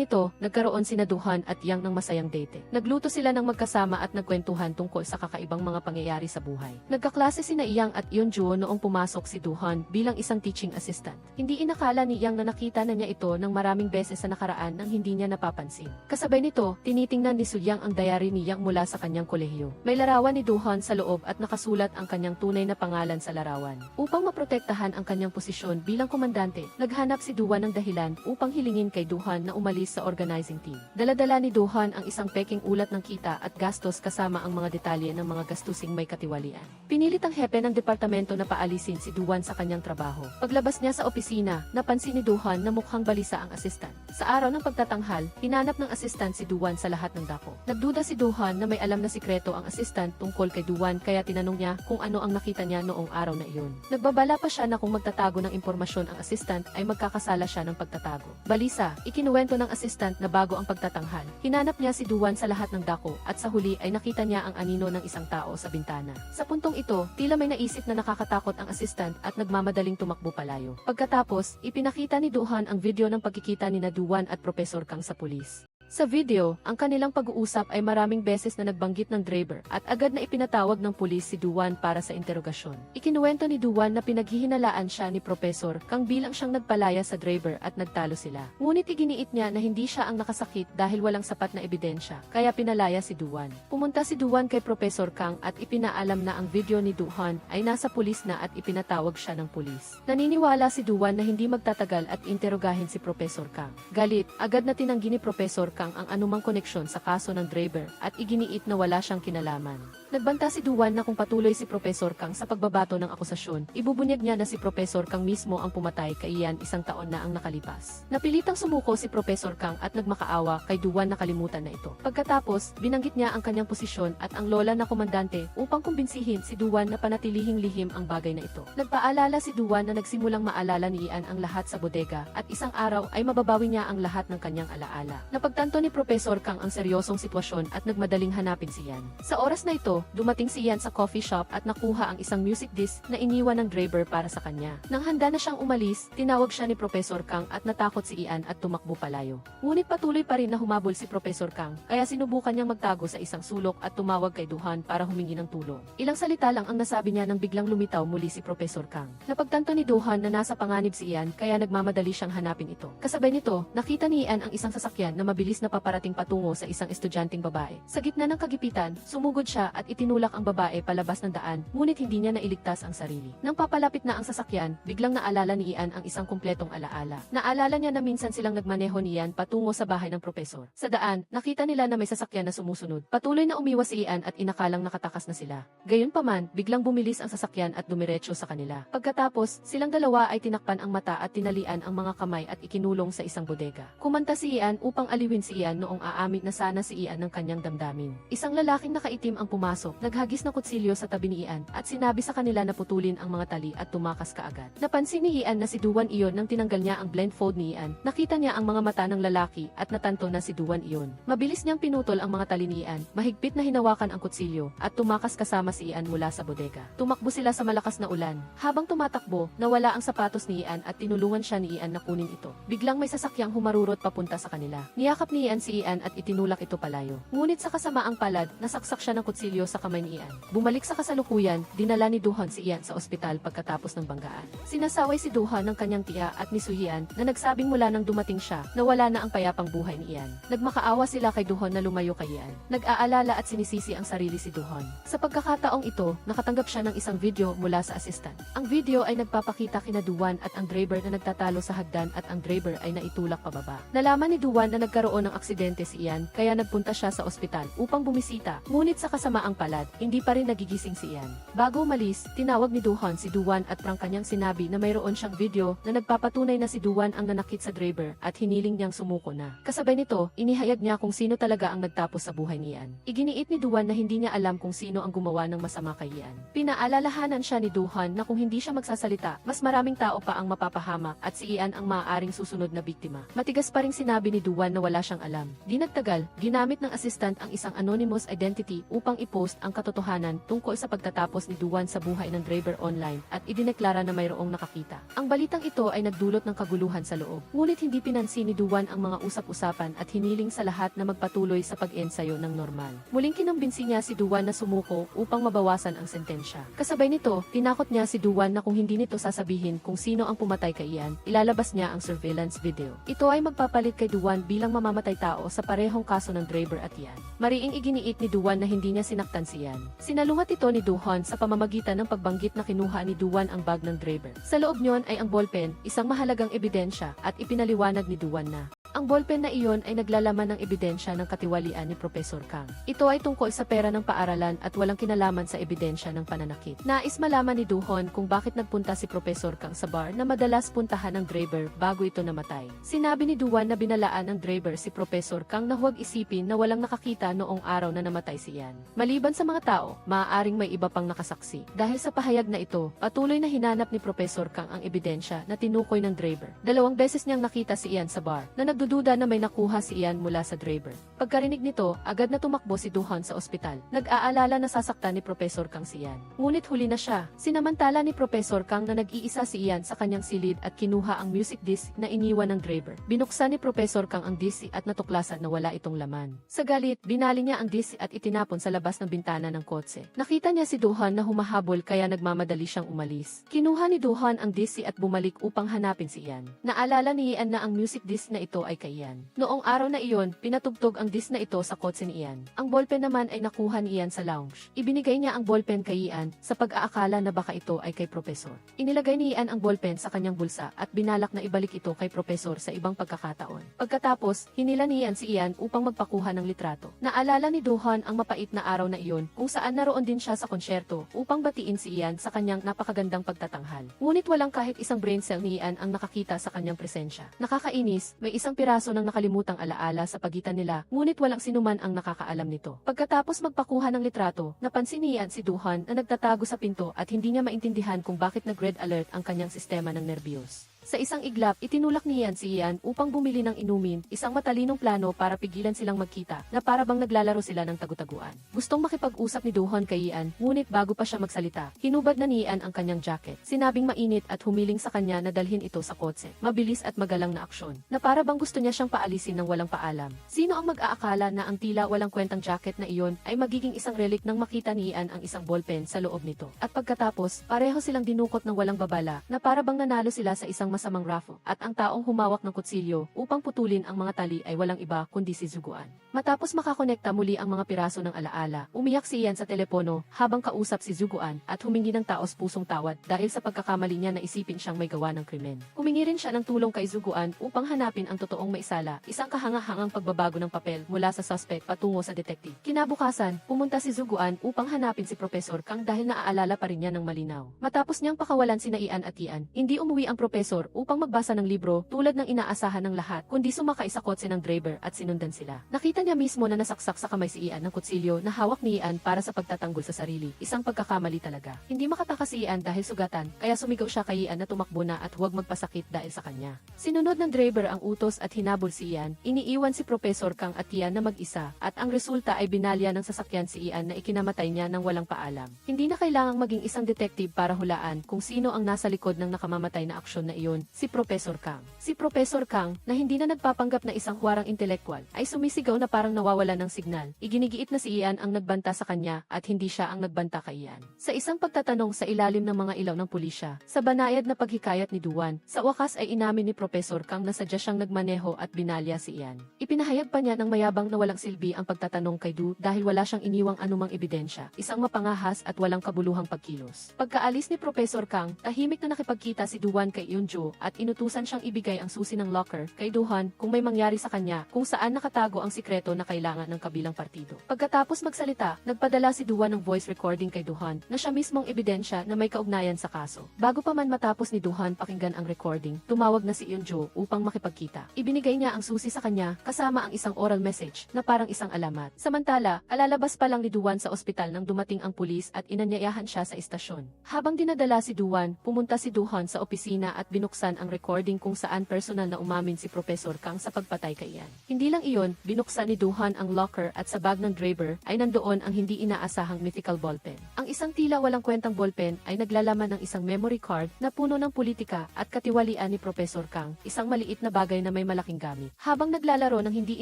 nito, nagkaroon sina Duhan at Yang ng masayang date. Nagluto sila ng magkasama at nagkwentuhan tungkol sa kakaibang mga pangyayari sa buhay. Nagkaklase sina Yang at Eunjo noong pumasok si Duhan bilang isang teaching assistant. Hindi inakala ni Yang na nakita na niya ito ng maraming beses sa nakaraan nang hindi niya napapansin. Kasabay nito, tinitingnan ni Yang ang diary ni Yang mula sa kanyang kolehiyo. May larawan ni Duhan sa loob at nakasulat ang kanyang tunay na pangalan sa larawan. Upang maprotektahan ang kanyang posisyon bilang komandante, naghanap si Duwan ng dahilan upang hilingin kay Duhan na umalis sa organizing team. Daladala ni Duhan ang isang peking ulat ng kita at gastos kasama ang mga detalye ng mga gastusing may katiwalian. Pinilit ang hepe ng departamento na paalisin si Duwan sa kanyang trabaho. Paglabas niya sa opisina, napansin ni Duhan na mukhang balisa ang asistan. Sa araw ng pagtatanghal, hinanap ng asistan si Duwan sa lahat ng dako. Nagduda si Duhan na may alam na sikreto ang asistan tungkol kay Duwan kaya tinanong niya kung ano ang nakita niya noong noong araw na iyon. Nagbabala pa siya na kung magtatago ng impormasyon ang assistant ay magkakasala siya ng pagtatago. Balisa, ikinuwento ng assistant na bago ang pagtatanghal. Hinanap niya si Duan sa lahat ng dako at sa huli ay nakita niya ang anino ng isang tao sa bintana. Sa puntong ito, tila may naisip na nakakatakot ang assistant at nagmamadaling tumakbo palayo. Pagkatapos, ipinakita ni Duhan ang video ng pagkikita ni Duan at Professor Kang sa pulis. Sa video, ang kanilang pag-uusap ay maraming beses na nagbanggit ng driver at agad na ipinatawag ng pulis si Duan para sa interogasyon. Ikinuwento ni Duan na pinaghihinalaan siya ni Professor Kang bilang siyang nagpalaya sa driver at nagtalo sila. Ngunit iginiit niya na hindi siya ang nakasakit dahil walang sapat na ebidensya, kaya pinalaya si Duan. Pumunta si Duan kay Professor Kang at ipinaalam na ang video ni Duhan ay nasa pulis na at ipinatawag siya ng pulis. Naniniwala si Duan na hindi magtatagal at interogahin si Professor Kang. Galit, agad na tinanggi ni Professor Kang ang anumang koneksyon sa kaso ng driver at iginiit na wala siyang kinalaman. Nagbanta si Duan na kung patuloy si Professor Kang sa pagbabato ng akusasyon, ibubunyag niya na si Professor Kang mismo ang pumatay kay Ian 1 taon na ang nakalipas. Napilitang sumuko si Professor Kang at nagmakaawa kay Duan na kalimutan na ito. Pagkatapos, binanggit niya ang kanyang posisyon at ang lola na komandante upang kumbinsihin si Duan na panatilihing lihim ang bagay na ito. Nagpaalala si Duan na nagsimulang maalala ni Ian ang lahat sa bodega at isang araw ay mababawi niya ang lahat ng kanyang alaala. Napagtanto ni Professor Kang ang seryosong sitwasyon at nagmadaling hanapin si Ian. Sa oras na ito, dumating si Ian sa coffee shop at nakuha ang isang music disc na iniwan ng driver para sa kanya. Nang handa na siyang umalis, tinawag siya ni Professor Kang at natakot si Ian at tumakbo palayo. Ngunit patuloy pa rin na humabol si Professor Kang, kaya sinubukan niyang magtago sa isang sulok at tumawag kay Duhan para humingi ng tulong. Ilang salita lang ang nasabi niya nang biglang lumitaw muli si Professor Kang. Napagtanto ni Duhan na nasa panganib si Ian kaya nagmamadali siyang hanapin ito. Kasabay nito, nakita ni Ian ang isang sasakyan na mabilis na paparating patungo sa isang estudyanteng babae. Sa gitna ng kagipitan, sumugod siya at itinulak ang babae palabas ng daan, ngunit hindi niya nailigtas ang sarili. Nang papalapit na ang sasakyan, biglang naalala ni Ian ang isang kumpletong alaala. Naalala niya na minsan silang nagmaneho ni Ian patungo sa bahay ng propesor. Sa daan, nakita nila na may sasakyan na sumusunod. Patuloy na umiwas si Ian at inakalang nakatakas na sila. Gayunpaman, biglang bumilis ang sasakyan at dumiretso sa kanila. Pagkatapos, silang dalawa ay tinakpan ang mata at tinalian ang mga kamay at ikinulong sa isang bodega. Kumanta si Ian upang aliwin si Ian noong aamit na sana si Ian ng kanyang damdamin. Isang lalaking nakaitim ang pumasok, naghagis ng kutsilyo sa tabi ni Ian at sinabi sa kanila na putulin ang mga tali at tumakas kaagad. Napansin ni Ian na si Duan iyon nang tinanggal niya ang blindfold ni Ian. Nakita niya ang mga mata ng lalaki at natanto na si Duan iyon. Mabilis niyang pinutol ang mga tali ni Ian, mahigpit na hinawakan ang kutsilyo at tumakas kasama si Ian mula sa bodega. Tumakbo sila sa malakas na ulan. Habang tumatakbo, nawala ang sapatos ni Ian at tinulungan siya ni Ian na kunin ito. Biglang may sasakyang humarurot papunta sa kanila. Niyakap ni Ian si Ian at itinulak ito palayo. Ngunit sa kasamaang palad, nasaksak siya ng kutsilyo sa kamay ni Ian. Bumalik sa kasalukuyan, dinala ni Duhan si Ian sa ospital pagkatapos ng banggaan. Sinasaway si Duhan ng kanyang tiya at ni Suhian na nagsabing mula nang dumating siya na wala na ang payapang buhay ni Ian. Nagmakaawa sila kay Duhan na lumayo kay Ian. Nag-aalala at sinisisi ang sarili si Duhan. Sa pagkakataong ito, nakatanggap siya ng isang video mula sa assistant. Ang video ay nagpapakita kina Duan at ang driver na nagtatalo sa hagdan at ang driver ay naitulak pababa. Nalaman ni Duan na nagkaroon ng aksidente si Ian kaya nagpunta siya sa ospital upang bumisita. Ngunit sa kasamaang palad, hindi pa rin nagigising si Ian. Bago umalis, tinawag ni Duhan si Duan at prang kanyang sinabi na mayroon siyang video na nagpapatunay na si Duan ang nanakit sa driver at hiniling niyang sumuko na. Kasabay nito, inihayag niya kung sino talaga ang nagtapos sa buhay ni Ian. Iginiit ni Duan na hindi niya alam kung sino ang gumawa ng masama kay Ian. Pinaalalahanan siya ni Duhan na kung hindi siya magsasalita, mas maraming tao pa ang mapapahamak at si Ian ang maaaring susunod na biktima. Matigas pa ring sinabi ni Duan na wala siyang alam. Di nagtagal, ginamit ng assistant ang isang anonymous identity upang i-post ang katotohanan tungkol sa pagtatapos ni Duan sa buhay ng driver online at idineklara na mayroong nakakita. Ang balitang ito ay nagdulot ng kaguluhan sa loob. Ngunit hindi pinansin ni Duan ang mga usap-usapan at hiniling sa lahat na magpatuloy sa pag-ensayo ng normal. Muling kinumbinsi niya si Duan na sumuko upang mabawasan ang sentensya. Kasabay nito, tinakot niya si Duan na kung hindi nito sasabihin kung sino ang pumatay kay Ian, ilalabas niya ang surveillance video. Ito ay magpapalit kay Duan bilang mamamatay tao sa parehong kaso ng driver at Ian. Mariing iginiit ni Duan na hindi niya sinaktan si Ian. Sinalungat ito ni Duhan sa pamamagitan ng pagbanggit na kinuha ni Duan ang bag ng driver. Sa loob niyon ay ang ballpen, isang mahalagang ebidensya, at ipinaliwanag ni Duan na Ang ballpen na iyon ay naglalaman ng ebidensya ng katiwalian ni Professor Kang. Ito ay tungkol sa pera ng paaralan at walang kinalaman sa ebidensya ng pananakit. Nais malaman ni Duhon kung bakit nagpunta si Professor Kang sa bar na madalas puntahan ng Draver bago ito namatay. Sinabi ni Duan na binalaan ng Draver si Professor Kang na huwag isipin na walang nakakita noong araw na namatay si Ian. Maliban sa mga tao, maaaring may iba pang nakasaksi. Dahil sa pahayag na ito, patuloy na hinanap ni Professor Kang ang ebidensya na tinukoy ng Draver. 2 beses niyang nakita si Ian sa bar na nagdududa na may nakuha si Ian mula sa Draver. Pagkarinig nito, agad na tumakbo si Duhan sa ospital. Nag-aalala na sasaktan ni Professor Kang si Ian. Ngunit huli na siya. Sinamantala ni Professor Kang na nag-iisa si Ian sa kanyang silid at kinuha ang music disc na iniwan ng Draver. Binuksan ni Professor Kang ang disc at natuklasan na wala itong laman. Sa galit, binali niya ang disc at itinapon sa labas ng bintana ng kotse. Nakita niya si Duhan na humahabol kaya nagmamadali siyang umalis. Kinuha ni Duhan ang disc at bumalik upang hanapin si Ian. Naalala ni Ian na ang music disc na ito ay kay Ian. Noong araw na iyon, pinatugtog ang disc na ito sa kotse ni Ian. Ang ballpen naman ay nakuha ni Ian sa lounge. Ibinigay niya ang ballpen kay Ian sa pag-aakala na baka ito ay kay Professor. Inilagay ni Ian ang ballpen sa kanyang bulsa at binalak na ibalik ito kay Professor sa ibang pagkakataon. Pagkatapos, hinila ni Ian si Ian upang magpakuha ng litrato. Naalala ni Duhan ang mapait na araw na iyon kung saan naroon din siya sa konsyerto upang batiin si Ian sa kanyang napakagandang pagtatanghal. Ngunit walang kahit isang brain cell ni Ian ang nakakita sa kanyang presensya. Nakakainis, may isang piraso ng nakalimutang alaala sa pagitan nila, ngunit walang sinuman ang nakakaalam nito. Pagkatapos magpakuha ng litrato, napansin ni Ian si Duhan na nagtatago sa pinto at hindi niya maintindihan kung bakit nag-red alert ang kanyang sistema ng nerbiyos. Sa isang iglap, itinulak ni Ian si Ian upang bumili ng inumin, isang matalinong plano para pigilan silang magkita, na para bang naglalaro sila ng tagutaguan. Gustong makipag-usap ni Duhan kay Ian, ngunit bago pa siya magsalita, hinubad na ni Ian ang kanyang jacket. Sinabing mainit at humiling sa kanya na dalhin ito sa kotse. Mabilis at magalang na aksyon, na para bang gusto niya siyang paalisin ng walang paalam. Sino ang mag-aakala na ang tila walang kwentang jacket na iyon ay magiging isang relic nang makita ni Ian ang isang ballpen sa loob nito. At pagkatapos, pareho silang dinukot ng walang babala, na para bang nanalo sila sa isang masamang raffle, at ang taong humawak ng kutsilyo upang putulin ang mga tali ay walang iba kundi si Zuguan. Matapos makakonekta muli ang mga piraso ng alaala, umiyak si Ian sa telepono habang kausap si Zuguan at humingi ng taos-pusong tawad dahil sa pagkakamali niya na isipin siyang may gawa ng krimen. Humingi rin siya ng tulong kay Zuguan upang hanapin ang totoong maisala, isang kahangahangang pagbabago ng papel mula sa suspect patungo sa detective. Kinabukasan, pumunta si Zuguan upang hanapin si Professor Kang dahil naaalala pa rin niya ng malinaw. Matapos niyang pakawalan sina Ian at Ian, hindi umuwi ang professor upang magbasa ng libro tulad ng inaasahan ng lahat, kundi sumakay sa kotse ng Draver at sinundan sila. Nakita niya mismo na nasaksak sa kamay si Ian ng kutsilyo na hawak ni Ian para sa pagtatanggol sa sarili. Isang pagkakamali talaga. Hindi makatakas si Ian dahil sugatan, kaya sumigaw siya kay Ian na tumakbo na at huwag magpasakit dahil sa kanya. Sinunod ng Draver ang utos at hinabol si Ian. Iniiwan si Professor Kang at Ian na mag-isa, at ang resulta ay binalya ng sasakyan si Ian na ikinamatay niya ng walang paalam. Hindi na kailangang maging isang detective para hulaan kung sino ang nasa likod ng nakamamatay na aksyon na iyon, si Professor Kang. Si Professor Kang, na hindi na nagpapanggap na isang huwarang intelektual, ay sumisigaw na parang nawawala ng signal. Iginigiit na si Ian ang nagbanta sa kanya at hindi siya ang nagbanta kay Ian. Sa isang pagtatanong sa ilalim ng mga ilaw ng pulisya, sa banayad na paghikayat ni Duan, sa wakas ay inamin ni Professor Kang na sadya siyang nagmaneho at binalya si Ian. Ipinahayag pa niya ng mayabang na walang silbi ang pagtatanong kay Du dahil wala siyang iniwang anumang ebidensya, isang mapangahas at walang kabuluhang pagkilos. Pagkaalis ni Professor Kang, tahimik na nakipagkita si Duan kay Eunjo at inutusan siyang ibigay ang susi ng locker kay Duhan kung may mangyari sa kanya kung saan nakatago ang sikreto na kailangan ng kabilang partido. Pagkatapos magsalita, nagpadala si Duhan ng voice recording kay Duhan na siya mismong ebidensya na may kaugnayan sa kaso. Bago pa man matapos ni Duhan pakinggan ang recording, tumawag na si Eunjo upang makipagkita. Ibinigay niya ang susi sa kanya kasama ang isang oral message na parang isang alamat. Samantala, alalabas pa lang ni Duhan sa ospital nang dumating ang pulis at inanyayahan siya sa istasyon. Habang dinadala si Duhan, pumunta si Duhan sa opisina at binuksan ang recording kung saan personal na umamin si Professor Kang sa pagpatay kay Ian. Hindi lang iyon, binuksan ni Duhan ang locker at sa bag ng Draver ay nandoon ang hindi inaasahang mythical ballpen. Ang isang tila walang kwentang ballpen ay naglalaman ng isang memory card na puno ng politika at katiwalian ni Professor Kang, isang maliit na bagay na may malaking gamit. Habang naglalaro ng hindi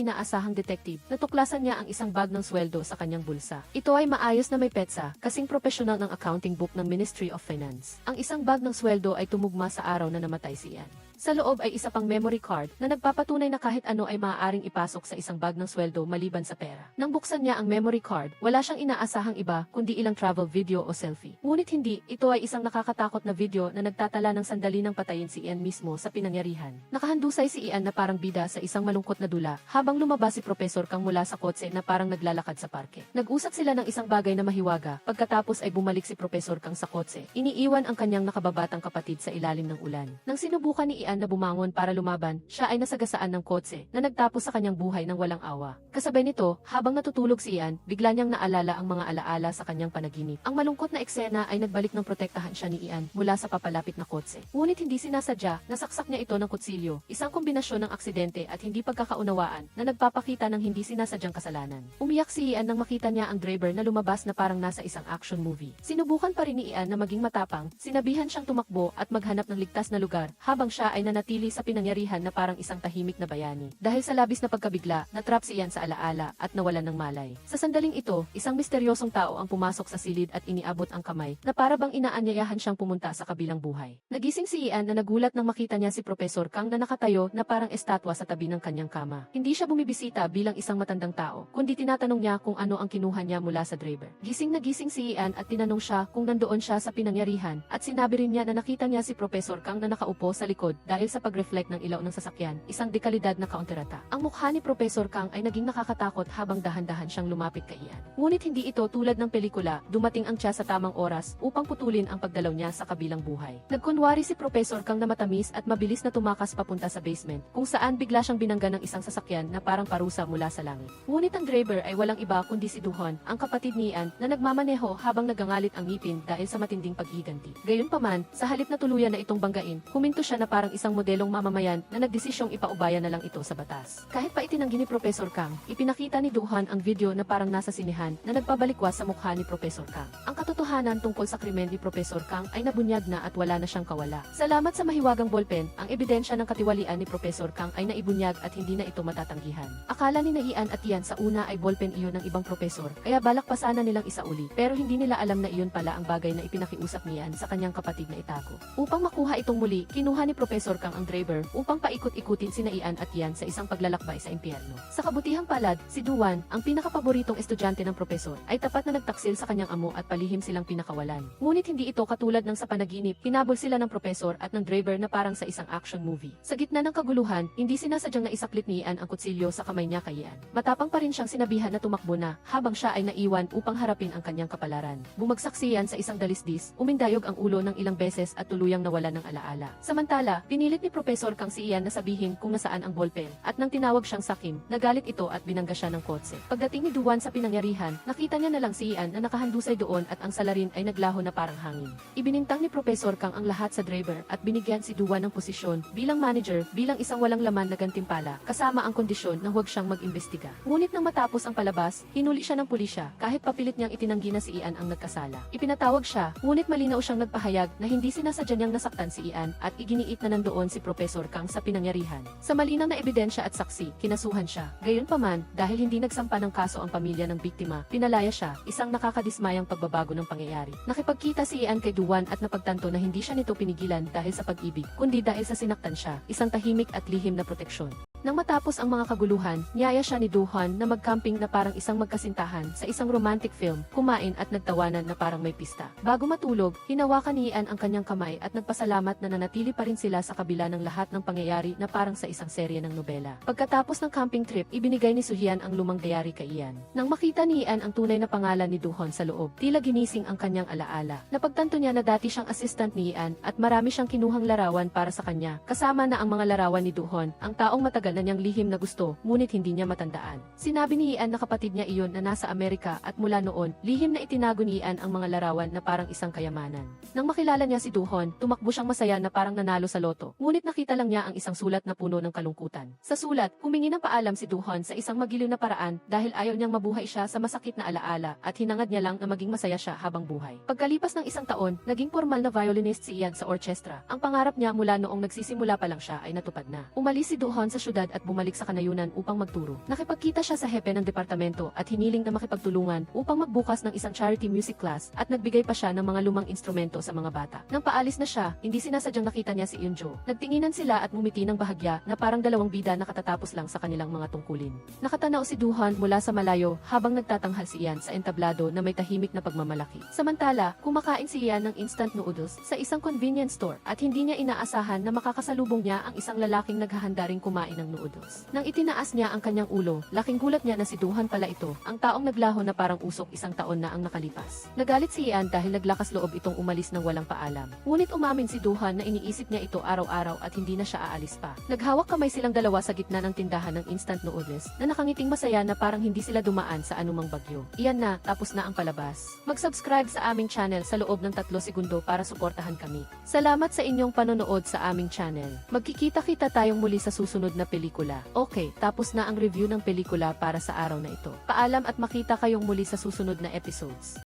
inaasahang detective, natuklasan niya ang isang bag ng sweldo sa kanyang bulsa. Ito ay maayos na may petsa, kasing profesional ng accounting book ng Ministry of Finance. Ang isang bag ng sweldo ay tumugma sa araw na namatay si Ian. Sa loob ay isa pang memory card na nagpapatunay na kahit ano ay maaaring ipasok sa isang bag ng sweldo maliban sa pera. Nang buksan niya ang memory card, wala siyang inaasahang iba kundi ilang travel video o selfie. Ngunit hindi, ito ay isang nakakatakot na video na nagtatala ng sandali ng patayin si Ian mismo sa pinangyarihan. Nakahandusay si Ian na parang bida sa isang malungkot na dula habang lumabas si Professor Kang mula sa kotse na parang naglalakad sa parke. Nag-usap sila ng isang bagay na mahiwaga, pagkatapos ay bumalik si Professor Kang sa kotse. Iniiwan ang kanyang nakababatang kapatid sa ilalim ng ulan. Nang sinubukan ni Ian na bumangon para lumaban, siya ay nasagasaan ng kotse na nagtapos sa kanyang buhay ng walang awa. Kasabay nito, habang natutulog si Ian, bigla niyang naalala ang mga alaala sa kanyang panaginip. Ang malungkot na eksena ay nagbalik ng protektahan siya ni Ian mula sa papalapit na kotse. Ngunit hindi sinasadya, nasaksak niya ito ng kutsilyo, isang kombinasyon ng aksidente at hindi pagkakaunawaan na nagpapakita ng hindi sinasadyang kasalanan. Umiyak si Ian nang makita niya ang driver na lumabas na parang nasa isang action movie. Sinubukan pa rin ni Ian na maging matapang, sinabihan siyang tumakbo at maghanap ng ligtas na lugar, habang siya ay nanatili sa pinangyarihan na parang isang tahimik na bayani. Dahil sa labis na pagkabigla, natrap si Ian sa alaala at nawalan ng malay. Sa sandaling ito, isang misteryosong tao ang pumasok sa silid at iniabot ang kamay na para bang inaanyayahan siyang pumunta sa kabilang buhay. Nagising si Ian na nagulat nang makita niya si Professor Kang na nakatayo na parang estatwa sa tabi ng kanyang kama. Hindi siya bumibisita bilang isang matandang tao, kundi tinatanong niya kung ano ang kinuha niya mula sa driver. Gising na gising si Ian at tinanong siya kung nandoon siya sa pinangyarihan at sinabi rin niya na nakita niya si Professor Kang na nakaupo sa likod dahil sa pag-reflect ng ilaw ng sasakyan, isang dekalidad na kaunterata. Ang mukha ni Professor Kang ay naging nakakatakot habang dahan-dahan siyang lumapit kay Ian. Ngunit hindi ito tulad ng pelikula, dumating ang tiya sa tamang oras upang putulin ang pagdalaw niya sa kabilang buhay. Nagkunwari si Professor Kang na matamis at mabilis na tumakas papunta sa basement, kung saan bigla siyang binangga ng isang sasakyan na parang parusa mula sa langit. Ngunit ang driver ay walang iba kundi si Duhon, ang kapatid ni Ian, na nagmamaneho habang nagangalit ang ngipin dahil sa matinding paghiganti. Gayunpaman, sa halip na tuluyan na itong banggain, huminto siya na parang isang modelong mamamayan na nagdesisyong ipaubaya na lang ito sa batas. Kahit pa itinanggi ni Professor Kang, ipinakita ni Duhan ang video na parang nasa sinehan na nagpabalikwas sa mukha ni Professor Kang. Ang katotohanan tungkol sa krimen ni Professor Kang ay nabunyag na at wala na siyang kawala. Salamat sa mahiwagang bolpen, ang ebidensya ng katiwalian ni Professor Kang ay naibunyag at hindi na ito matatanggihan. Akala ni Ian at Ian sa una ay bolpen iyon ng ibang profesor, kaya balak pa sana nilang isauli, pero hindi nila alam na iyon pala ang bagay na ipinakiusap ni Ian sa kanyang kapatid na itago. Upang makuha itong muli, kinuha ni Professor Kang ang driver upang paikot-ikutin sina Ian at Ian sa isang paglalakbay sa impyerno. Sa kabutihang palad, si Duan, ang pinakapaboritong estudyante ng profesor, ay tapat na nagtaksil sa kanyang amo at palihim silang pinakawalan. Ngunit hindi ito katulad ng sa panaginip, hinabol sila ng profesor at ng driver na parang sa isang action movie. Sa gitna ng kaguluhan, hindi sinasadyang naisaklit ni Ian ang kutsilyo sa kamay niya kay Ian. Matapang pa rin siyang sinabihan na tumakbo na, habang siya ay naiwan upang harapin ang kanyang kapalaran. Bumagsak si Ian sa isang dalisdis, umindayog ang ulo ng ilang beses at tuluyang nawalan ng alaala. Samantala, pinilit ni Professor Kang si Ian na sabihin kung nasaan ang ballpen, at nang tinawag siyang sakim, nagalit ito at binangga siya ng kotse. Pagdating ni Duan sa pinangyarihan, nakita niya na lang si Ian na nakahandusay doon at ang salarin ay naglaho na parang hangin. Ibinintang ni Professor Kang ang lahat sa driver at binigyan si Duan ng posisyon bilang manager, bilang isang walang laman na gantimpala, kasama ang kondisyon na huwag siyang mag-imbestiga. Ngunit nang matapos ang palabas, hinuli siya ng pulisya kahit papilit niyang itinanggi na si Ian ang nagkasala. Ipinatawag siya, ngunit malinaw siyang nagpahayag na hindi sinasadya niyang nasaktan si Ian at iginiit na nandoon si Professor Kang sa pinangyarihan. Sa malinaw na ebidensya at saksi, kinasuhan siya. Gayunpaman, dahil hindi nagsampa ng kaso ang pamilya ng biktima, pinalaya siya, isang nakakadismayang pagbabago ng pangyayari. Nakipagkita si Ian kay Duan at napagtanto na hindi siya nito pinigilan dahil sa pag-ibig, kundi dahil sa sinaktan siya, isang tahimik at lihim na proteksyon. Nang matapos ang mga kaguluhan, niyaya siya ni Duhan na mag-camping na parang isang magkasintahan sa isang romantic film, kumain at nagtawanan na parang may pista. Bago matulog, hinawakan ni Ian ang kanyang kamay at nagpasalamat na nanatili pa rin sila sa kabila ng lahat ng pangyayari na parang sa isang serye ng nobela. Pagkatapos ng camping trip, ibinigay ni Suhian ang lumang diary kay Ian. Nang makita ni Ian ang tunay na pangalan ni Duhan sa loob, tila ginising ang kanyang alaala. Napagtanto niya na dati siyang assistant ni Ian at marami siyang kinuhang larawan para sa kanya, kasama na ang mga larawan ni Duhan, ang taong matagal na niyang lihim na gusto, ngunit hindi niya matandaan. Sinabi ni Ian na kapatid niya iyon na nasa Amerika at mula noon, lihim na itinago ni Ian ang mga larawan na parang isang kayamanan. Nang makilala niya si Duhon, tumakbo siyang masaya na parang nanalo sa loto, ngunit nakita lang niya ang isang sulat na puno ng kalungkutan. Sa sulat, humingi ng paalam si Duhon sa isang magiliw na paraan dahil ayaw niyang mabuhay siya sa masakit na alaala at hinangad niya lang na maging masaya siya habang buhay. Pagkalipas ng isang taon, naging formal na violinist si Ian sa orchestra. Ang pangarap niya mula noong nagsisimula pa lang siya ay natupad na. Umalis si Duhon sa syudad syudad at bumalik sa kanayunan upang magturo. Nakipagkita siya sa hepe ng departamento at hiniling na makipagtulungan upang magbukas ng isang charity music class at nagbigay pa siya ng mga lumang instrumento sa mga bata. Nang paalis na siya, hindi sinasadyang nakita niya si Eunjo. Nagtinginan sila at ngumiti ng bahagya na parang dalawang bida na katatapos lang sa kanilang mga tungkulin. Nakatanaw si Duhan mula sa malayo habang nagtatanghal si Ian sa entablado na may tahimik na pagmamalaki. Samantala, kumakain si Ian ng instant noodles sa isang convenience store at hindi niya inaasahan na makakasalubong niya ang isang lalaking naghahanda ring kumain ng noodles. Nang itinaas niya ang kanyang ulo, laking gulat niya na si Duhan pala ito, ang taong naglaho na parang usok isang taon na ang nakalipas. Nagalit si Ian dahil naglakas loob itong umalis ng walang paalam. Ngunit umamin si Duhan na iniisip niya ito araw-araw at hindi na siya aalis pa. Naghawak kamay silang dalawa sa gitna ng tindahan ng instant noodles na nakangiting masaya na parang hindi sila dumaan sa anumang bagyo. Iyan na, tapos na ang palabas. Mag-subscribe sa aming channel sa loob ng 3 segundo para suportahan kami. Salamat sa inyong panonood sa aming channel. Magkikita-kita tayong muli sa susunod na pelikula. Okay, tapos na ang review ng pelikula para sa araw na ito. Paalam at makita kayong muli sa susunod na episodes.